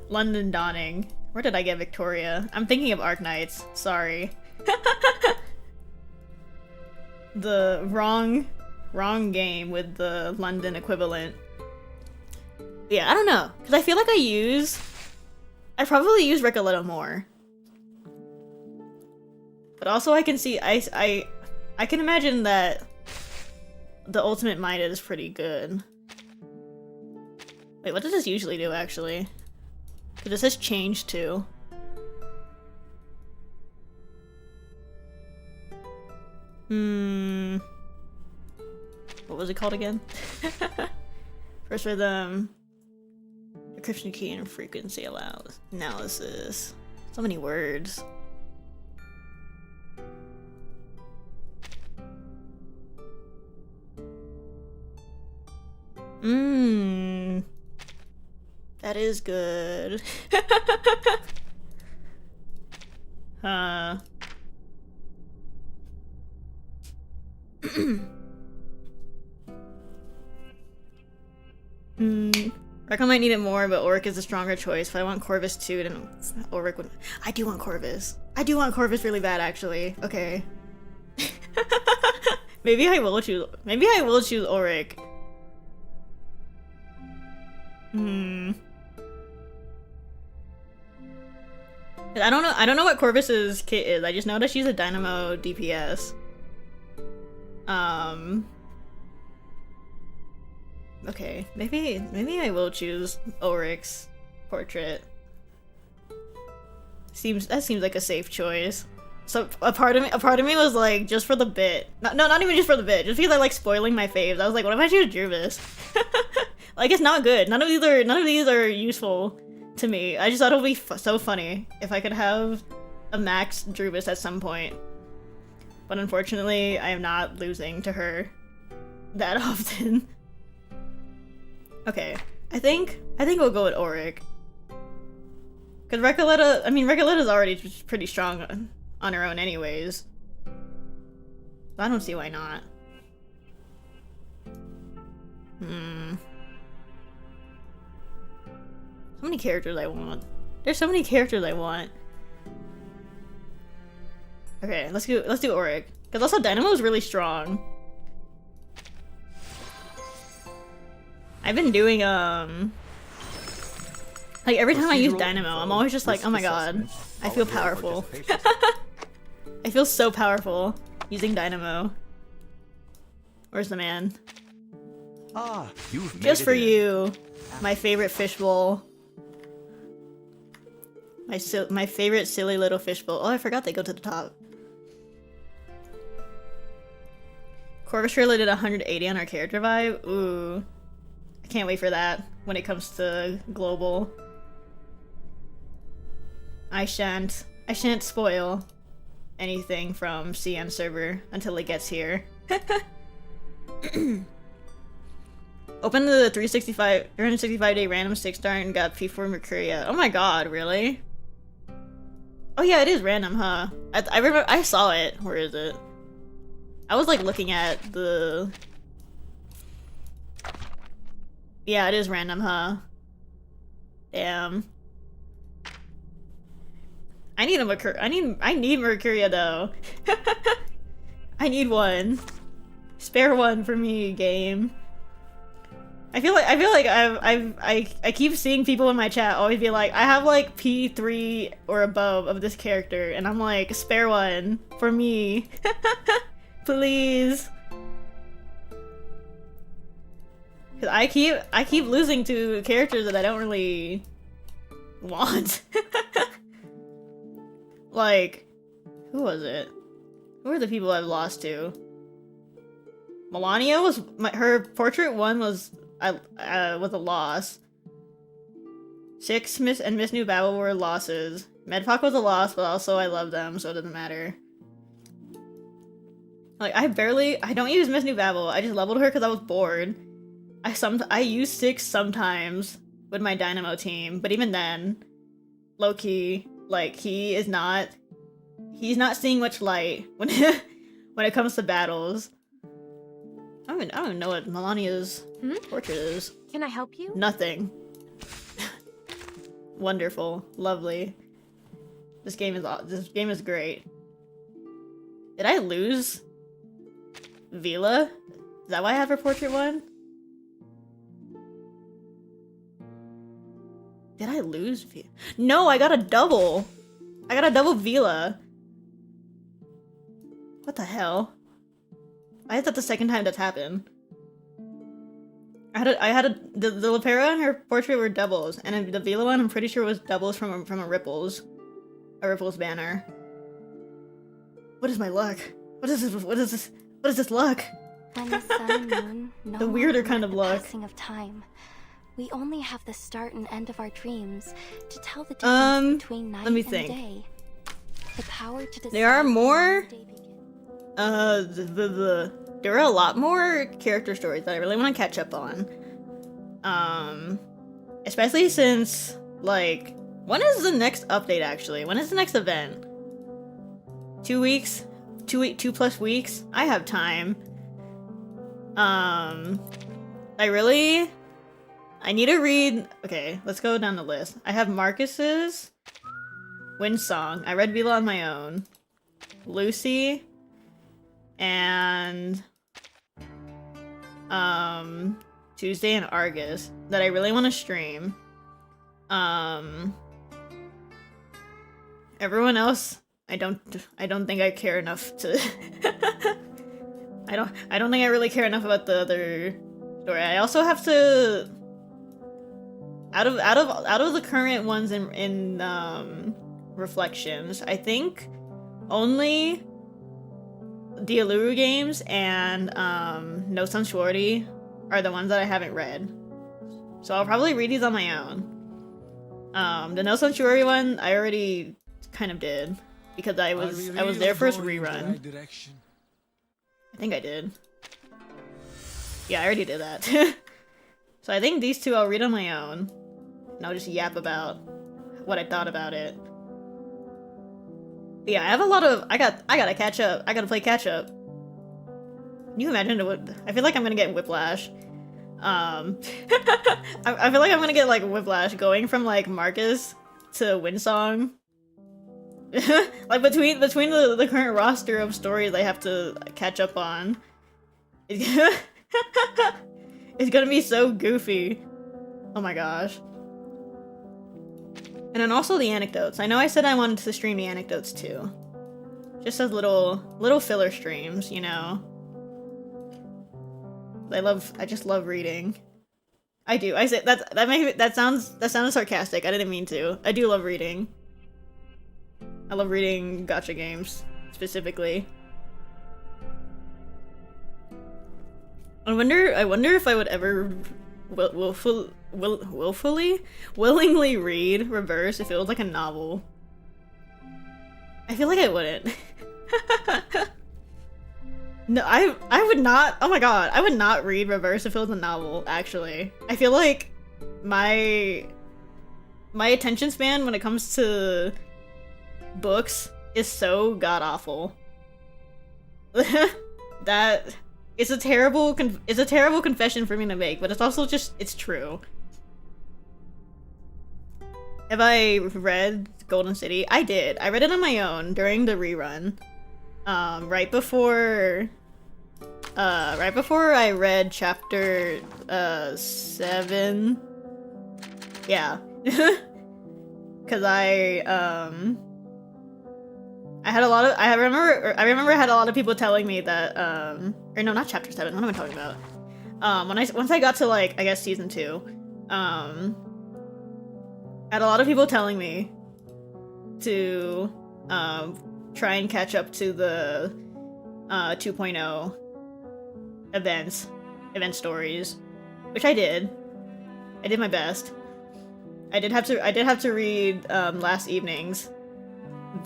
London Dawning. Where did I get Victoria? I'm thinking of Arknights. Sorry. The wrong game with the London equivalent. Yeah, I don't know. Because I feel like I probably use Recoleta more. But also I can see, I can imagine that the Ultimate Minded is pretty good. Wait, what does this usually do, actually? Because it says change too. What was it called again? First rhythm. Encryption key and frequency allows. Analysis. So many words. That is good. Reko might need it more, but Ulrich is a stronger choice. If I want Corvus too, then Ulrich would. I do want Corvus. I do want Corvus really bad, actually. Okay. Maybe I will choose Ulrich. I don't know what Corvus's kit is. I just know that she's a Dynamo DPS. Okay, maybe I will choose Ulrich's portrait. That seems like a safe choice. So a part of me was like, just for the bit. Not even just for the bit. Just because I like spoiling my faves. I was like, what if I choose Druvis? Like, it's not good. None of these are useful to me. I just thought it would be so funny if I could have a max Druvis at some point. But unfortunately, I am not losing to her that often. Okay, I think we'll go with Ulrich. Cause Recoleta's already pretty strong on her own anyways. I don't see why not. So many characters I want. There's so many characters I want. Okay, let's do Auric. Because also Dynamo is really strong. I've been doing like every time I use Dynamo, I'm always just like, oh my god, I feel powerful. I feel so powerful using Dynamo. Where's the man?
Ah, you've made
Just
it
for
in.
you, my favorite fishbowl. My favorite silly little fishbowl. Oh, I forgot they go to the top. Corvus Trailer did 180 on our character vibe. Ooh. I can't wait for that when it comes to global. I shan't spoil anything from CN server until it gets here. Open the 365 day random 6-star and got P4 Mercuria. Oh my god, really? Oh yeah, it is random, huh? I remember I saw it. Where is it? I was like looking at the... Yeah, it is random, huh? Damn. I need a I need Mercuria though. I need one. Spare one for me, game. I feel like I keep seeing people in my chat always be like, I have like P3 or above of this character, and I'm like, spare one for me. Please. Cause I keep losing to characters that I don't really want. Like, who was it? Who are the people I've lost to? Melania was her portrait one was a loss. 6 and Miss New Babel were losses. Medfock was a loss, but also I love them, so it doesn't matter. Like I don't use Miss New Babel. I just leveled her because I was bored. I use 6 sometimes with my Dynamo team, but even then, low key, like he's not seeing much light when when it comes to battles. I don't even know what Melania's portrait is.
Can I help you?
Nothing. Wonderful, lovely. This game is great. Did I lose Vila? Is that why I have her portrait one? Did I lose Vila? No, I got a double. I got a double Vila. What the hell? I had that the second time that's happened. The Lepera and her portrait were doubles, and the Vila one I'm pretty sure was doubles from a Ripples banner. What is my luck? What is this luck?
When the sun and moon no
The weirder
longer
kind of
the
luck.
passing of time, we only have the start and end of our dreams to tell the difference between night
let me
and
think.
day. The power to decide
There are more.
when the day begins.
There are a lot more character stories that I really want to catch up on. Especially since, like, when is the next update actually? When is the next event? 2 weeks? 2+ weeks? I have time. I need to read. Okay, let's go down the list. I have Marcus's Wind Song. I read Vila on my own. Lucy. And Tuesday and Argus that I really want to stream. Everyone else, I don't think I care enough to I don't think I really care enough about the other story. I also have to out of the current ones in Reflections, I think only the Alluru games and No Sun Shorty are the ones that I haven't read. So I'll probably read these on my own. The No Sun Shorty one I already kind of did because I was there for its rerun. I think I did. Yeah, I already did that. So I think these two I'll read on my own. And I'll just yap about what I thought about it. But yeah, I have a lot of I gotta catch up. I gotta play catch up. Can you imagine I feel like I'm gonna get whiplash. I feel like I'm gonna get like whiplash going from like Marcus to Windsong. Like between the current roster of stories I have to catch up on. It's gonna be so goofy. Oh my gosh. And then also the anecdotes. I know I said I wanted to stream the anecdotes too. Just as little filler streams, you know. I just love reading. I do. I said that sounds sarcastic. I didn't mean to. I do love reading. I love reading gacha games specifically. I wonder if I would ever willingly read Reverse if it was like a novel. I feel like I wouldn't. No, I would not. Oh my god, I would not read Reverse if it was a novel, actually. I feel like my attention span when it comes to books is so god-awful. That it's a terrible confession for me to make, but it's also just, it's true. Have I read Golden City? I did. I read it on my own during the rerun. Right before I read chapter 7. Yeah. Cause I remember I had a lot of people telling me that or no, not chapter 7. What am I talking about? Once I got to, like, I guess season 2, I had a lot of people telling me to try and catch up to the 2.0 event stories, which I did. I did my best. I did have to read Last Evenings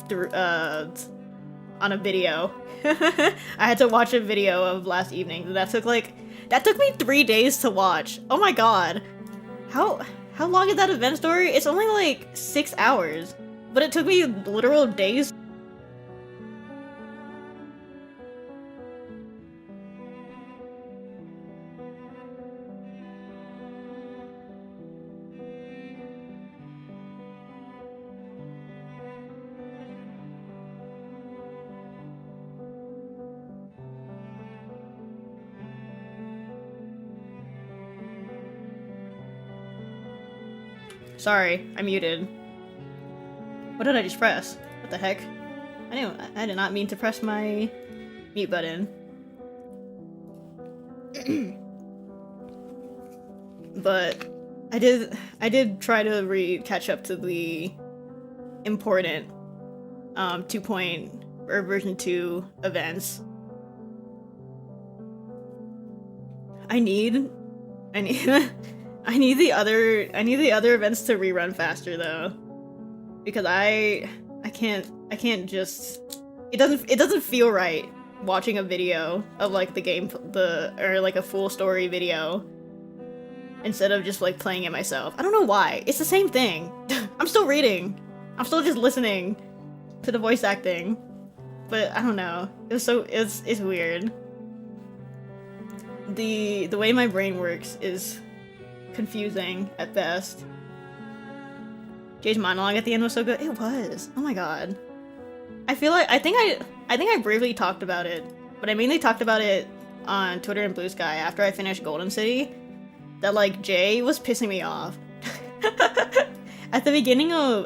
on a video. I had to watch a video of Last Evenings, and that took me 3 days to watch. Oh my god. How long is that event story? It's only like 6 hours, but it took me literal days. Sorry, I muted. What did I just press? What the heck? I did not mean to press my mute button. But I did try to catch up to the important 2. Or version 2 events. I need the other events to rerun faster though, because I can't just, it doesn't feel right watching a video of like the game, or like a full story video instead of just like playing it myself. I don't know why. It's the same thing. I'm still reading. I'm still just listening to the voice acting, but I don't know. It's weird. The way my brain works is confusing at best. Jay's monologue at the end was so good. It was. Oh my god. I feel like I think I briefly talked about it, but I mainly talked about it on Twitter and Blue Sky after I finished Golden City. That like Jay was pissing me off. At the beginning of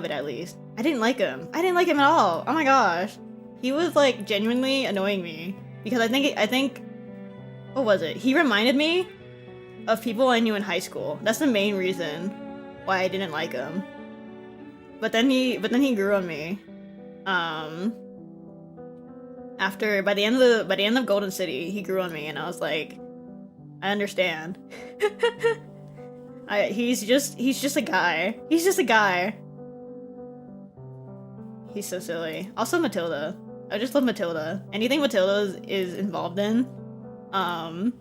it, at least. I didn't like him. I didn't like him at all. Oh my gosh. He was like genuinely annoying me because I think what was it? He reminded me of people I knew in high school. That's the main reason why I didn't like him. But then he grew on me. By the end of Golden City, he grew on me, and I was like, I understand. He's just a guy. He's just a guy. He's so silly. Also Matilda. I just love Matilda. Anything Matilda is involved in, I'm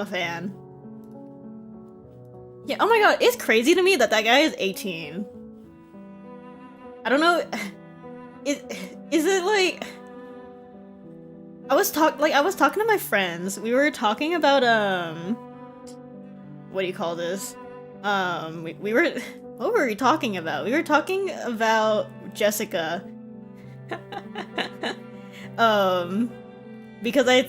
a fan. Yeah, oh my god, it's crazy to me that guy is 18. I don't know. Is it like I was talking to my friends. We were talking about what do you call this? We were What were we talking about? We were talking about Jessica. Because I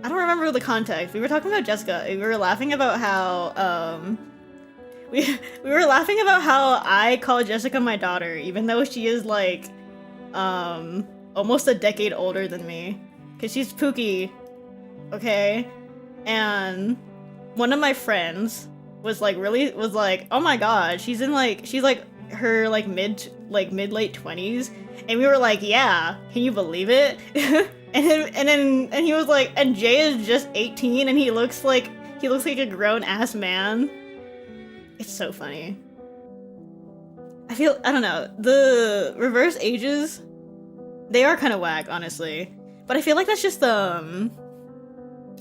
don't remember the context. We were talking about Jessica. We were laughing about how we were laughing about how I call Jessica my daughter, even though she is like almost a decade older than me. Cause she's Pookie. Okay? And one of my friends was like, oh my god, she's like her like mid late 20s, and we were like, yeah, can you believe it? and he was like, and Jay is just 18 and he looks like a grown ass man. It's so funny. I don't know, the reverse ages, they are kind of whack, honestly, but I feel like that's just I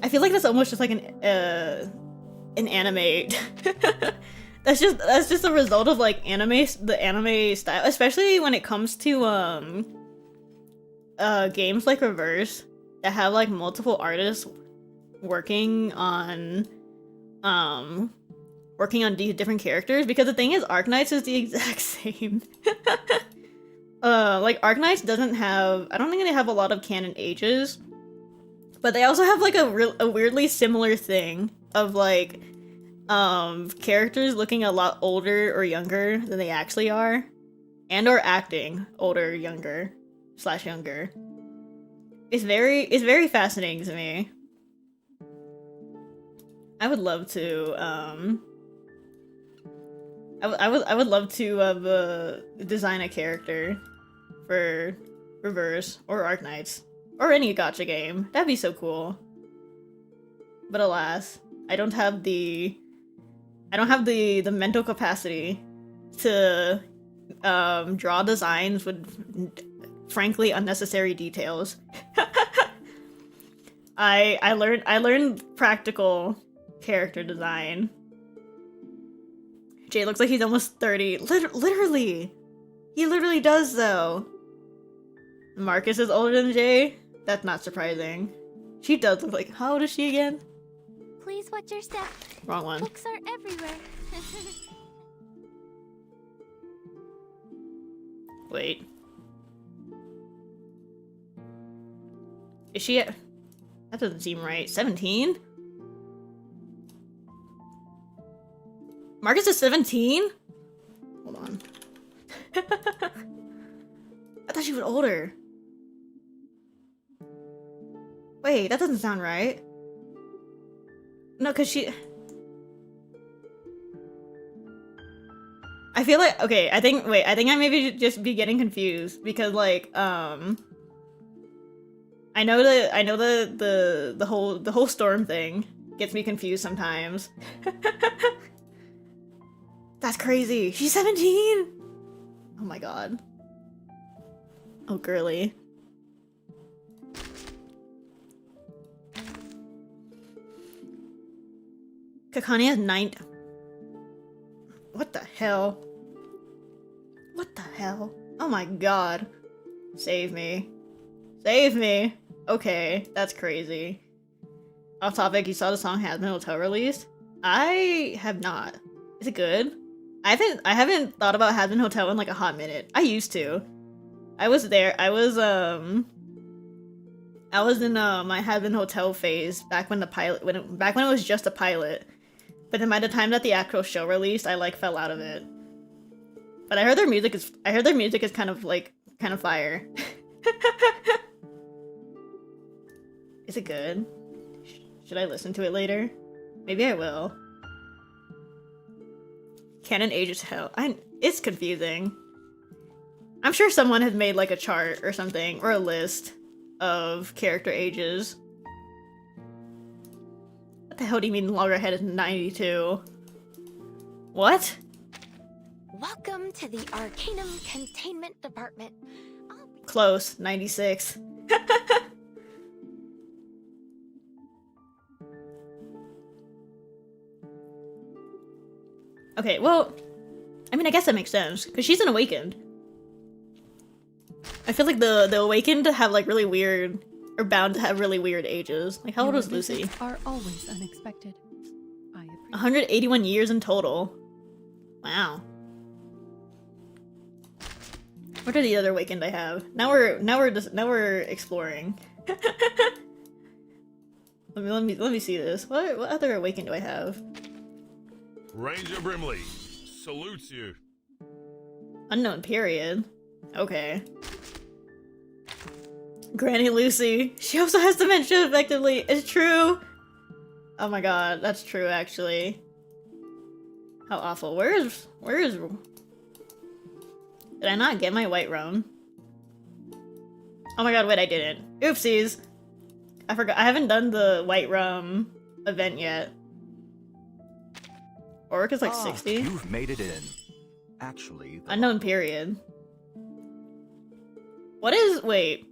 feel like that's almost just like an anime. That's just a result of like the anime style, especially when it comes to games like Reverse that have like multiple artists working on these different characters. Because the thing is, Arknights is the exact same. Like Arknights doesn't have, I don't think they have a lot of canon ages, but they also have like a weirdly similar thing of like characters looking a lot older or younger than they actually are, and or acting older, younger / younger. It's very fascinating to me. I would love to I would love to design a character for Reverse or Arknights or any gacha game. That'd be so cool. But alas, I don't have the mental capacity to draw designs with frankly unnecessary details. I learned practical character design. Jay looks like he's almost 30. Literally. He literally does, though. Marcus is older than Jay? That's not surprising. She does look like... How old is she again?
Please watch your step.
Wrong one.
Books are everywhere.
Wait. Is she at... That doesn't seem right. 17? Marcus is 17? Hold on. I thought she was older. Wait, that doesn't sound right. No, because she... I feel like... Okay, I think I maybe just be getting confused. Because, like, I know the whole storm thing gets me confused sometimes. That's crazy. She's 17! Oh my god. Oh, girly. Kakani has 9... What the hell? What the hell? Oh my god. Save me. Save me! Okay, that's crazy. Off topic, you saw the song Has Been Hotel released? I have not. Is it good? I haven't thought about Has Been Hotel in like a hot minute. I used to. I was there. I was in my Has Been Hotel phase back when back when it was just a pilot. But then by the time that the actual show released, I like fell out of it. But I heard their music is kind of fire. Is it good? Should I listen to it later? Maybe I will. Canon ages hell. It's confusing. I'm sure someone has made like a chart or something, or a list of character ages. What the hell do you mean Loggerhead is 92? What?
Welcome to the Arcanum Containment Department.
Close, 96. Okay, well, I mean, I guess that makes sense, because she's an Awakened. I feel like the Awakened have like really weird, or bound to have really weird ages. Like, how old was Lucy?
Visits are always unexpected. I appreciate
181 years in total. Wow. What are the other awakened I have? Now we're exploring. let me see this. What other awakened do I have?
Ranger Brimley salutes you.
Unknown period. Okay. Granny Lucy. She also has dementia effectively. It's true. Oh my god, that's true actually. How awful. Where is Did I not get my white rum? Oh my god, wait, I didn't. Oopsies. I forgot. I haven't done the white rum event yet. Orc is like 60.
You've made it in. Actually,
Unknown period. What is wait?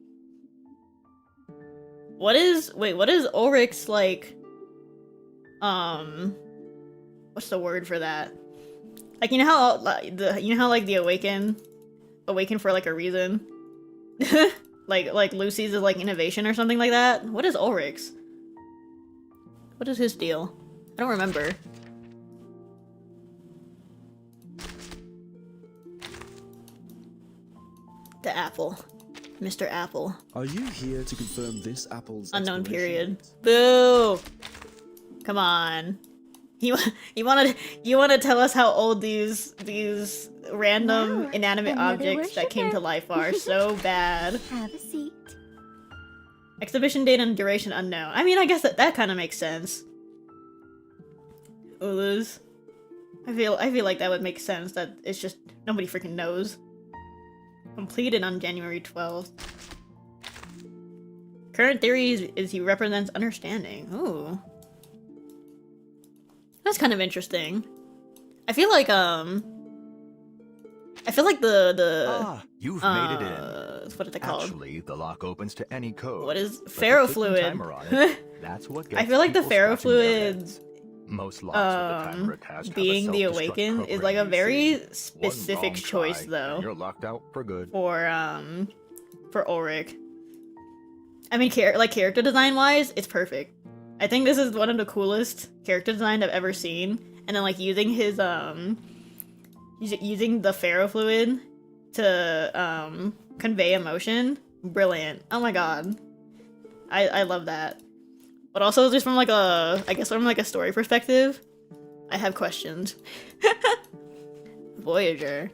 What is Ulrich's like what's the word for that? Like you know how like the awaken for like a reason? like Lucy's is like innovation or something like that? What is Ulrich's? What is his deal? I don't remember. The apple. Mr. Apple.
Are you here to confirm this apple's
Unknown period.
expiration
Boo! Come on. You want to tell us how old these random
Wow,
inanimate
another
objects that came to
worshiper.
life are so bad.
Have a seat.
Exhibition date and duration unknown. I mean, I guess that kind of makes sense. Ulus. I feel like that would make sense that it's just nobody freaking knows. Completed on January 12th. Current theory is he represents understanding. Ooh. That's kind of interesting. I feel like the
you've made it in.
what is it called?
Actually, the lock opens to any code.
What is
but the
ferrofluid?
clicking timer on it, that's what gets
I feel like the
people scratching their
ferrofluid
heads. Most locks with the timer attached have a
being the
self-destruct
awaken is
program,
like a
you
very
see. One
specific
wrong
choice
try,
though.
and you're locked out for good.
For Ulrich. I mean, character design wise, it's perfect. I think this is one of the coolest character designs I've ever seen. And then like using his using the ferrofluid to convey emotion, brilliant. Oh my god, I love that. But also just from like a story perspective, I have questions. Voyager.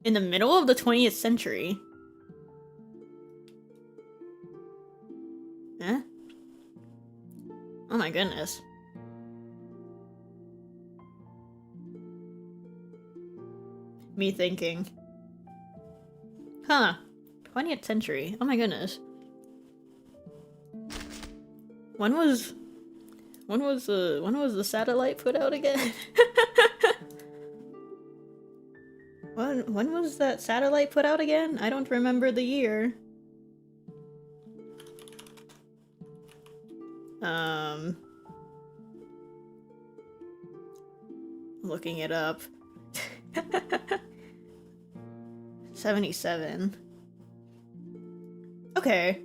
In the middle of the 20th century. Huh? Oh my goodness. Me thinking. Huh. 20th century. Oh my goodness. When was the satellite put out again? When was that satellite put out again? I don't remember the year. Looking it up. 77. Okay.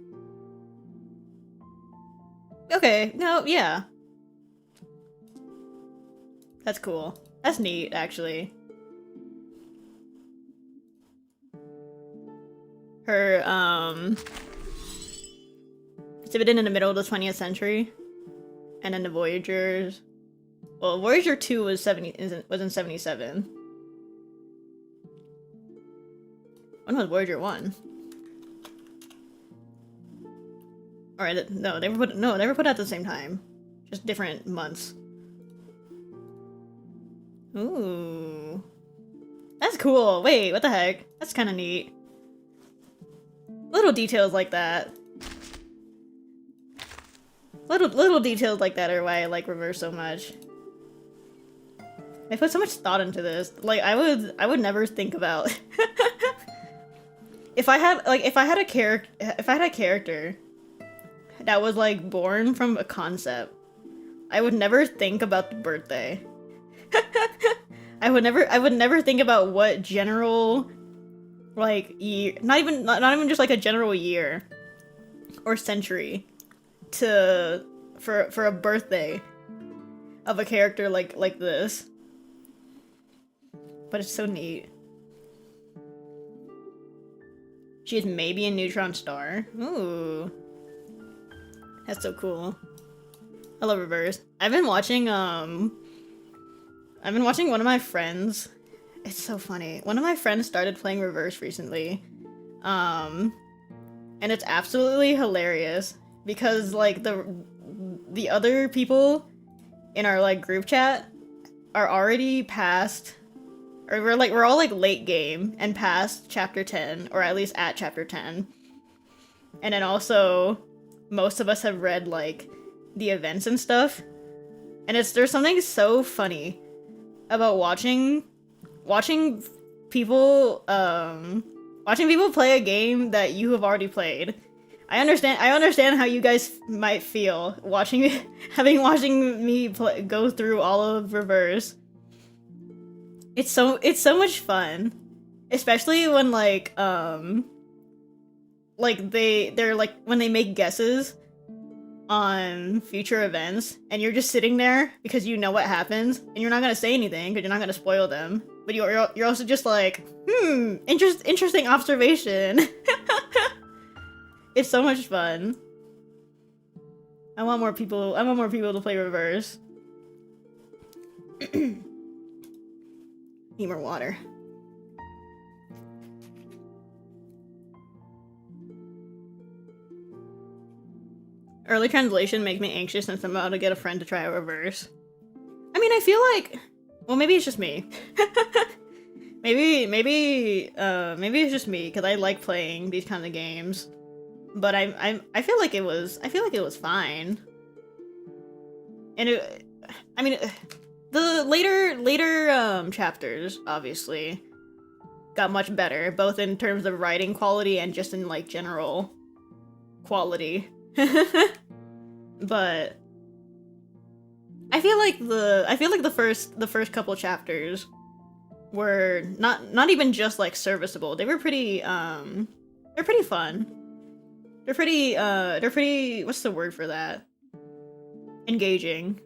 Okay, no, yeah. That's cool. That's neat, actually. Her, exhibited in the middle of the 20th century. And then the Voyagers. Well, Voyager 2 was in 77. When was Voyager 1? Alright, no, they were put out at the same time. Just different months. Ooh. That's cool. Wait, what the heck? That's kind of neat. Little details like that. Little details like that are why I like Reverse so much. I put so much thought into this. Like I would never think about if I had a character that was like born from a concept, I would never think about the birthday. I would never think about what general like year, not even just like a general year or century for a birthday of a character like this. but it's so neat. She is maybe a neutron star. Ooh. That's so cool. I love Reverse. I've been watching one of my friends. It's so funny. One of my friends started playing Reverse recently. And it's absolutely hilarious because like the other people in our like group chat are already past, or we're all like late game and past chapter 10, or at least at chapter 10. And then also most of us have read like the events and stuff. And there's something so funny about watching people play a game that you have already played. I understand how you guys might feel watching me go through all of Reverse. It's so much fun, especially when like they're like when they make guesses on future events and you're just sitting there because you know what happens and you're not gonna say anything because you're not gonna spoil them, but you're also just like, interesting observation. It's so much fun. I want more people to play Reverse. Need more water. Early translation makes me anxious since I'm about to get a friend to try a Reverse. I mean, I feel like, well, maybe it's just me. maybe it's just me because I like playing these kind of games. But I feel like it was fine. And the later chapters obviously got much better, both in terms of writing quality and just in like general quality. But I feel like the first couple chapters were not even just like serviceable. They were pretty they're pretty fun. They're pretty what's the word for that? Engaging,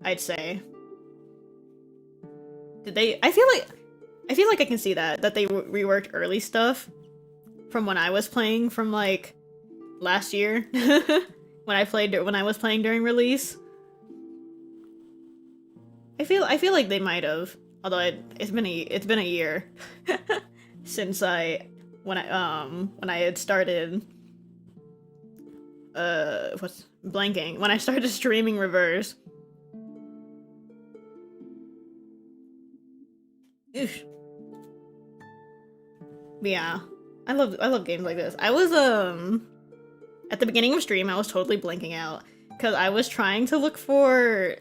I'd say. I feel like I can see that they reworked early stuff from when I was playing from like last year when I was playing during release. I feel like they might have, although it's been a year since when I had started when I started streaming Reverse. Oof. But yeah, I love games like this. I was at the beginning of stream I was totally blanking out because I was trying to look for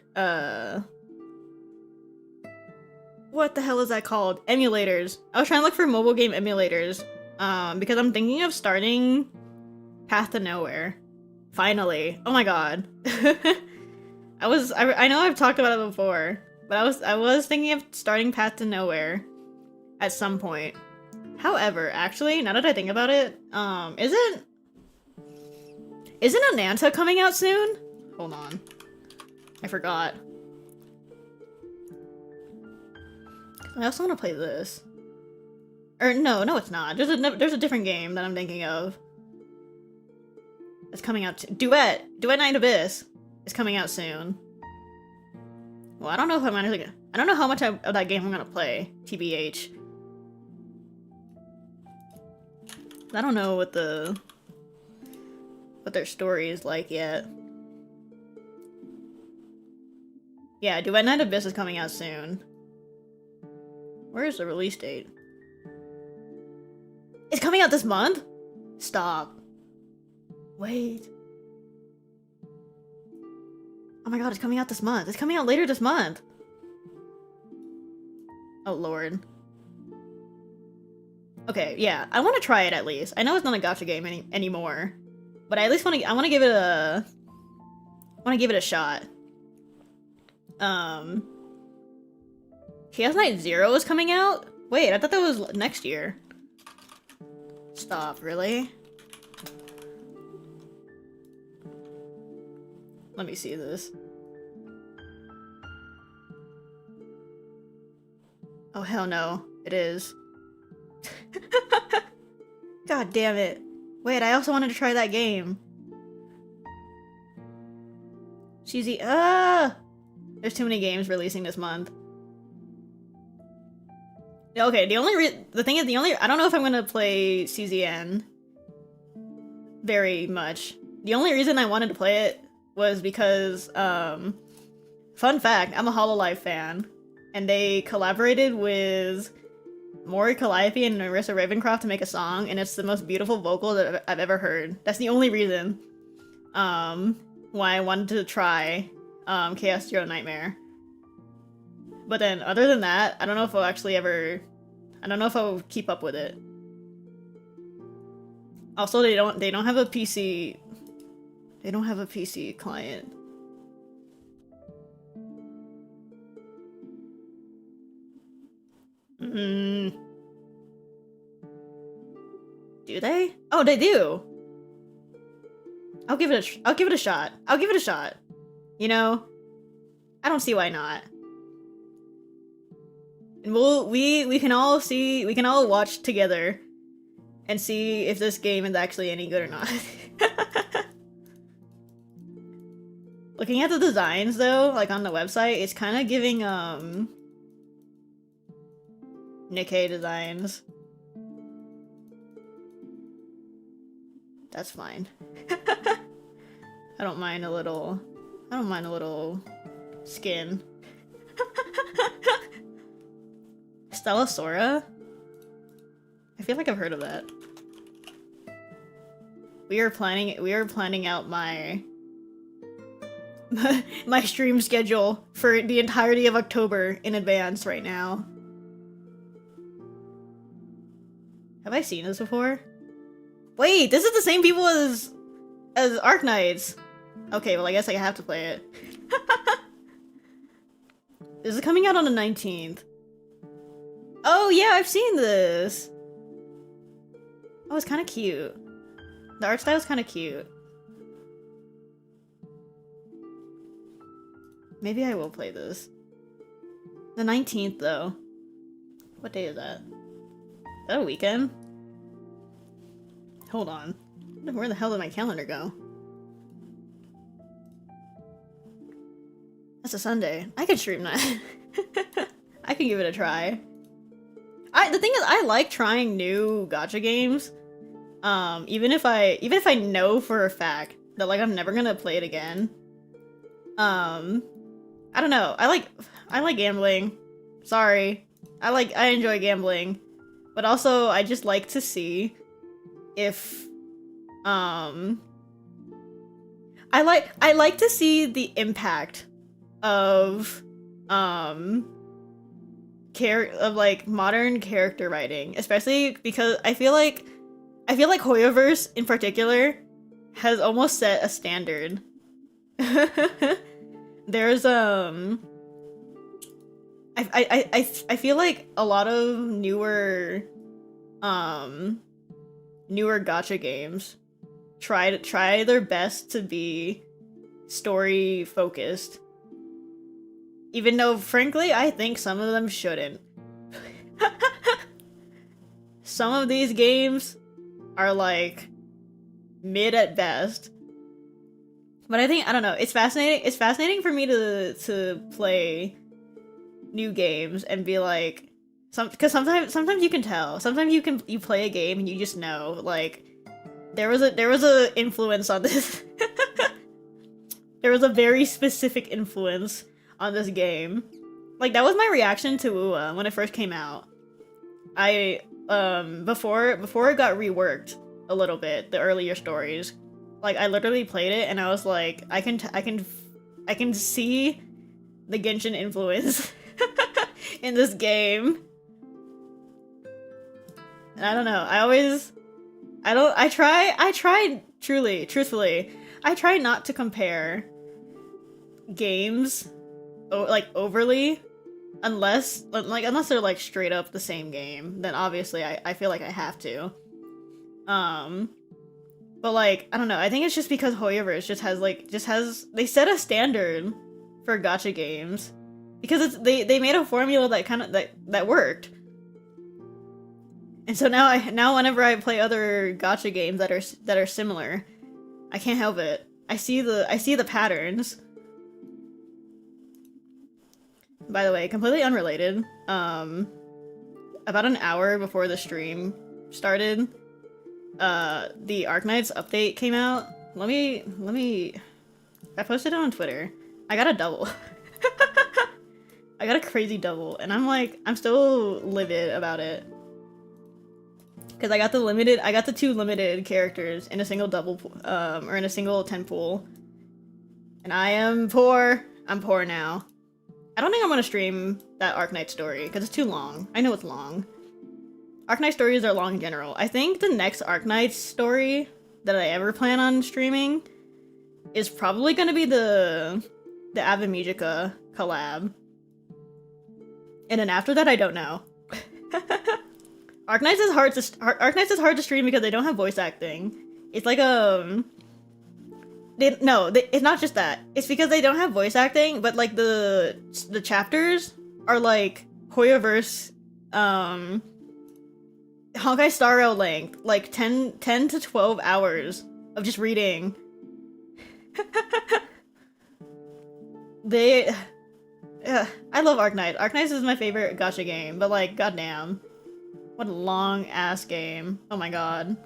what the hell is that called? Emulators. I was trying to look for mobile game emulators because I'm thinking of starting Path to Nowhere. Finally. Oh my god. I know I've talked about it before, but I was thinking of starting Path to Nowhere at some point. However, actually, now that I think about it, isn't Ananta coming out soon? Hold on. I forgot. I also want to play this. Or no, it's not. There's a different game that I'm thinking of. It's coming out Duet Night Abyss is coming out soon. Well, I don't know if I'm actually gonna, I don't know how much of that game I'm gonna play, TBH. I don't know what their story is like yet. Yeah, Duet Night Abyss is coming out soon. Where is the release date? It's coming out this month? Stop. Wait. Oh my god, it's coming out this month. It's coming out later this month. Oh lord. Okay, yeah, I want to try it at least. I know it's not a gacha game anymore, but I at least I want to give it a shot. Chaos Knight Zero is coming out? Wait, I thought that was next year. Stop, really? Let me see this. Oh, hell no. It is. God damn it. Wait, I also wanted to try that game. Cheesy. There's too many games releasing this month. Okay, the thing is, I don't know if I'm gonna play CZN very much. The only reason I wanted to play it was because, fun fact, I'm a Hololive fan, and they collaborated with Maury Calliope and Narissa Ravencroft to make a song, and it's the most beautiful vocal that I've ever heard. That's the only reason, why I wanted to try, Chaos Zero Nightmare. But then, other than that, I don't know if I'll actually ever... I don't know if I'll keep up with it. Also, they don't have a PC... They don't have a PC client. Do they? Oh, they do! I'll give it a shot. I'll give it a shot. You know? I don't see why not. And we can all watch together and see if this game is actually any good or not. Looking at the designs though, like on the website, it's kind of giving Nikkei designs. That's fine. I don't mind a little skin. Stella Sora? I feel like I've heard of that. We are planning out my my stream schedule for the entirety of October in advance right now. Have I seen this before? Wait, this is the same people as Arknights. Okay, well I guess I have to play it. This is coming out on the 19th. Oh yeah, I've seen this! Oh, it's kind of cute. The art style is kind of cute. Maybe I will play this. The 19th, though. What day is that? Is that a weekend? Hold on. Where the hell did my calendar go? That's a Sunday. I could stream that. I can give it a try. The thing is, I like trying new gacha games. Even if I know for a fact that like I'm never gonna play it again. I don't know. I like gambling. Sorry. I enjoy gambling. But also I just like to see if I like to see the impact of like modern character writing, especially because I feel like Hoyoverse in particular has almost set a standard. There's I feel like a lot of newer gacha games try their best to be story focused. Even though, frankly, I think some of them shouldn't. Some of these games are, like, mid at best. But I don't know, it's fascinating. It's fascinating for me to play new games and be like... Because sometimes you can tell. Sometimes you play a game and you just know, like... There was a influence on this. There was a very specific influence on this game. Like, that was my reaction to Uwa when it first came out. Before it got reworked a little bit, the earlier stories, like, I literally played it and I was like, I can see the Genshin influence in this game. And I don't know, truthfully, I try not to compare games like overly, unless they're like straight up the same game, then obviously I feel like I have to. But like, I don't know, I think it's just because Hoyoverse just has they set a standard for gacha games because they made a formula that kind of that worked. And so now whenever I play other gacha games that are similar, I can't help it. I see the patterns. By the way, completely unrelated. About an hour before the stream started, the Arknights update came out. Let me. I posted it on Twitter. I got a double. I got a crazy double, and I'm still livid about it. Because I got the 2 limited characters in a single double, or in a single 10 pool. And I am poor. I'm poor now. I don't think I'm gonna stream that Arknight story, because it's too long. I know it's long. Arknight stories are long in general. I think the next Arknight story that I ever plan on streaming is probably gonna be the Ave Magica collab. And then after that, I don't know. Arknights is hard to stream because they don't have voice acting. It's like it's not just that. It's because they don't have voice acting, but like the chapters are like Hoyoverse, Honkai Star Rail length, like 10 to 12 hours of just reading. I love Arknight. Arknight is my favorite gacha game, but like, goddamn. What a long ass game. Oh my god.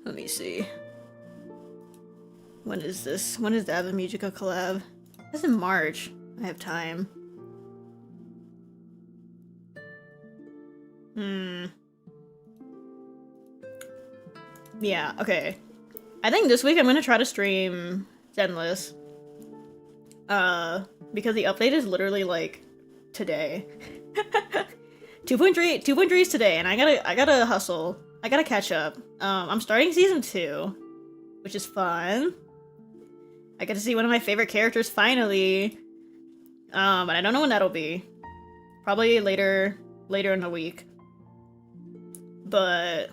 Let me see. When is this? When is the Ave Magica collab? It's in March. I have time. Yeah, okay. I think this week I'm gonna try to stream Zenless. Because the update is literally like today. 2.3 is today, and I gotta hustle. I gotta catch up. I'm starting season 2, which is fun. I get to see one of my favorite characters finally. But I don't know when that'll be. Probably later in the week. But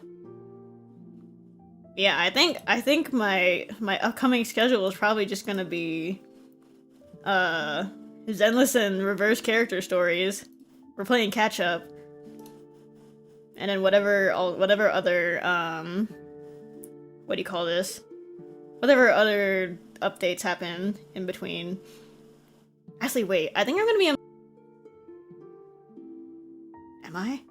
yeah, I think my upcoming schedule is probably just gonna be Zenless and reverse character stories. We're playing catch up. And then whatever other what do you call this? Whatever other updates happen in between. Actually, wait, I think I'm gonna be Am I?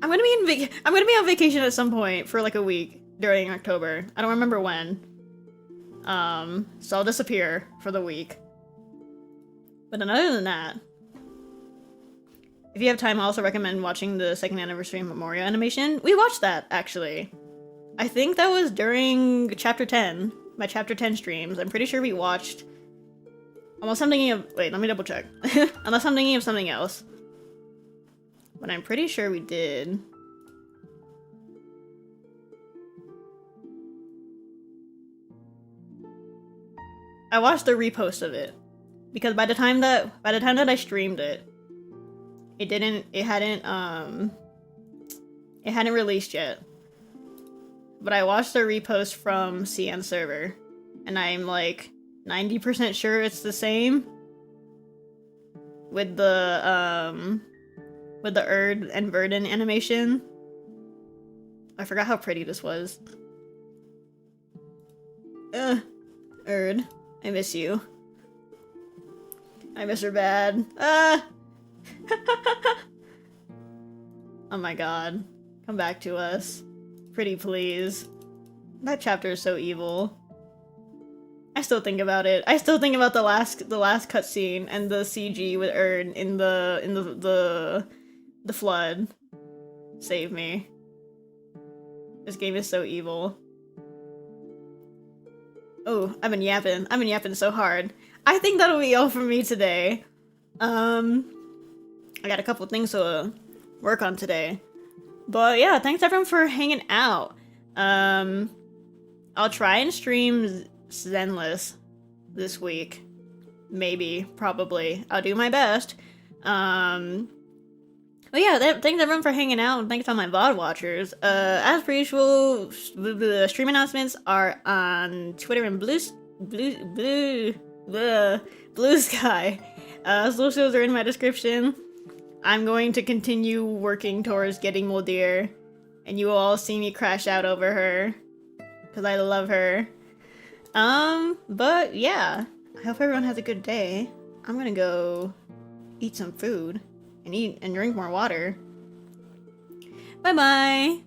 I'm gonna be on vacation at some point for like a week during October. I don't remember when. So I'll disappear for the week. But then other than that, if you have time, I also recommend watching the 2nd anniversary Memoria animation. We watched that, actually. I think that was during Chapter 10, my Chapter 10 streams. I'm pretty sure we watched... Unless I'm thinking of... Wait, let me double check. Unless I'm thinking of something else. But I'm pretty sure we did. I watched the repost of it. Because by the time that I streamed it, it hadn't released yet. But I watched the repost from CN server, and I'm like 90% sure it's the same. With the Erd and Verdun animation. I forgot how pretty this was. Erd, I miss you. I miss her bad. Oh my god. Come back to us. Pretty please. That chapter is so evil. I still think about it. I still think about the last cutscene and the CG with Erd in the flood. Save me. This game is so evil. Oh, I've been yapping so hard. I think that'll be all for me today. I got a couple things to work on today. But yeah, thanks everyone for hanging out. I'll try and stream Zenless this week. Maybe, probably. I'll do my best. But yeah, thanks everyone for hanging out, and thanks to all my VOD watchers. As per usual, the stream announcements are on Twitter and Blue Sky. Socials are in my description. I'm going to continue working towards getting Moldir, and you will all see me crash out over her, because I love her. But yeah, I hope everyone has a good day. I'm gonna go eat some food and eat and drink more water. Bye bye!